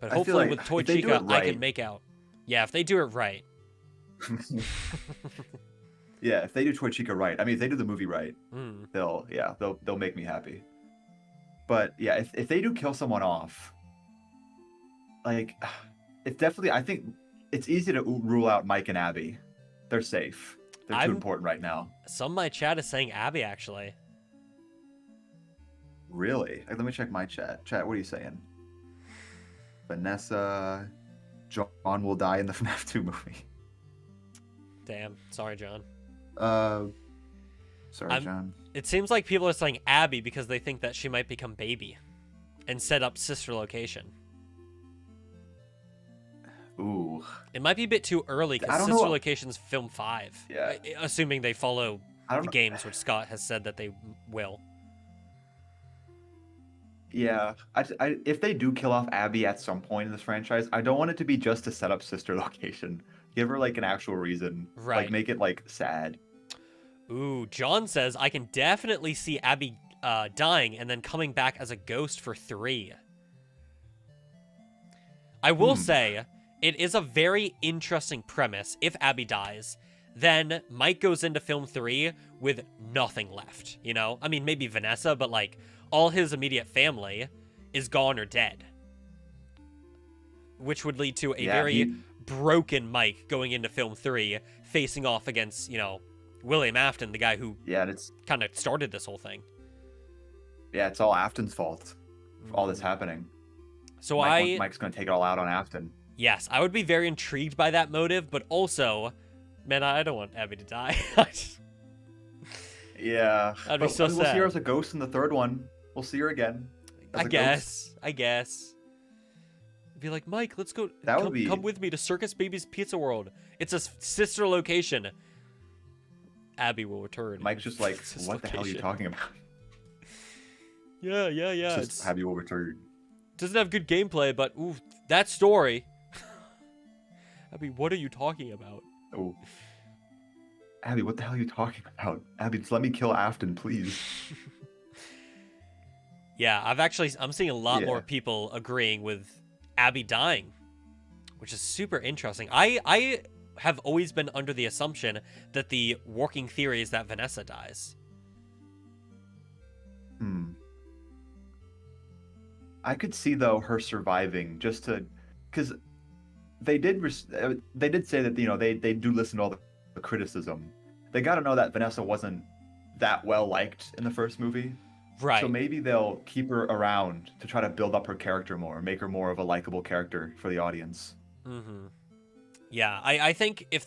But hopefully with Toy Chica, I can make out. Yeah, if they do it right. Yeah, if they do Toy Chica right, I mean, if they do the movie right, Mm. they'll make me happy. But yeah, if they do kill someone off, like, it's definitely, I think it's easy to rule out Mike and Abby. They're safe. They're too important right now. Some of my chat is saying Abby, actually. Really? Let me check my chat. Chat, what are you saying? Vanessa, John will die in the FNaF 2 movie. Damn. Sorry, John. Sorry, John. It seems like people are saying Abby because they think that she might become Baby and set up sister location. Ooh. It might be a bit too early because sister location's film 5. Yeah. Assuming they follow the games, which Scott has said that they will. Yeah, if they do kill off Abby at some point in this franchise, I don't want it to be just to set up sister location. Give her like an actual reason. Right. Like make it like sad. Ooh, John says I can definitely see Abby dying and then coming back as a ghost for 3. I will say it is a very interesting premise. If Abby dies, then Mike goes into film 3 with nothing left. You know, I mean maybe Vanessa, but like all his immediate family is gone or dead, which would lead to a very broken Mike going into film 3, facing off against, William Afton, the guy who it's kind of started this whole thing. Yeah, it's all Afton's fault. All this happening. So Mike's gonna take it all out on Afton. Yes, I would be very intrigued by that motive, but also, man, I don't want Abby to die. Yeah, that'd be so sad. We'll see her as a ghost in the 3rd one. We'll see her again. I guess. Be like, Mike, let's go. Come with me to Circus Baby's Pizza World. It's a sister location. Abby will return. Mike's just like, what the hell are you talking about? Yeah. Just Abby will return. Doesn't have good gameplay, but ooh, that story. Abby, what are you talking about? Oh. Abby, what the hell are you talking about? Abby, just let me kill Afton, please. Yeah, I'm seeing a lot more people agreeing with Abby dying, which is super interesting. I have always been under the assumption that the working theory is that Vanessa dies. I could see though her surviving just to, because they did say that they do listen to all the criticism. They got to know that Vanessa wasn't that well liked in the first movie. Right. So maybe they'll keep her around to try to build up her character more, make her more of a likable character for the audience. Mm-hmm. Yeah, I think I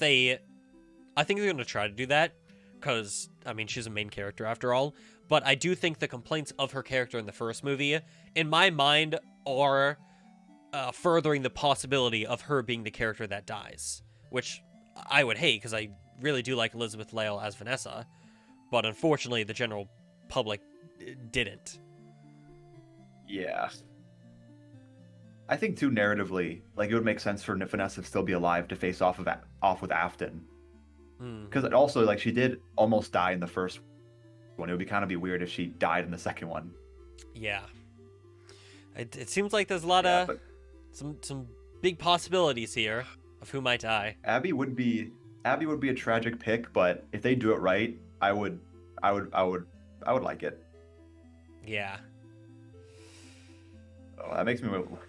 think they're going to try to do that, because, I mean, she's a main character after all, but I do think the complaints of her character in the first movie, in my mind, are furthering the possibility of her being the character that dies, which I would hate, because I really do like Elizabeth Lale as Vanessa, but unfortunately the general public didn't. Yeah. I think too narratively, like it would make sense for Vanessa to still be alive to face off with Afton, because it also, like, she did almost die in the first one. It would kind of be weird if she died in the second one. Yeah. It seems like there's a lot of some big possibilities here of who might die. Abby would be a tragic pick, but if they do it right, I would like it. Yeah. Oh, that makes me a little more.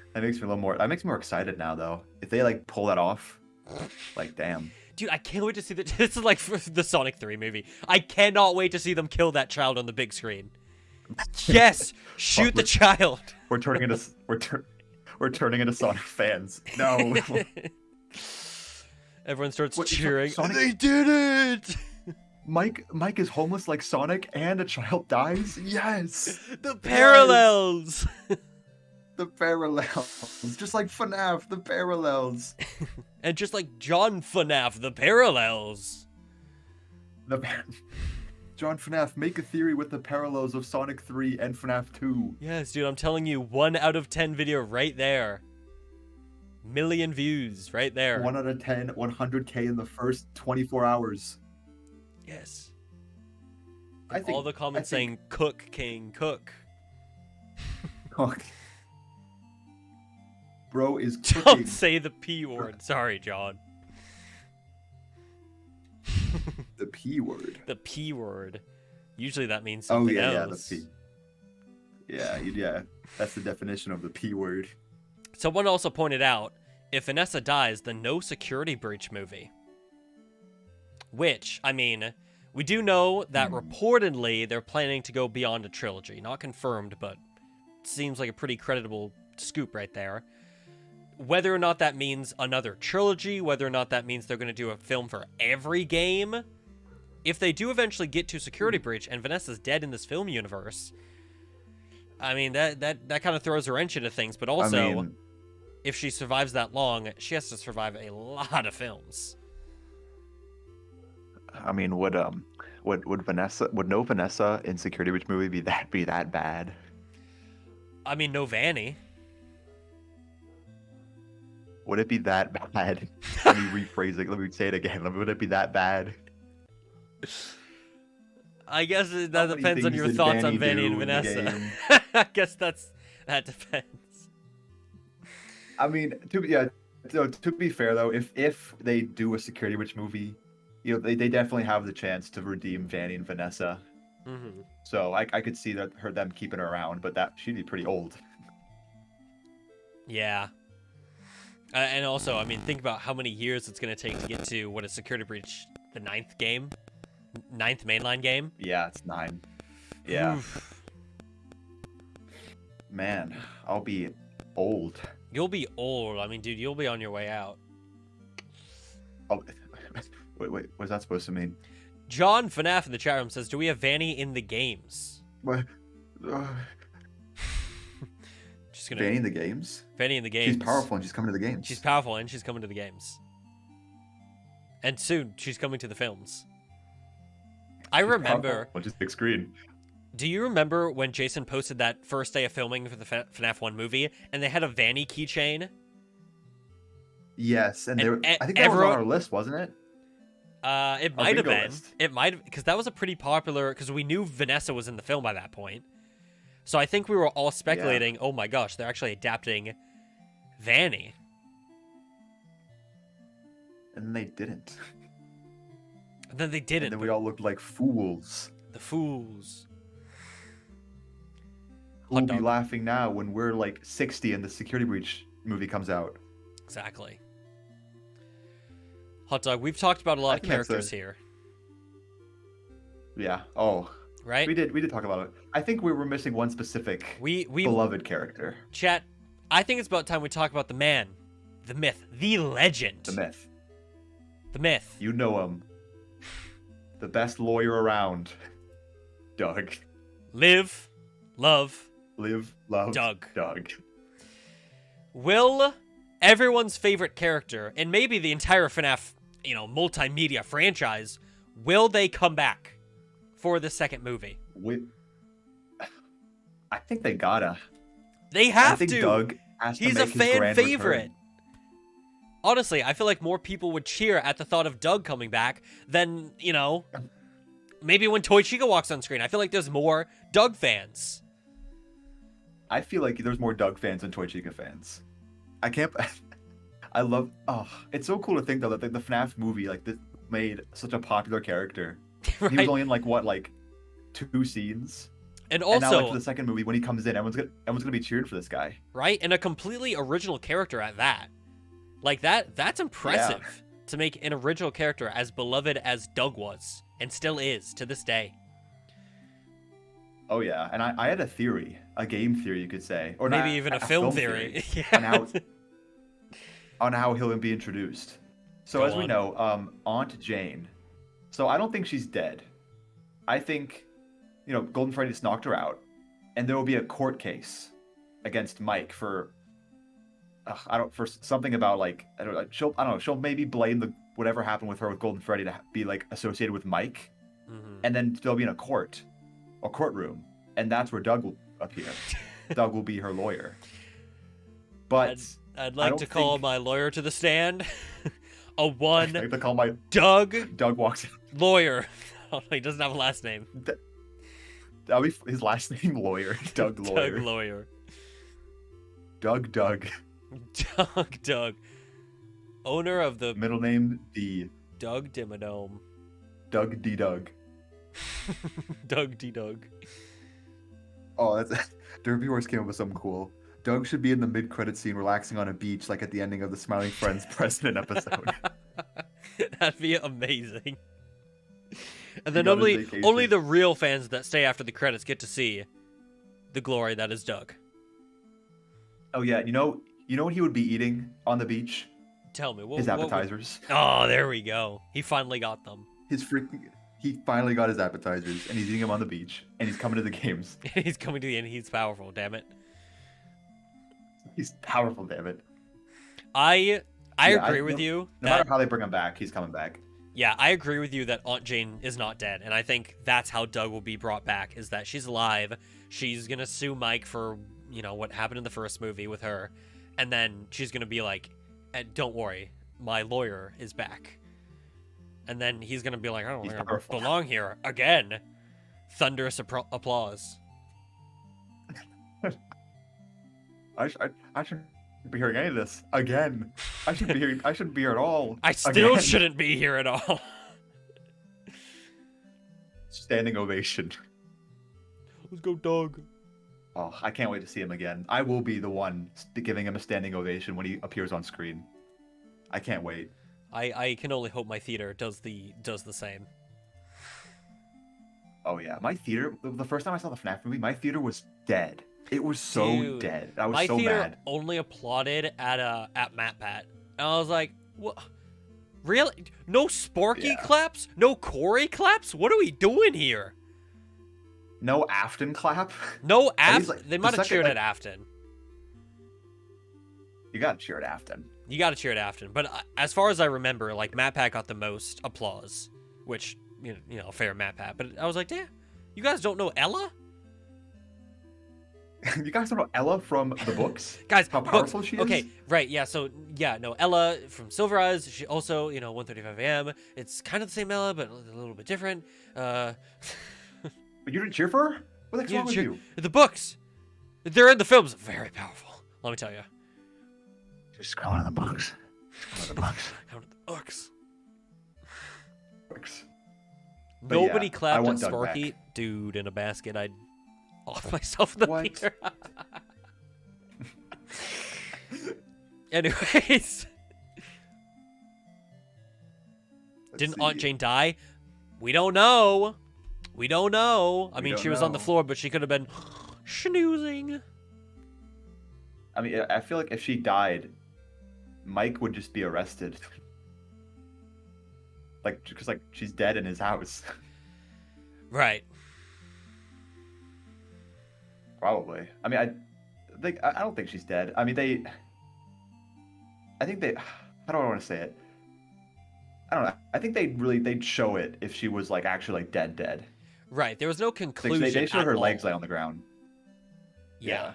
That makes me more excited now, though. If they like pull that off, like, damn. Dude, I can't wait to see that. This is like the Sonic 3 movie. I cannot wait to see them kill that child on the big screen. Yes, shoot the child. We're turning into Sonic fans. No. Everyone starts cheering. Sonic... They did it. Mike is homeless like Sonic, and a child dies. Yes. The parallels. Yes. The parallels, just like FNaF, the parallels. And just like John FNaF, the parallels. John FNaF, make a theory with the parallels of Sonic 3 and FNaF 2. Yes, dude, I'm telling you, 1 out of 10 video right there. Million views right there. 1 out of 10, 100K in the first 24 hours. Yes. I think all the comments saying, "Cook, King, cook." Cook. Bro is cooking. Don't say the P word. Sorry, John. The P word. The P word. Usually that means something else. Yeah, the P. Yeah. That's the definition of the P word. Someone also pointed out, if Vanessa dies, then no security breach movie. Which, I mean, we do know that reportedly they're planning to go beyond a trilogy. Not confirmed, but seems like a pretty creditable scoop right there. Whether or not that means another trilogy, whether or not that means they're going to do a film for every game, if they do eventually get to security breach and Vanessa's dead in this film universe, I mean, that kind of throws a wrench into things, but also, if she survives that long, she has to survive a lot of films. I mean, would no Vanessa in security breach movie be that bad? I mean, no Vanny. Would it be that bad? Let me rephrase it. Let me say it again. Would it be that bad? I guess that depends on your thoughts on Vanny and Vanessa. I guess that depends. I mean, to be fair though, if they do a security breach movie, they definitely have the chance to redeem Vanny and Vanessa. Mm-hmm. So I could see them keeping her around, but that she'd be pretty old. Yeah. And also, I mean, think about how many years it's going to take to get to what is Security Breach, the 9th game? 9th mainline game? Yeah, it's 9. Yeah. Oof. Man, I'll be old. You'll be old. I mean, dude, you'll be on your way out. Oh, wait, what's that supposed to mean? John FNaF in the chat room says, do we have Vanny in the games? What? Vanny in the games? Vanny in the games. She's powerful and she's coming to the games. She's powerful and she's coming to the games. And soon, she's coming to the films. I remember... On just big screen. Do you remember when Jason posted that first day of filming for the FNaF 1 movie, and they had a Vanny keychain? Yes, and I think that was on our list, wasn't it? It might have been. It might, because that was a pretty popular, because we knew Vanessa was in the film by that point. So I think we were all speculating, oh my gosh, they're actually adapting Vanny. And then they didn't. And then they didn't. And then we all looked like fools. The fools. who will Hot be dog. laughing now when we're like 60 and the Security Breach movie comes out? Exactly. Hot dog. We've talked about a lot of think that's characters here, Yeah. Oh, right? we did talk about it. I think we were missing one specific We beloved character. chat. I think it's about time we talk about the man, the myth, the legend, The myth. the myth. You know him. The best lawyer around. Doug. Live, love, Live, love, Doug. Doug. Will everyone's favorite character, and maybe the entire FNaF, multimedia franchise, will they come back for the second movie? I think they gotta. They have I think to. Doug has He's to a make his fan grand favorite. return. Honestly, I feel like more people would cheer at the thought of Doug coming back than, maybe when Toy Chica walks on screen. I feel like there's more Doug fans. I feel like there's more Doug fans than Toy Chica fans. I can't. I love. Oh, it's so cool to think though that the FNAF movie this made such a popular character. Right? He was only in 2 scenes. And And now, also, for the second movie, when he comes in, everyone's gonna be cheering for this guy. right? And a completely original character at that. That's impressive to make an original character as beloved as Doug was and still is to this day. Oh yeah, and I had a theory, a game theory, you could say, or Maybe not, even a film theory. Yeah. on how he'll be introduced. So Go as we on. know, Aunt Jane. So I don't think she's dead. I think, Golden Freddy just knocked her out, and there will be a court case against Mike for something about she'll maybe blame whatever happened with her with Golden Freddy to be associated with Mike, and then they'll be in a courtroom, and that's where Doug will appear. Doug will be her lawyer. But I'd like to call my lawyer to the stand. A one I like to call my Doug walks in. lawyer. Oh, he doesn't have a last name. That'll be his last name, lawyer. Doug lawyer. Doug lawyer. Doug. Doug. Owner of the Middle name D. Doug Dimmadome. Doug D. Doug. Doug D. Doug. Oh, that's Derby Horse came up with something cool. Doug should be in the mid-credit scene relaxing on a beach like at the ending of the Smiling Friends President episode. That'd be amazing. And then got his only vacation. the real fans that stay after the credits get to see the glory that is Doug. Oh yeah, you know what he would be eating on the beach? Tell me. His appetizers. Oh, there we go. He finally got them. He finally got his appetizers, and he's eating them on the beach, and he's coming to the games. He's coming to the end. He's powerful, damn it. He's powerful, damn it. I agree with you. No matter how they bring him back, he's coming back. Yeah, I agree with you that Aunt Jane is not dead, and I think that's how Doug will be brought back, is that she's alive, she's gonna sue Mike for, what happened in the first movie with her, and then she's gonna be like, don't worry, my lawyer is back. And then he's gonna be like, I don't belong here again. Thunderous applause. I shouldn't be hearing any of this again. I shouldn't be here at all. I still again. shouldn't be here at all. Standing ovation. Let's go, Doug. Oh, I can't wait to see him again. I will be the one giving him a standing ovation when he appears on screen. I can't wait. I can only hope my theater does the same. Oh yeah, my theater. The first time I saw the FNAF movie, my theater was dead. It was so Dude, dead. I was my so theater mad. only applauded at MatPat, and I was like, "What? Really? No Sparky claps? No Corey claps? What are we doing here? No Afton clap. No Afton. They might have cheered at Afton. You gotta cheer at Afton. You gotta cheer at Afton. But as far as I remember, MatPat got the most applause, which fair MatPat. But I was like, damn, you guys don't know Ella? You guys don't know Ella from the books? Guys, how powerful she is? Okay, right, yeah, so, Ella from Silver Eyes, she also, 1:35 a.m. It's kind of the same Ella, but a little bit different. But you didn't cheer for her? What the heck's wrong with you? The books! They're in the films. Very powerful, let me tell you. Just going to the books. Going to the books. Going to the books. But Nobody yeah, I clapped want at Doug Sparky. back. Dude, in a basket, off myself in the What? theater. Anyways. Didn't Aunt Jane die? We don't know. We don't know. I mean, she was on the floor, but she could have been schnoozing. I mean, I feel like if she died, Mike would just be arrested. Like, because like she's dead in his house. Right. Probably. I mean, I don't think she's dead. I mean, I think they. How do I want to say it? I don't know. I think they'd show it if she was like actually like dead. Right. There was no conclusion. They showed her at legs all. lay on the ground. Yeah.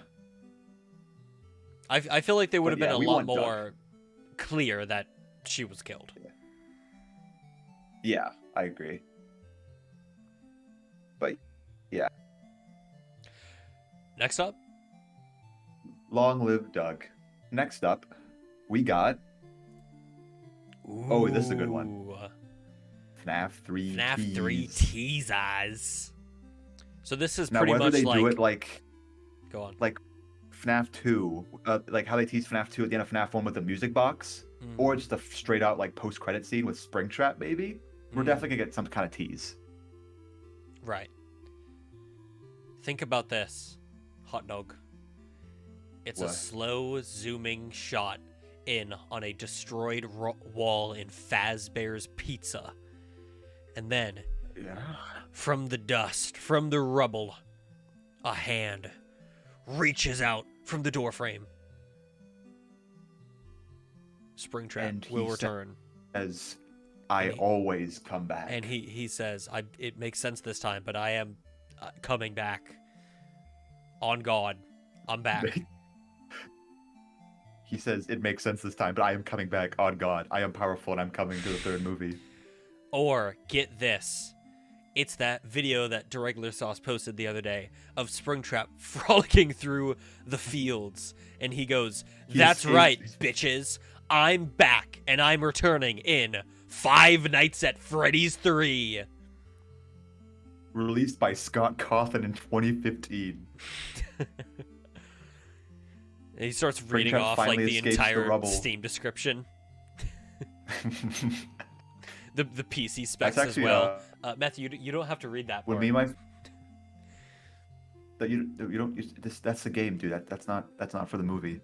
I feel like they would have been a we lot want more clear that she was killed. Yeah, I agree. But yeah. Next up. Long live Doug. Next up, we got. Oh, this is a good one. Ooh. FNaF 3 FNaF 3 tease. teasers. So this is Now, pretty whether much they like. do it like Go on. FNaF 2, like how they tease FNaF 2 at the end of FNaF 1 with the music box, or just a straight out like post credit scene with Springtrap, maybe. We're definitely gonna get some kind of tease. Right. Think about this, hot dog. It's a What? slow zooming shot in on a destroyed wall in Fazbear's Pizza. And then, from the dust, from the rubble, a hand reaches out from the doorframe. Springtrap will return. As I always come back. And he says, it makes sense this time, but I am coming back. On God, I'm back. He says, it makes sense this time, but I am coming back. On God, I am powerful and I'm coming to the third movie. Or, get this. It's that video that Deregular Sauce posted the other day of Springtrap frolicking through the fields. And he goes, that's right, bitches. I'm back, and I'm returning in Five Nights at Freddy's 3. Released by Scott Cawthon in 2015. And he starts reading off like the entire Steam description. the PC specs as well. Matthew, you don't have to read that part. When me and my that you don't that's the game, dude. That's not for the movie.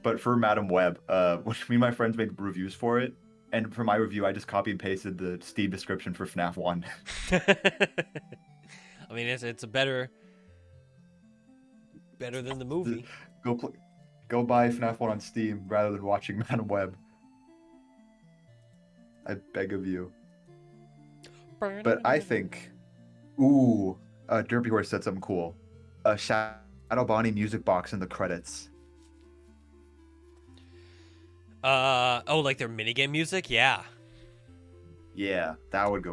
But for Madam Web, when me and my friends made reviews for it, and for my review, I just copy and pasted the Steam description for FNaF 1. I mean, it's a better than the movie. Go buy FNaF 1 on Steam rather than watching Madam Web. I beg of you. But I think, Derpy Horse said something cool. A Shadow Bonnie music box in the credits. Like their minigame music? Yeah. Yeah, that would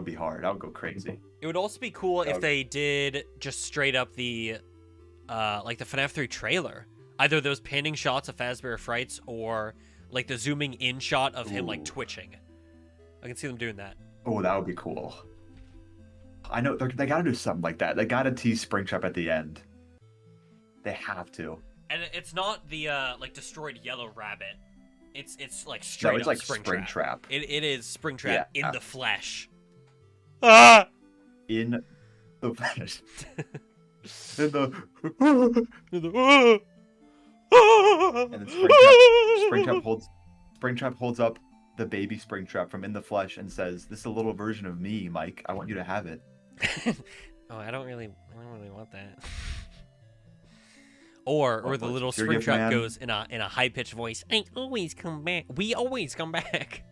be hard. That would go crazy. It would also be cool if they did just straight up the like the FNaF 3 trailer. Either those panning shots of Fazbear Frights or like the zooming in shot of him like twitching. I can see them doing that. Oh, that would be cool. I know they gotta do something like that. They gotta tease Springtrap at the end. They have to. And it's not the like destroyed yellow rabbit. It's like straight up like Springtrap. It is Springtrap in the flesh. Ah! In the flesh. And then Springtrap holds up the baby Springtrap from In the Flesh and says, "This is a little version of me, Mike. I want you to have it." I don't really want that. Or the little Springtrap goes in a high pitched voice. I always come back. We always come back.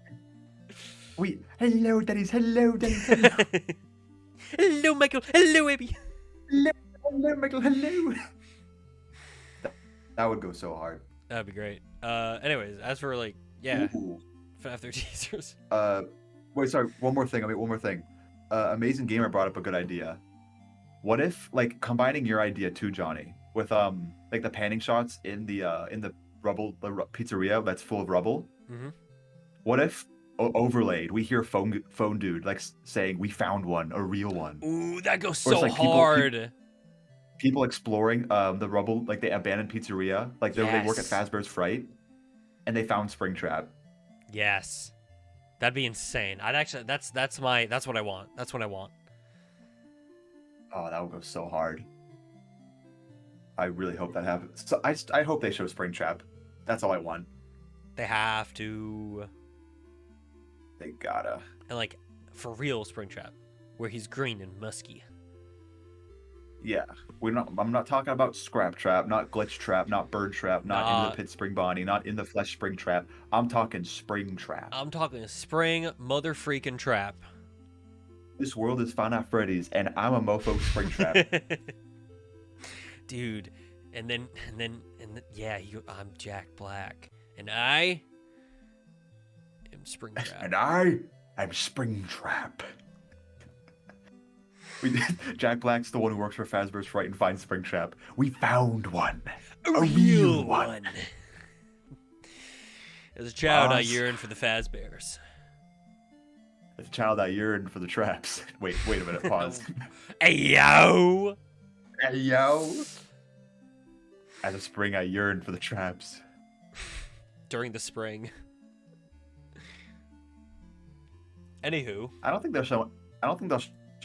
Hello, daddies. Hello, daddies. Hello, Michael. Hello, Abby. Hello, Michael. Hello. That would go so hard. That'd be great. Anyways, as for like, FNaF 3 teasers. Wait, sorry. One more thing. Amazing Gamer brought up a good idea. What if, like, combining your idea too, Johnny, with like the panning shots in the rubble, the pizzeria that's full of rubble. Mm-hmm. What if overlaid? We hear phone dude like saying, "We found one, a real one." Ooh, that goes so like hard. people exploring the rubble, like the abandoned pizzeria. Like they work at Yes. Fazbear's Fright, and they found Springtrap. Yes. That'd be insane. I'd actually that's what I want. That's what I want. Oh, that would go so hard. I really hope that happens. So I hope they show Springtrap. That's all I want. They have to. They gotta. And like for real Springtrap, where he's green and musky. Yeah, I'm not talking about Scrap Trap, not Glitch Trap, not Bird Trap, not Into the Pit Spring Bonnie, not In the Flesh Spring Trap. I'm talking Springtrap. I'm talking spring mother freaking trap. This world is FNaF Freddy's, and I'm a mofo Springtrap. Dude, and then yeah, I'm Jack Black, and I am Springtrap. And I am Springtrap. Jack Black's the one who works for Fazbear's Fright and finds Springtrap. We found one. A real one. As a child, I yearned for the Fazbears. As a child, I yearned for the traps. Wait a minute, pause. Ayo! Ayo! As a spring, I yearned for the traps. During the spring. Anywho. I don't think they'll show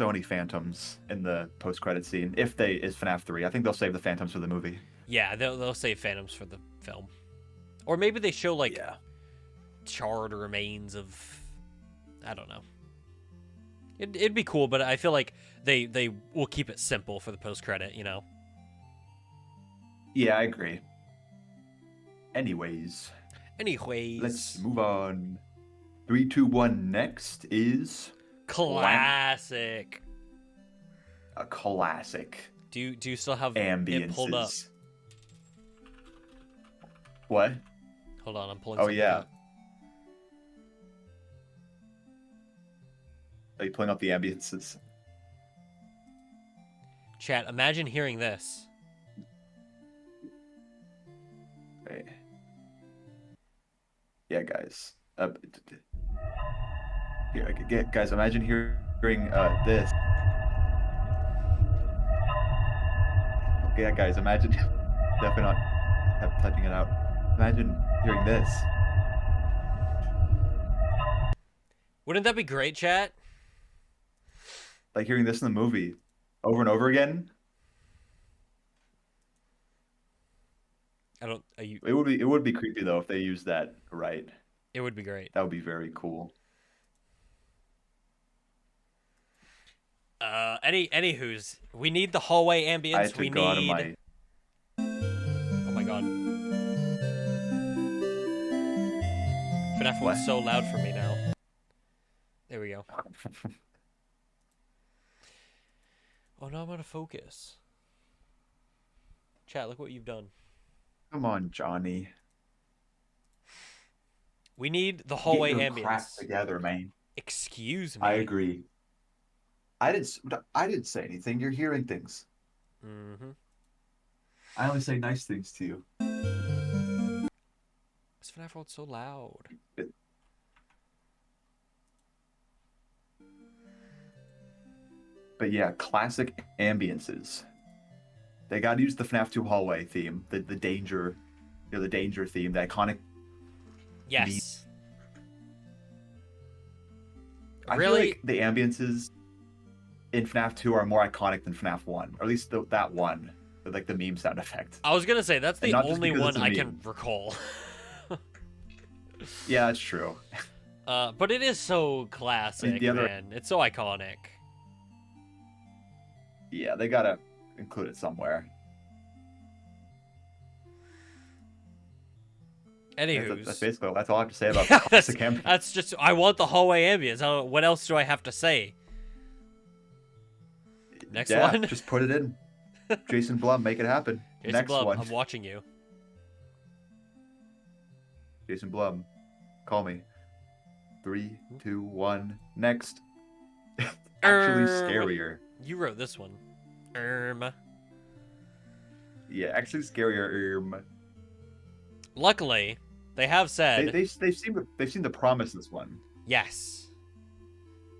any phantoms in the post-credit scene. If they is FNaF 3, I think they'll save the phantoms for the movie. Yeah, they'll save phantoms for the film, or maybe they show like charred remains of, I don't know. It'd be cool, but I feel like they will keep it simple for the post-credit, you know. Yeah, I agree. Anyways, let's move on. 3, 2, 1. Next is classic. A classic. Do you still have ambiences it pulled up? What? Hold on, I'm pulling. Oh yeah. Up. Are you pulling up the ambiences? Chat, imagine hearing this. Right. Yeah, guys. Guys, imagine hearing this. Okay, guys, imagine. Definitely not touching it out. Imagine hearing this. Wouldn't that be great, chat? Like hearing this in the movie over and over again. It would be creepy though if they used that right. It would be great. That would be very cool. Anywho's, we need the hallway ambience. We need. Oh my god. FNaF one's so loud for me now. There we go. Oh, now I'm out of focus. Chat, look what you've done. Come on, Johnny. We need the hallway ambience. Get your crap together, man. Excuse me. I agree. I didn't say anything. You're hearing things. Mm-hmm. I only say nice things to you. This FNaF world's so loud. But yeah, classic ambiences. They gotta use the FNaF 2 hallway theme, the danger, the danger theme, the iconic. Yes. I feel like the ambiences in FNaF 2 are more iconic than FNaF 1, or at least that one, like the meme sound effect. I was gonna say that's the only one I can recall. Yeah, that's true. But it is so classic, man. It's so iconic. Yeah, they gotta include it somewhere. Anywho, that's all I have to say about classic ambience. That's just, I want the hallway ambience. What else do I have to say? Next one? Just put it in. Jason Blum, make it happen. Jason Next Blum, one. I'm watching you. Jason Blum, call me. 3, 2, 1, next. Actually scarier. You wrote this one. Yeah, actually scarier. Luckily, they have said they've seemed to promise this one. Yes.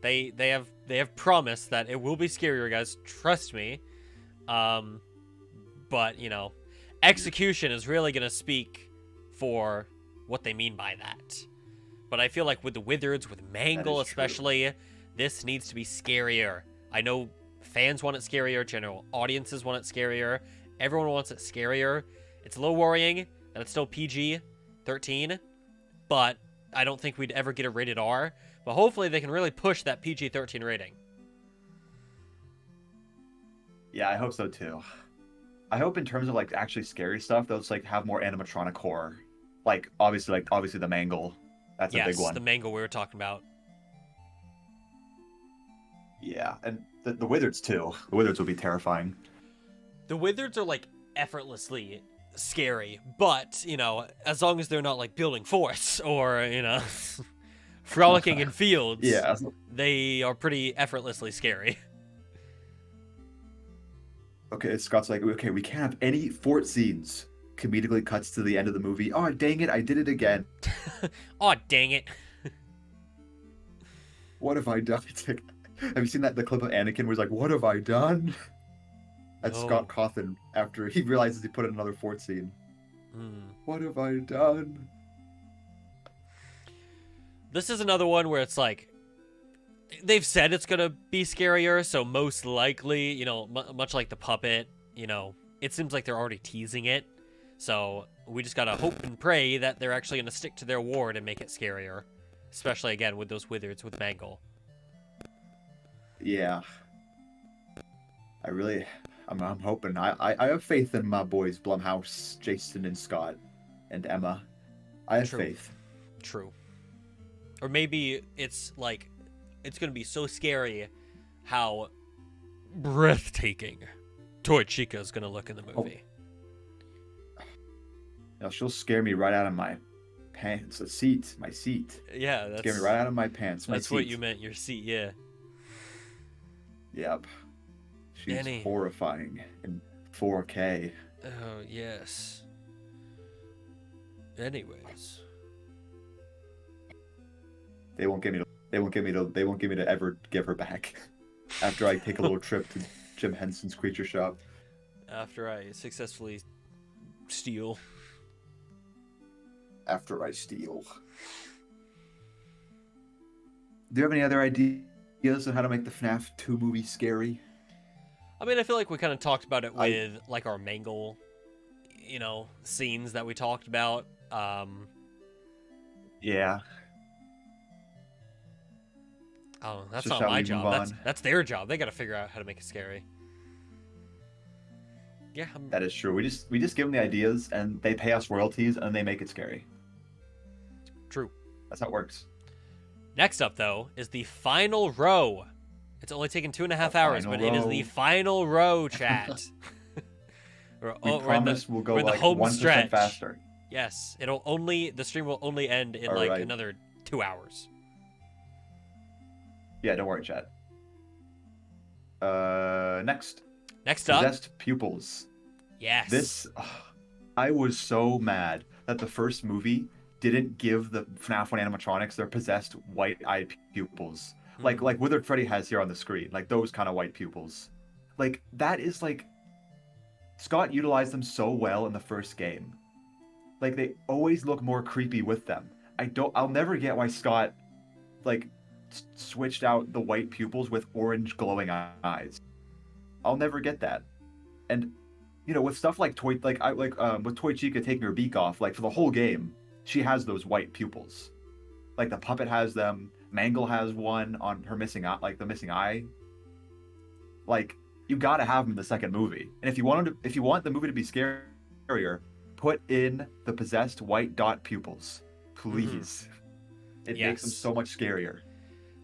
They have promised that it will be scarier, guys. Trust me. But, you know, execution is really going to speak for what they mean by that. But I feel like with the Wizards, with Mangle especially, this needs to be scarier. I know fans want it scarier, general audiences want it scarier, everyone wants it scarier. It's a little worrying that it's still PG-13, but I don't think we'd ever get a rated R. But hopefully they can really push that PG-13 rating. Yeah, I hope so too. I hope in terms of like actually scary stuff, they'll just like have more animatronic horror. Like obviously the Mangle. That's a big one. Yes, the Mangle we were talking about. Yeah, and the Wizards too. The Wizards will be terrifying. The Wizards are like effortlessly scary, but, you know, as long as they're not like building forts or, you know, frolicking in fields, yeah, they are pretty effortlessly scary. Okay, Scott's like, okay, we can't have any fort scenes. Comedically cuts to the end of the movie. Oh, dang it, I did it again. Oh, dang it. What have I done? Have you seen the clip of Anakin where he's like, what have I done? That's Scott Cawthon after he realizes he put in another fort scene. What have I done? This is another one where it's like, they've said it's going to be scarier, so most likely, you know, much like the puppet, you know, it seems like they're already teasing it. So we just got to hope and pray that they're actually going to stick to their word and make it scarier. Especially, again, with those Wizards with Mangle. Yeah. I'm hoping. I have faith in my boys, Blumhouse, Jason and Scott, and Emma. I have faith. True. Or maybe it's like, it's going to be so scary how breathtaking Toy Chica is going to look in the movie. Now she'll scare me right out of my pants. My seat. Yeah, that's... Scare me right out of my pants, my seat. That's what you meant, your seat, yeah. Yep. She's horrifying in 4K. Oh, yes. Anyways. They won't get me to ever give her back. After I take a little trip to Jim Henson's Creature Shop. After I successfully steal. After I steal. Do you have any other ideas on how to make the FNaF 2 movie scary? I mean, I feel like we kind of talked about it with, like, our Mangle, you know, scenes that we talked about. Yeah. Oh, that's not my job. That's their job. They got to figure out how to make it scary. Yeah. That is true. We just give them the ideas, and they pay us royalties, and they make it scary. True. That's how it works. Next up, though, is the final row. It's only taken 2.5 hours, but it is the final row, chat. We promise we'll go like 1% faster. Yes, the stream will only end in another 2 hours. Yeah, don't worry, chat. Next up, Possessed Pupils. Yes. I was so mad that the first movie didn't give the FNaF 1 animatronics their possessed white-eyed pupils. Like Withered Freddy has here on the screen. Like those kind of white pupils. Like that is like Scott utilized them so well in the first game. Like they always look more creepy with them. I'll never get why Scott like switched out the white pupils with orange glowing eyes. I'll never get that. And you know, with stuff like with Toy Chica taking her beak off, like for the whole game, she has those white pupils. Like the puppet has them. Mangle has one on her missing eye, like the missing eye. Like you gotta have them in the second movie. And if you want the movie to be scarier, put in the possessed white dot pupils, please. It makes them so much scarier.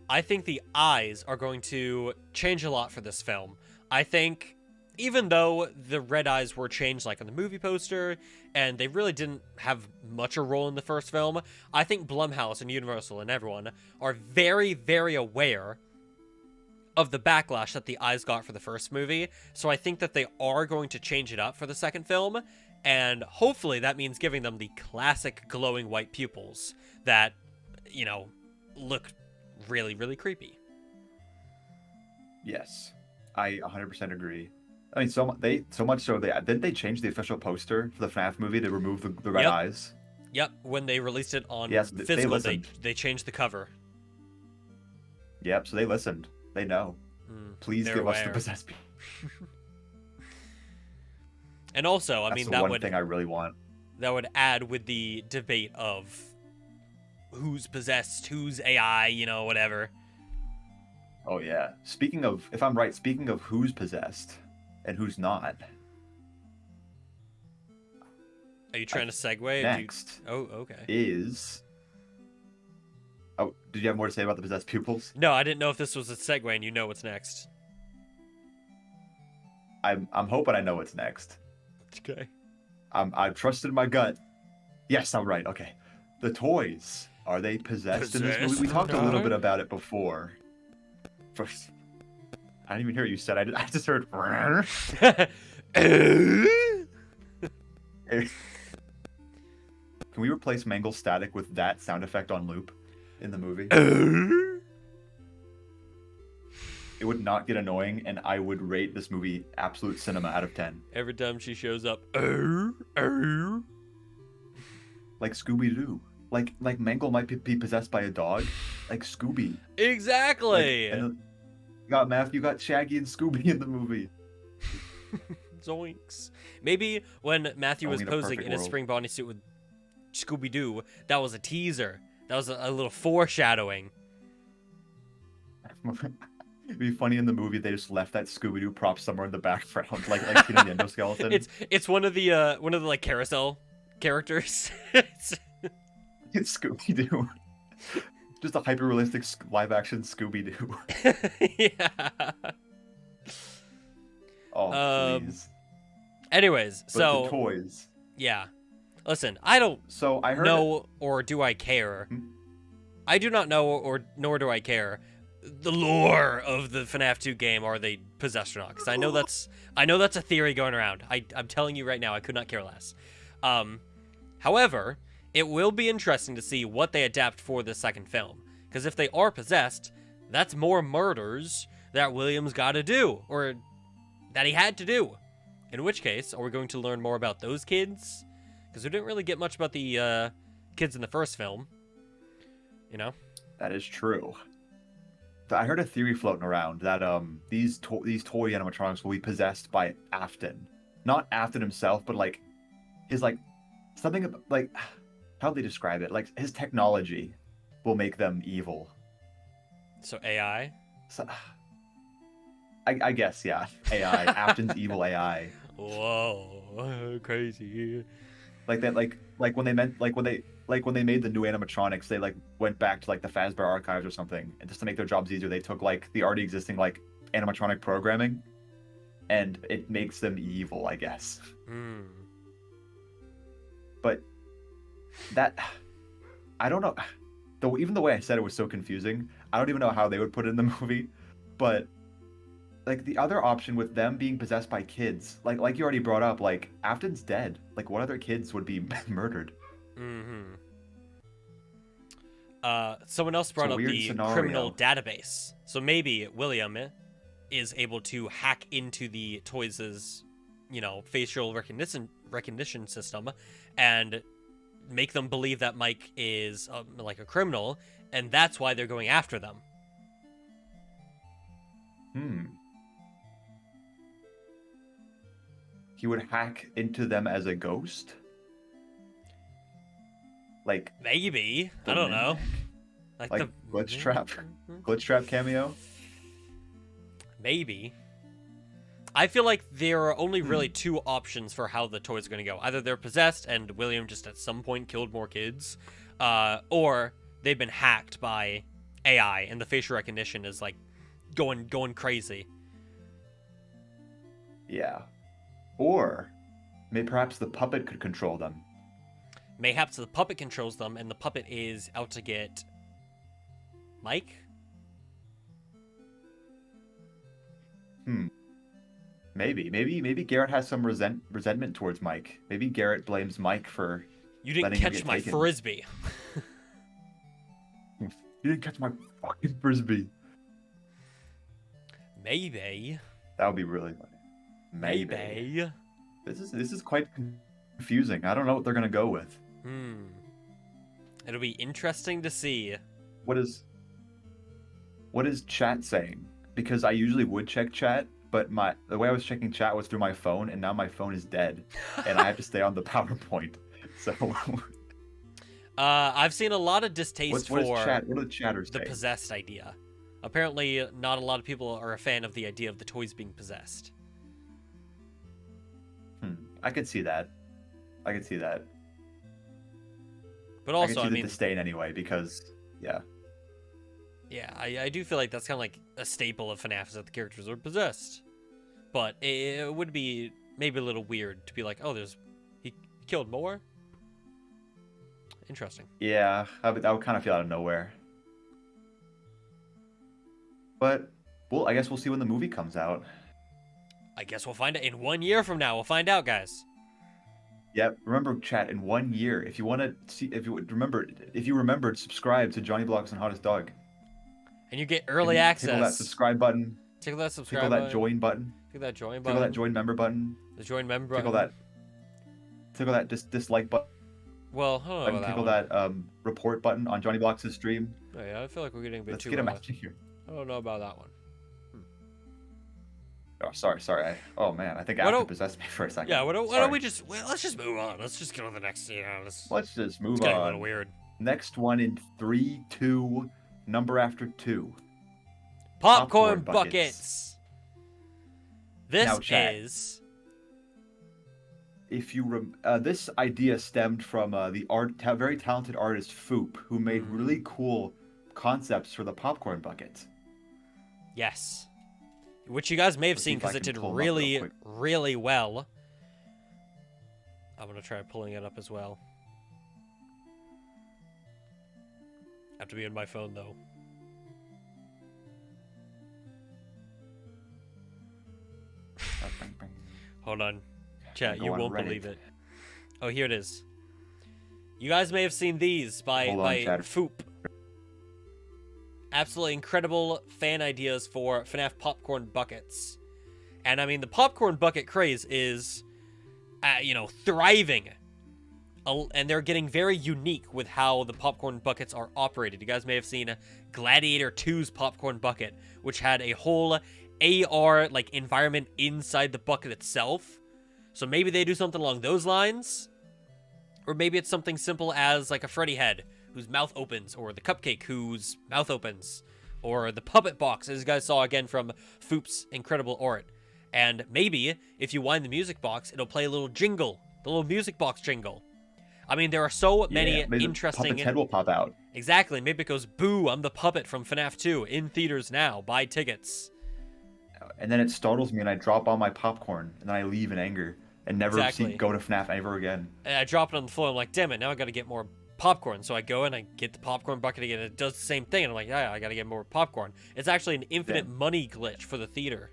I think the eyes are going to change a lot for this film. I think even though the red eyes were changed like on the movie poster and they really didn't have much a role in the first film, I think Blumhouse and Universal and everyone are very, very aware of the backlash that the eyes got for the first movie. So I think that they are going to change it up for the second film, and hopefully that means giving them the classic glowing white pupils that, you know, look really, really creepy. Yes, I 100% agree. I mean, so much so didn't they change the official poster for the FNaF movie to remove the red Yep. eyes? Yep, when they released it on Yes, they physical, listened. they changed the cover. Yep, so they listened. They know. Please they're give us the aware. possessed people. And also, I That's mean, the that one would thing I really want. that would add with the debate of who's possessed, who's AI, you know, whatever. Oh yeah. Speaking of, if I'm right, speaking of who's possessed and who's not. Are you trying to segue? Next Oh, okay. is. Oh, did you have more to say about the possessed pupils? No, I didn't know if this was a segue and you know what's next. I'm hoping I know what's next. Okay. I trusted my gut. Yes, I'm right. Okay. The toys. Are they possessed in this movie? We talked a little bit about it before. First, I didn't even hear what you said. I just heard. Can we replace Mangle static with that sound effect on loop in the movie? It would not get annoying, and I would rate this movie absolute cinema out of 10. Every time she shows up. Like Scooby-Doo. Like Mangle might be possessed by a dog. Like Scooby. Exactly. And you got Matthew, you got Shaggy and Scooby in the movie. Zoinks. Maybe when Matthew was Only in a posing perfect in a world. spring bodysuit with Scooby-Doo, that was a teaser. That was a little foreshadowing. It'd be funny in the movie they just left that Scooby-Doo prop somewhere in the background, like Tina the Endoskeleton. It's one of the like carousel characters. It's Scooby-Doo. Just a hyper-realistic live-action Scooby-Doo. Yeah. Oh, please. Anyways, But so the toys. yeah. Listen, I don't So I heard know or do I care. I do not know or nor do I care the lore of the FNaF 2 game. Are they possessed or not? Because I know that's a theory going around. I'm telling you right now, I could not care less. However, it will be interesting to see what they adapt for the second film. Because if they are possessed, that's more murders that Williams got to do, or that he had to do. In which case, are we going to learn more about those kids? Because we didn't really get much about the kids in the first film. You know? that is true. I heard a theory floating around that these toy animatronics will be possessed by Afton, not Afton himself, but like his something like how do they describe it? Like his technology will make them evil. So AI? So, I guess yeah, AI. Afton's evil AI. Whoa, crazy. Like that, like when they made the new animatronics, they like went back to like the Fazbear archives or something, and just to make their jobs easier, they took like the already existing like animatronic programming, and it makes them evil, I guess. But that, I don't know. Though even the way I said it was so confusing, I don't even know how they would put it in the movie. But like the other option with them being possessed by kids, like you already brought up, like Afton's dead. Like what other kids would be murdered? Someone else brought up the scenario. criminal database. So maybe William is able to hack into the toys' facial recognition system and make them believe that Mike is like a criminal, and that's why they're going after them. He would hack into them as a ghost? Like maybe. I don't know. Like the Glitch Trap cameo? Maybe. I feel like there are only really two options for how the toys are going to go. Either they're possessed and William just at some point killed more kids, or they've been hacked by AI and the facial recognition is like going crazy. Yeah. Or maybe perhaps the puppet could control them. Mayhaps the puppet controls them and the puppet is out to get Mike? Maybe Garrett has some resentment towards Mike. Maybe Garrett blames Mike for You didn't letting him catch get my taken. frisbee. You didn't catch my fucking frisbee. Maybe. That would be really funny. Maybe. This is quite confusing. I don't know what they're gonna go with. It'll be interesting to see. What is chat saying? Because I usually would check chat, but the way I was checking chat was through my phone, and now my phone is dead, and I have to stay on the PowerPoint. So I've seen a lot of distaste for what do the chatters the say? possessed idea. Apparently, not a lot of people are a fan of the idea of the toys being possessed. I could see that. But I also, can see I mean, the disdain anyway, because yeah, I do feel like that's kind of like a staple of FNAF is that the characters are possessed. But it would be maybe a little weird to be like, oh, he killed more. Interesting. Yeah, I would kind of feel out of nowhere. But I guess we'll see when the movie comes out. I guess we'll find out in 1 year from now. We'll find out, guys. Yep. Remember, chat, in 1 year, if you want to see, if you remembered, subscribe to JonnyBlox and Hottest Dog. And you get early access. Tickle that subscribe button. Tickle that subscribe button. Tickle that join button. Tickle that join button. Tickle that join member button. The join member button. Tickle that dislike button. Well, I don't know about tickle that report button on JonnyBlox's stream. Oh, yeah, I feel like we're getting a bit Let's too... get him out of here. I don't know about that one. Oh, sorry. Oh man, I think After possessed me for a second. Yeah, why don't we just... Well, let's just move on. Let's just go to the next... Let's just move on. It's getting a little weird. Next one in 3, 2, number after 2. Popcorn buckets. This Now, chat, is... If you this idea stemmed from the very talented artist Foop, who made really cool concepts for the popcorn bucket. Yes. Which you guys may have seen because it did really, really well. I'm going to try pulling it up as well. Have to be on my phone, though. Hold on. Chat, you won't believe it. Oh, here it is. You guys may have seen these by Foop. Absolutely incredible fan ideas for FNAF popcorn buckets. And I mean, the popcorn bucket craze is, thriving. And they're getting very unique with how the popcorn buckets are operated. You guys may have seen Gladiator 2's popcorn bucket, which had a whole AR environment inside the bucket itself. So maybe they do something along those lines. Or maybe it's something simple as like a Freddy head whose mouth opens, or the cupcake whose mouth opens, or the puppet box, as you guys saw again from Foop's incredible art. And maybe if you wind the music box, it'll play a little jingle, the little music box jingle. I mean, there are so many interesting... Puppet's head will pop out. Exactly. Maybe it goes, boo, I'm the puppet from FNAF 2, in theaters now, buy tickets. And then it startles me and I drop all my popcorn, and then I leave in anger and never go to FNAF ever again. And I drop it on the floor, I'm like, damn it, now I gotta get more popcorn. So I go and I get the popcorn bucket again, it does the same thing, and I'm like, yeah, I gotta get more popcorn. It's actually an infinite money glitch for the theater.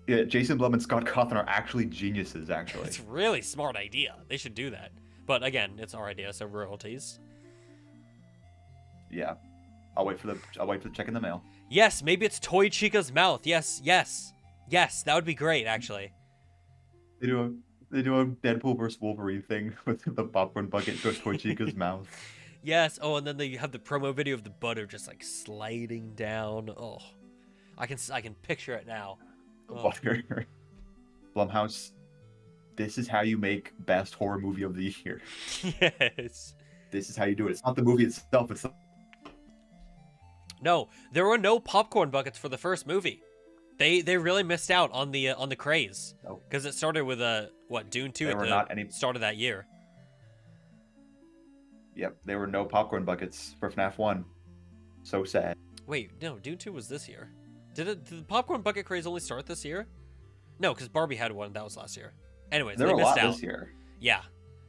Yeah, Jason Blum and Scott Cawthon are actually geniuses, actually. It's a really smart idea. They should do that. But again, it's our idea, so royalties. Yeah. I'll wait for the check in the mail. Yes, maybe it's Toy Chica's mouth. Yes, that would be great, actually. They do a Deadpool vs. Wolverine thing with the popcorn bucket to Toy Chica's mouth. Yes. Oh, and then they have the promo video of the butter just sliding down. Oh, I can picture it now. Oh. Butter. Blumhouse, this is how you make best horror movie of the year. Yes. This is how you do it. It's not the movie itself. It's No, there were no popcorn buckets for the first movie. They really missed out on the craze because it started with Dune 2 at the start of that year. Yep, there were no popcorn buckets for FNAF 1. So sad. Wait, no, Dune 2 was this year. Did the popcorn bucket craze only start this year? No, because Barbie had one that was last year. Anyways, there they were a missed lot out this year. Yeah,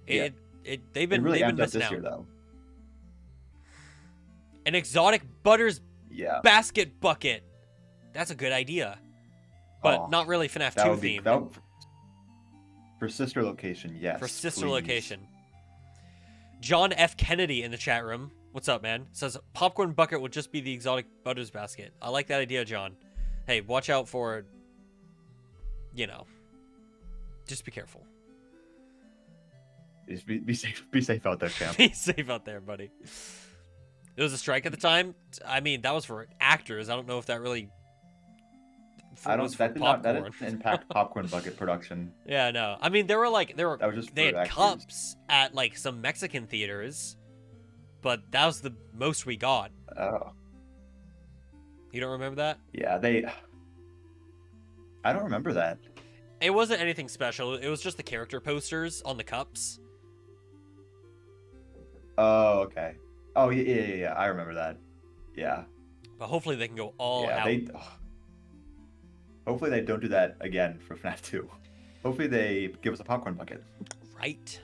they've been really amped up missing this out. year though. An exotic butters basket bucket. That's a good idea, but not really FNAF 2 themed. For sister location, yes. For sister location. John F. Kennedy in the chat room. What's up, man? Says popcorn bucket will just be the exotic butters basket. I like that idea, John. Hey, watch out for you know, just be careful. Just be safe. Be safe out there, champ. Be safe out there, buddy. There was a strike at the time. I mean, that was for actors. I don't know if that really. That didn't impact popcorn bucket production. Yeah, no. I mean, that was just they had actors. Cups at like some Mexican theaters, but that was the most we got. Oh. You don't remember that? Yeah, I don't remember that. It wasn't anything special. It was just the character posters on the cups. Oh, okay. Oh, yeah. I remember that. Yeah. But hopefully they can go all out. Hopefully they don't do that again for FNaF 2. Hopefully they give us a popcorn bucket. Right.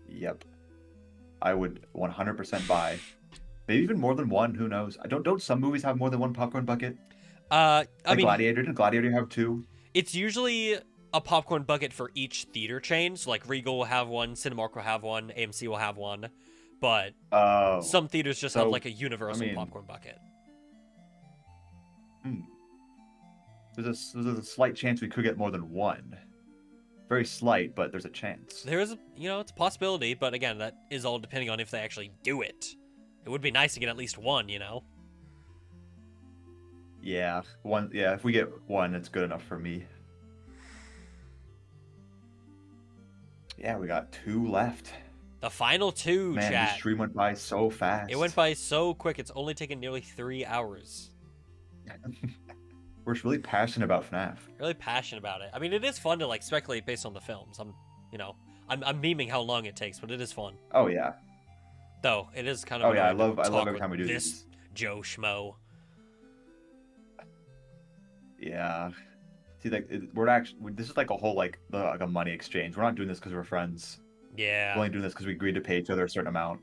Yep. I would 100% buy. Maybe even more than one. Who knows? Don't some movies have more than one popcorn bucket? I mean, Gladiator. Did Gladiator have two? It's usually a popcorn bucket for each theater chain. So like Regal will have one, Cinemark will have one, AMC will have one, but some theaters just have like a universal popcorn bucket. There's a slight chance we could get more than one. Very slight, but there's a chance. There is, it's a possibility, but again, that is all depending on if they actually do it. It would be nice to get at least one, Yeah, one. Yeah, if we get one, it's good enough for me. Yeah, we got 2 left. The final 2, Man, chat. this stream went by so fast. It went by so quick. It's only taken nearly 3 hours. We're really passionate about FNaF. Really passionate about it. I mean, it is fun to like speculate based on the films. I'm memeing how long it takes, but it is fun. Oh yeah. Though it is kind of. Oh yeah, I love every time we do this. Joe Schmo. Yeah. See, like this is like a whole like a money exchange. We're not doing this because we're friends. Yeah. We're only doing this because we agreed to pay each other a certain amount.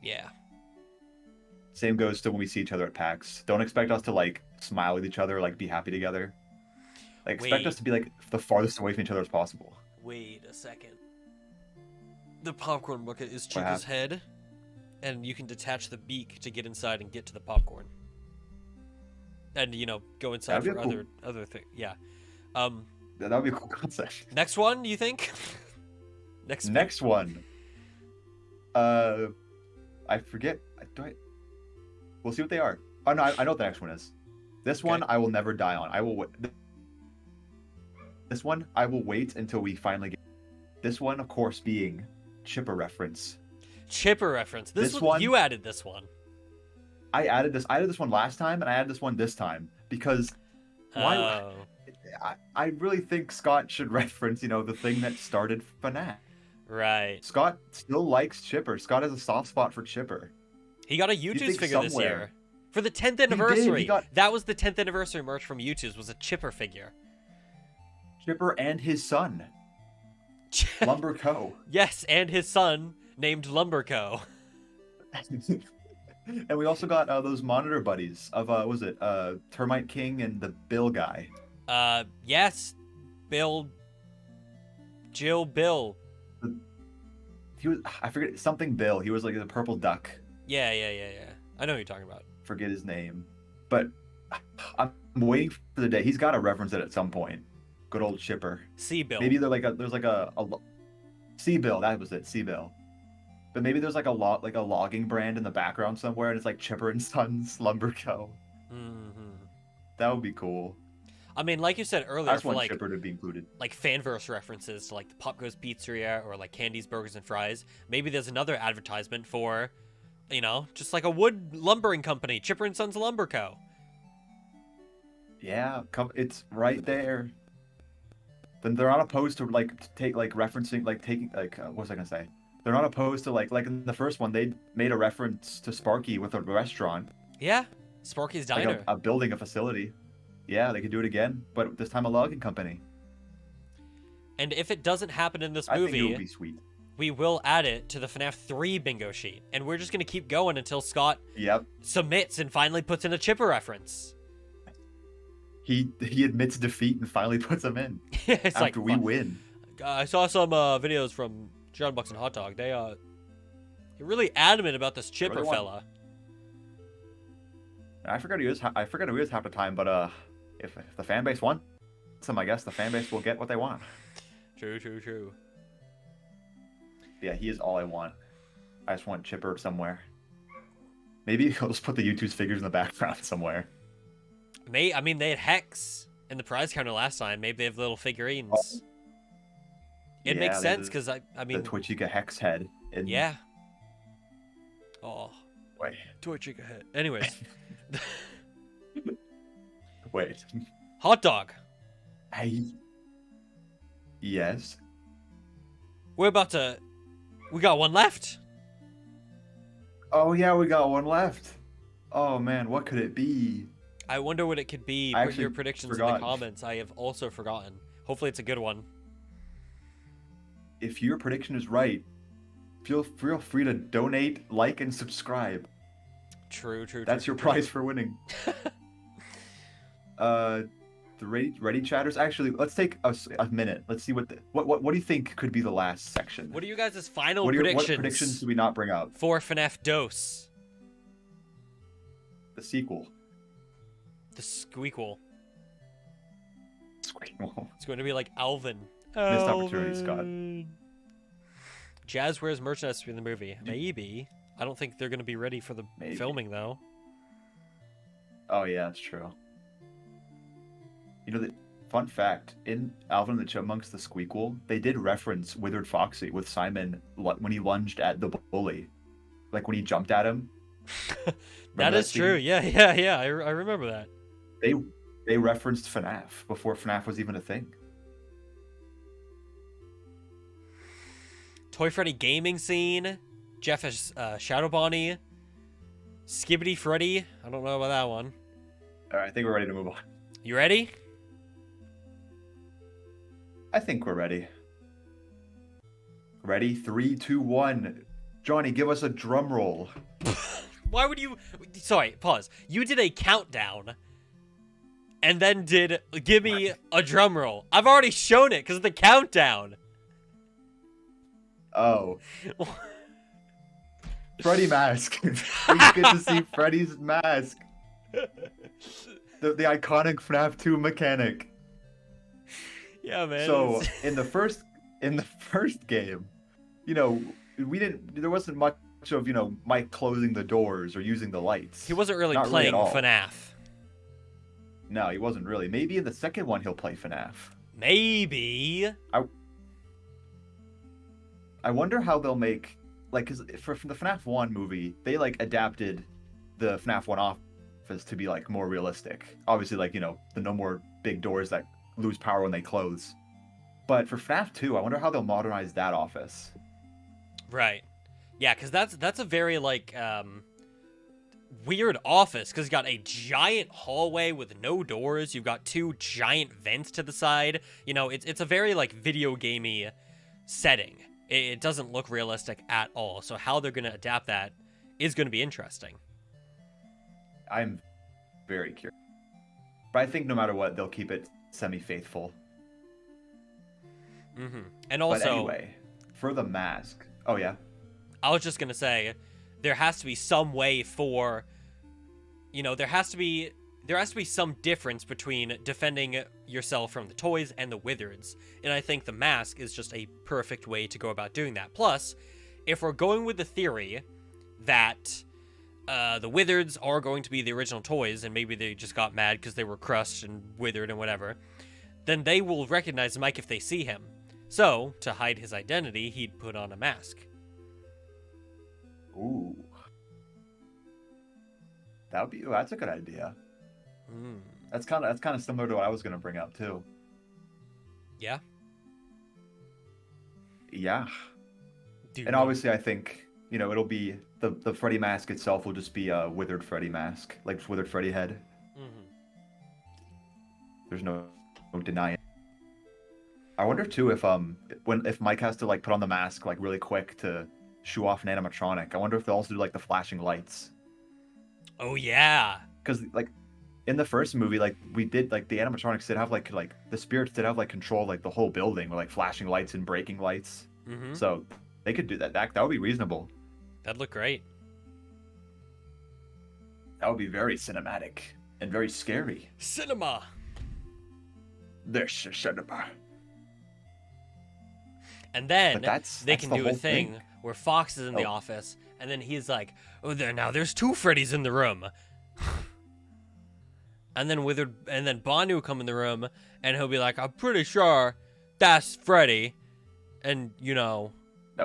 Yeah. Same goes to when we see each other at PAX. Don't expect us to like smile with each other, like be happy together. Like expect us to be like the farthest away from each other as possible. Wait a second. The popcorn bucket is Chica's head, and you can detach the beak to get inside and get to the popcorn. And go inside for other things. Yeah. That would be a cool concept. Next one, you think? Next one. I forget. We'll see what they are. Oh no, I know what the next one is. This one I will never die on. This one I will wait until we finally get. This one, of course, being Chipper reference. Chipper reference. This one you added this one. I added this. I added this one last time, and I added this one this time because why? I really think Scott should reference, the thing that started FNaF. Right. Scott still likes Chipper. Scott has a soft spot for Chipper. He got a YouTube's figure this year. For the 10th anniversary. That was the 10th anniversary merch from YouTube's was a Chipper figure. Chipper and his son. Lumber Co. Yes, and his son named Lumber Co. And we also got those monitor buddies of Termite King and the Bill guy. Yes. Bill. He was, I forget, something Bill. He was like the purple duck. Yeah. I know who you're talking about. Forget his name. But I'm waiting for the day. He's got to reference it at some point. Good old Chipper. C-Bill. Maybe there's like a C-Bill, that was it, C-Bill. But maybe there's like a logging brand in the background somewhere, and it's like Chipper and Sons Lumber Co. Mm-hmm. That would be cool. I mean, like you said earlier, I just for want Chipper to be included. Like fanverse references to like the Pop Goes Pizzeria or like Candy's Burgers and Fries. Maybe there's another advertisement for, just like a wood lumbering company, Chipper and Sons Lumber Co. Yeah, it's right there. Then they're not opposed to referencing what was I gonna say? They're not opposed to like in the first one they made a reference to Sparky with a restaurant. Yeah, Sparky's Diner. Like a building, a facility. Yeah, they could do it again, but this time a logging company. And if it doesn't happen in this movie, I think it would be sweet. We will add it to the FNaF 3 bingo sheet, and we're just gonna keep going until Scott submits and finally puts in a Chipper reference. He admits defeat and finally puts them in after we win. I saw some videos from JonnyBlox and Hot Dog. They're really adamant about this Chipper fella. I forgot who he is. I forget who he is half the time. But if the fan base wants him, I guess the fan base will get what they want. True, true, true. Yeah, he is all I want. I just want Chipper somewhere. Maybe he'll just put the U2's figures in the background somewhere. I mean, they had Hex in the prize counter last time. Maybe they have little figurines. Oh. It makes sense because I mean the Twitchiga Hex head. Yeah. Oh. Wait. Twitchiga head. Anyways. Wait. Hot dog. Hey. Yes. We got one left. Oh yeah, we got one left. Oh man, what could it be? I wonder what it could be. Put your predictions in the comments. I have also forgotten. Hopefully it's a good one. If your prediction is right, feel free to donate, like, and subscribe. True. That's your prize for winning. The ready chatters. Actually, let's take a minute. Let's see what do you think could be the last section? What are you guys' final predictions? What predictions do we not bring up? For FNaF Dose. The sequel. The squeakle. Squeakle. It's going to be like Alvin. Missed opportunity, Scott. Jazz wears merchandise in the movie. Maybe. I don't think they're going to be ready for the filming, though. Oh, yeah, that's true. You know, the fun fact, in Alvin and the Chipmunks, the Squeakle, they did reference Withered Foxy with Simon when he lunged at the bully. Like, when he jumped at him. That is true. Yeah. I remember that. They referenced FNaF before FNaF was even a thing. Toy Freddy gaming scene. Jeff as Shadow Bonnie. Skibbity Freddy. I don't know about that one. All right, I think we're ready to move on. You ready? I think we're ready. Ready? 3, 2, 1. Johnny, give us a drum roll. Why would you... Sorry, pause. You did a countdown and then give me a drum roll. I've already shown it because of the countdown. Oh. Freddy mask. We get to see Freddy's mask. The iconic FNaF 2 mechanic. Yeah, man. So in the first game, you know, there wasn't much of, you know, Mike closing the doors or using the lights. He wasn't really playing FNaF. No, he wasn't really. Maybe in the second one he'll play FNaF. Maybe. I wonder how they'll make, like, cause for the FNaF 1 movie, they like adapted the FNaF 1 office to be like more realistic. Obviously, like, you know, the no more big doors that lose power when they close. But for FNaF 2, I wonder how they'll modernize that office. Right. Yeah, because that's a very, like, weird office, because you got a giant hallway with no doors. You've got 2 giant vents to the side. You know, it's a very, like, video gamey setting. It doesn't look realistic at all. So how they're going to adapt that is going to be interesting. I'm very curious. But I think no matter what, they'll keep it semi-faithful. Mm-hmm. And also... But anyway, for the mask... Oh, yeah? I was just going to say, there has to be some way for... You know, there has to be some difference between defending yourself from the toys and the Wizards. And I think the mask is just a perfect way to go about doing that. Plus, if we're going with the theory that the Wizards are going to be the original toys, and maybe they just got mad because they were crushed and withered and whatever, then they will recognize Mike if they see him. So, to hide his identity, he'd put on a mask. Ooh. That's a good idea. That's kind of similar to what I was going to bring up too. Yeah. Yeah. And obviously, I think, you know, it'll be the Freddy mask itself will just be a withered Freddy mask, like just withered Freddy head. There's no denying. I wonder too if Mike has to like put on the mask like really quick to show off an animatronic. I wonder if they'll also do like the flashing lights. Oh yeah. Because like in the first movie, like we did, like the animatronics did have like the spirits did have like control like the whole building with like flashing lights and braking lights. So they could do that. That would be reasonable. That'd look great. That would be very cinematic and very scary. Cinema. This is cinema. And then they can the do a whole thing where Fox is in the office, and then he's like, "Oh, there's 2 Freddys in the room." And then Banu will come in the room, and he'll be like, "I'm pretty sure that's Freddy," and No,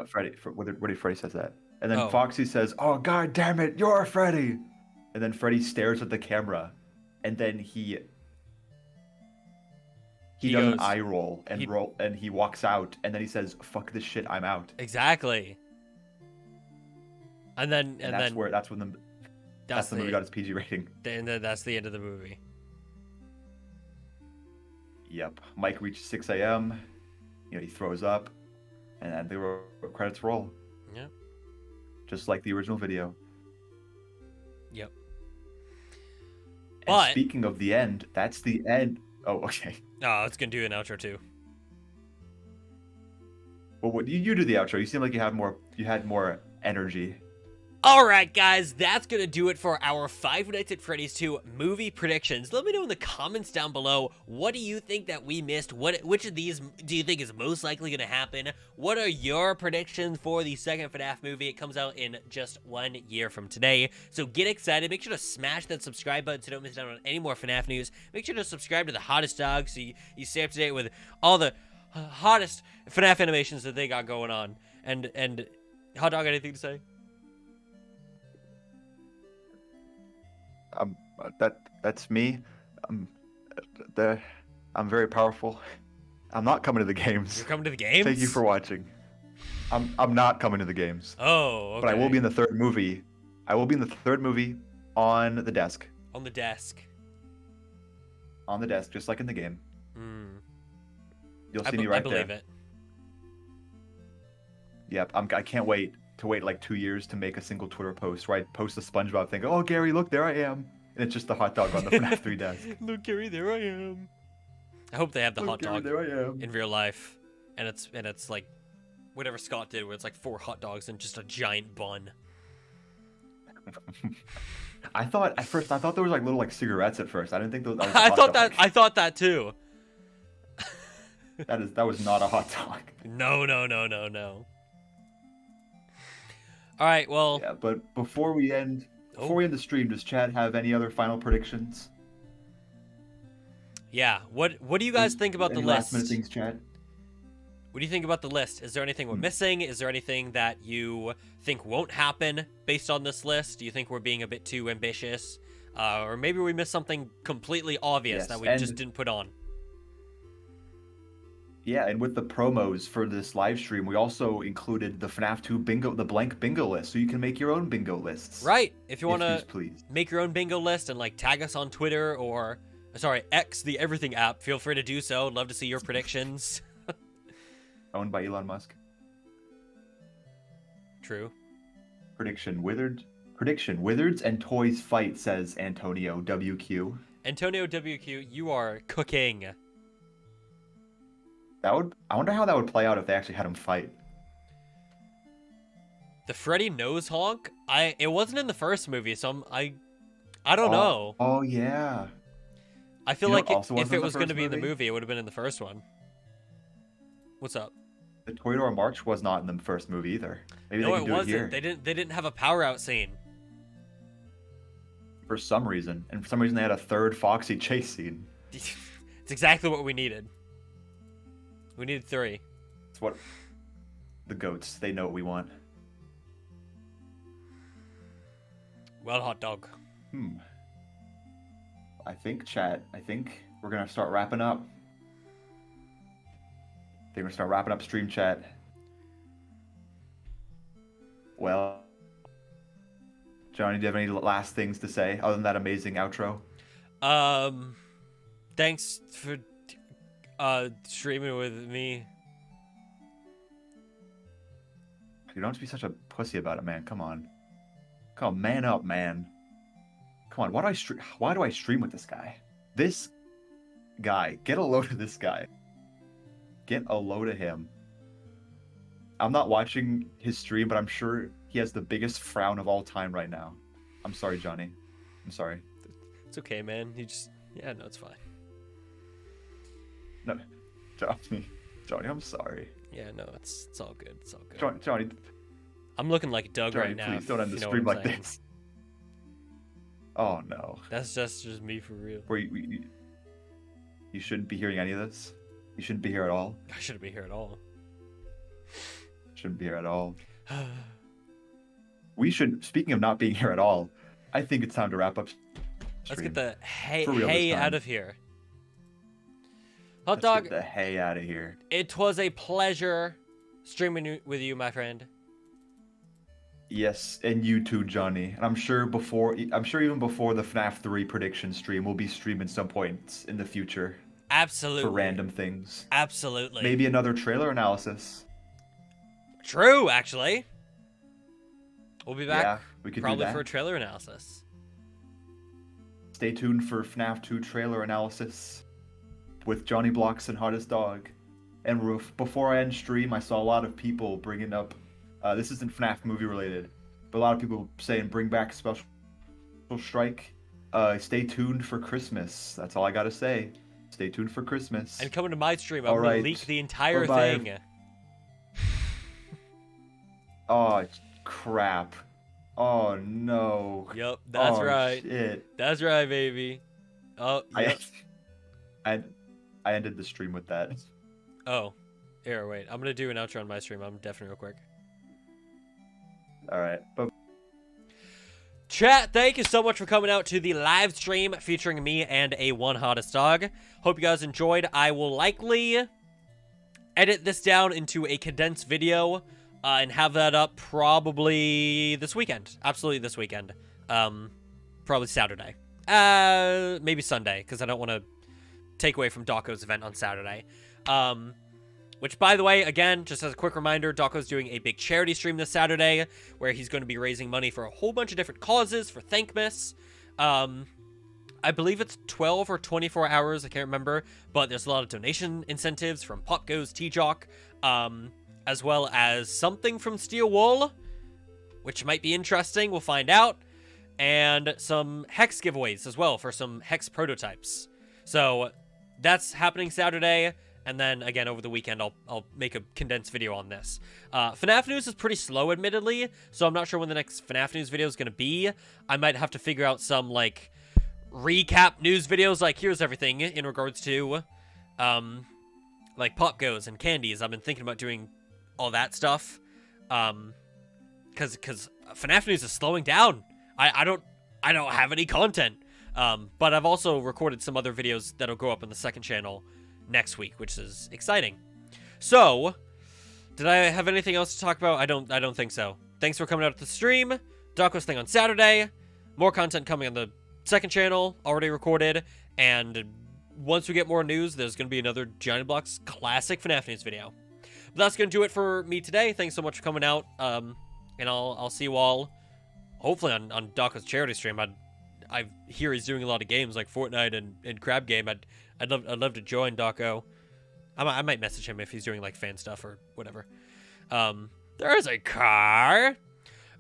Freddy. Freddy says that, and then Foxy says, "Oh God damn it, you're Freddy!" And then Freddy stares at the camera, and then he does goes, an eye roll and he walks out, and then he says, "Fuck this shit, I'm out." Exactly. And then that's when the movie got its PG rating. And then that's the end of the movie. Yep. Mike reaches 6 a.m. He throws up, and then the credits roll. Yep. Just like the original video. Yep. And speaking of the end, that's the end. Oh, okay. Oh, it's gonna do an outro too. Well, what you do the outro? You seem like you had more energy. Alright guys, that's going to do it for our Five Nights at Freddy's 2 movie predictions. Let me know in the comments down below, what do you think that we missed? Which of these do you think is most likely going to happen? What are your predictions for the second FNaF movie? It comes out in just 1 year from today. So get excited. Make sure to smash that subscribe button so you don't miss out on any more FNaF news. Make sure to subscribe to TheHottest dog so you stay up to date with all the hottest FNaF animations that they got going on. And Hot Dog, anything to say? That's me. I'm very powerful. I'm not coming to the games. You're coming to the games? Thank you for watching. I'm not coming to the games. Oh, okay. But I will be in the third movie. I will be in the third movie on the desk. On the desk. On the desk, just like in the game. Mm. You'll see me right there. I believe it. Yep, I can't wait to wait like 2 years to make a single Twitter post where I post a SpongeBob thing. Oh, Gary, look, there I am. And it's just the hot dog on the FNaF 3 desk. Look, Gary, there I am. I hope they have the hot dog there I am. in real life. And it's like whatever Scott did, where it's like 4 hot dogs and just a giant bun. I thought there was like little like cigarettes at first. I didn't think those. I thought that too. That was not a hot dog. No. All right, well. Yeah, but before we end the stream, does Chad have any other final predictions? Yeah. What do you guys think about the list? Last minute things, Chad. What do you think about the list? Is there anything we're missing? Is there anything that you think won't happen based on this list? Do you think we're being a bit too ambitious? Or maybe we missed something completely obvious that we just didn't put on? Yeah, and with the promos for this live stream, we also included the FNaF 2 bingo, the blank bingo list, so you can make your own bingo lists. Right. If you want to make your own bingo list and like tag us on Twitter or, sorry, X, the everything app, feel free to do so. I'd love to see your predictions. Owned by Elon Musk. True. Prediction, Wizards and Toys fight, says Antonio WQ. Antonio WQ, you are cooking. I wonder how that would play out if they actually had him fight. The Freddy nose honk? It wasn't in the first movie, so I don't know. Oh yeah. I feel like if it was going to be in the movie, it would have been in the first one. What's up? The Toreador March was not in the first movie either. Maybe no, they can do wasn't. It here. They didn't have a power out scene. For some reason, and for some reason they had a third Foxy chase scene. It's exactly what we needed. We needed 3. It's what the goats, they know what we want. Well, hot dog. I think we're gonna start wrapping up. We're gonna start wrapping up stream chat. Well, Johnny, do you have any last things to say other than that amazing outro? Thanks for streaming with me. You don't have to be such a pussy about it, man. Come on, man up, man. Come on, why do I stream with this guy? This guy, get a load of this guy. Get a load of him. I'm not watching his stream, but I'm sure he has the biggest frown of all time right now. I'm sorry, Johnny. I'm sorry. It's okay, man. Yeah, no, it's fine. No, Johnny, I'm sorry. Yeah, no, it's all good. It's all good. Johnny, I'm looking like Doug Johnny, right now. please don't end the you know stream what I'm like saying. this. Oh no. That's just me for real. You shouldn't be hearing any of this. You shouldn't be here at all. I shouldn't be here at all. Shouldn't be here at all. We should. Speaking of not being here at all, I think it's time to wrap up. Let's Stream. get the For real this hey time. out of here. Hot Let's dog. get the hey out of here. It was a pleasure streaming with you, my friend. Yes, and you too, Johnny. And I'm sure even before the FNaF 3 prediction stream, we'll be streaming some points in the future. Absolutely. For random things. Absolutely. Maybe another trailer analysis. True, actually. We'll be back Yeah, we could probably do that. for a trailer analysis. Stay tuned for FNaF 2 trailer analysis with JonnyBlox and Hottest Dog. And before I end stream, I saw a lot of people bringing up, this isn't FNaF movie related, but a lot of people saying bring back Special Strike. Stay tuned for Christmas. That's all I gotta say. Stay tuned for Christmas. And coming to my stream, I'm All going right. to leak the entire Bye-bye. thing. Oh, crap. Oh, no. Yep, that's Oh, right. Shit. That's right, baby. Oh, yep. I ended the stream with that. Oh. Here, wait. I'm going to do an outro on my stream. I'm definitely real quick. All right. But Chat, thank you so much for coming out to the live stream featuring me and a Hottest Dog. Hope you guys enjoyed. I will likely edit this down into a condensed video and have that up probably this weekend. Absolutely this weekend. Probably Saturday. Maybe Sunday, because I don't want to take away from Dawko's event on Saturday. Which, by the way, again, just as a quick reminder, Dawko's doing a big charity stream this Saturday, where he's going to be raising money for a whole bunch of different causes for Thankmas. I believe it's 12 or 24 hours, I can't remember, but there's a lot of donation incentives from Popgo's T-Jock, as well as something from Steel Wool, which might be interesting, we'll find out, and some Hex giveaways as well for some Hex prototypes. So that's happening Saturday. And then, again, over the weekend, I'll make a condensed video on this. FNaF news is pretty slow, admittedly, so I'm not sure when the next FNaF news video is going to be. I might have to figure out some, like, recap news videos, like, here's everything in regards to, like, Pop Goes and candies. I've been thinking about doing all that stuff, because FNaF news is slowing down. I don't have any content, but I've also recorded some other videos that'll go up on the second channel next week, which is exciting. So, did I have anything else to talk about? I don't think so. Thanks for coming out to the stream. Dawko's thing on Saturday. More content coming on the second channel, already recorded. And once we get more news, there's going to be another JonnyBlox classic FNaF news video. But that's going to do it for me today. Thanks so much for coming out. And I'll see you all, hopefully, on Dawko's charity stream. I hear he's doing a lot of games like Fortnite and Crab Game. I'd love to join Dawko. I might message him if he's doing like fan stuff or whatever. There is a car.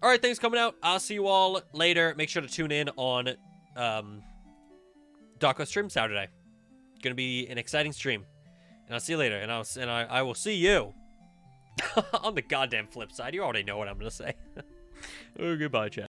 All right, thanks for coming out. I'll see you all later. Make sure to tune in on Dawko's stream Saturday. Gonna be an exciting stream, and I'll see you later. And I will see you on the goddamn flip side. You already know what I'm gonna say. Oh, goodbye, chat.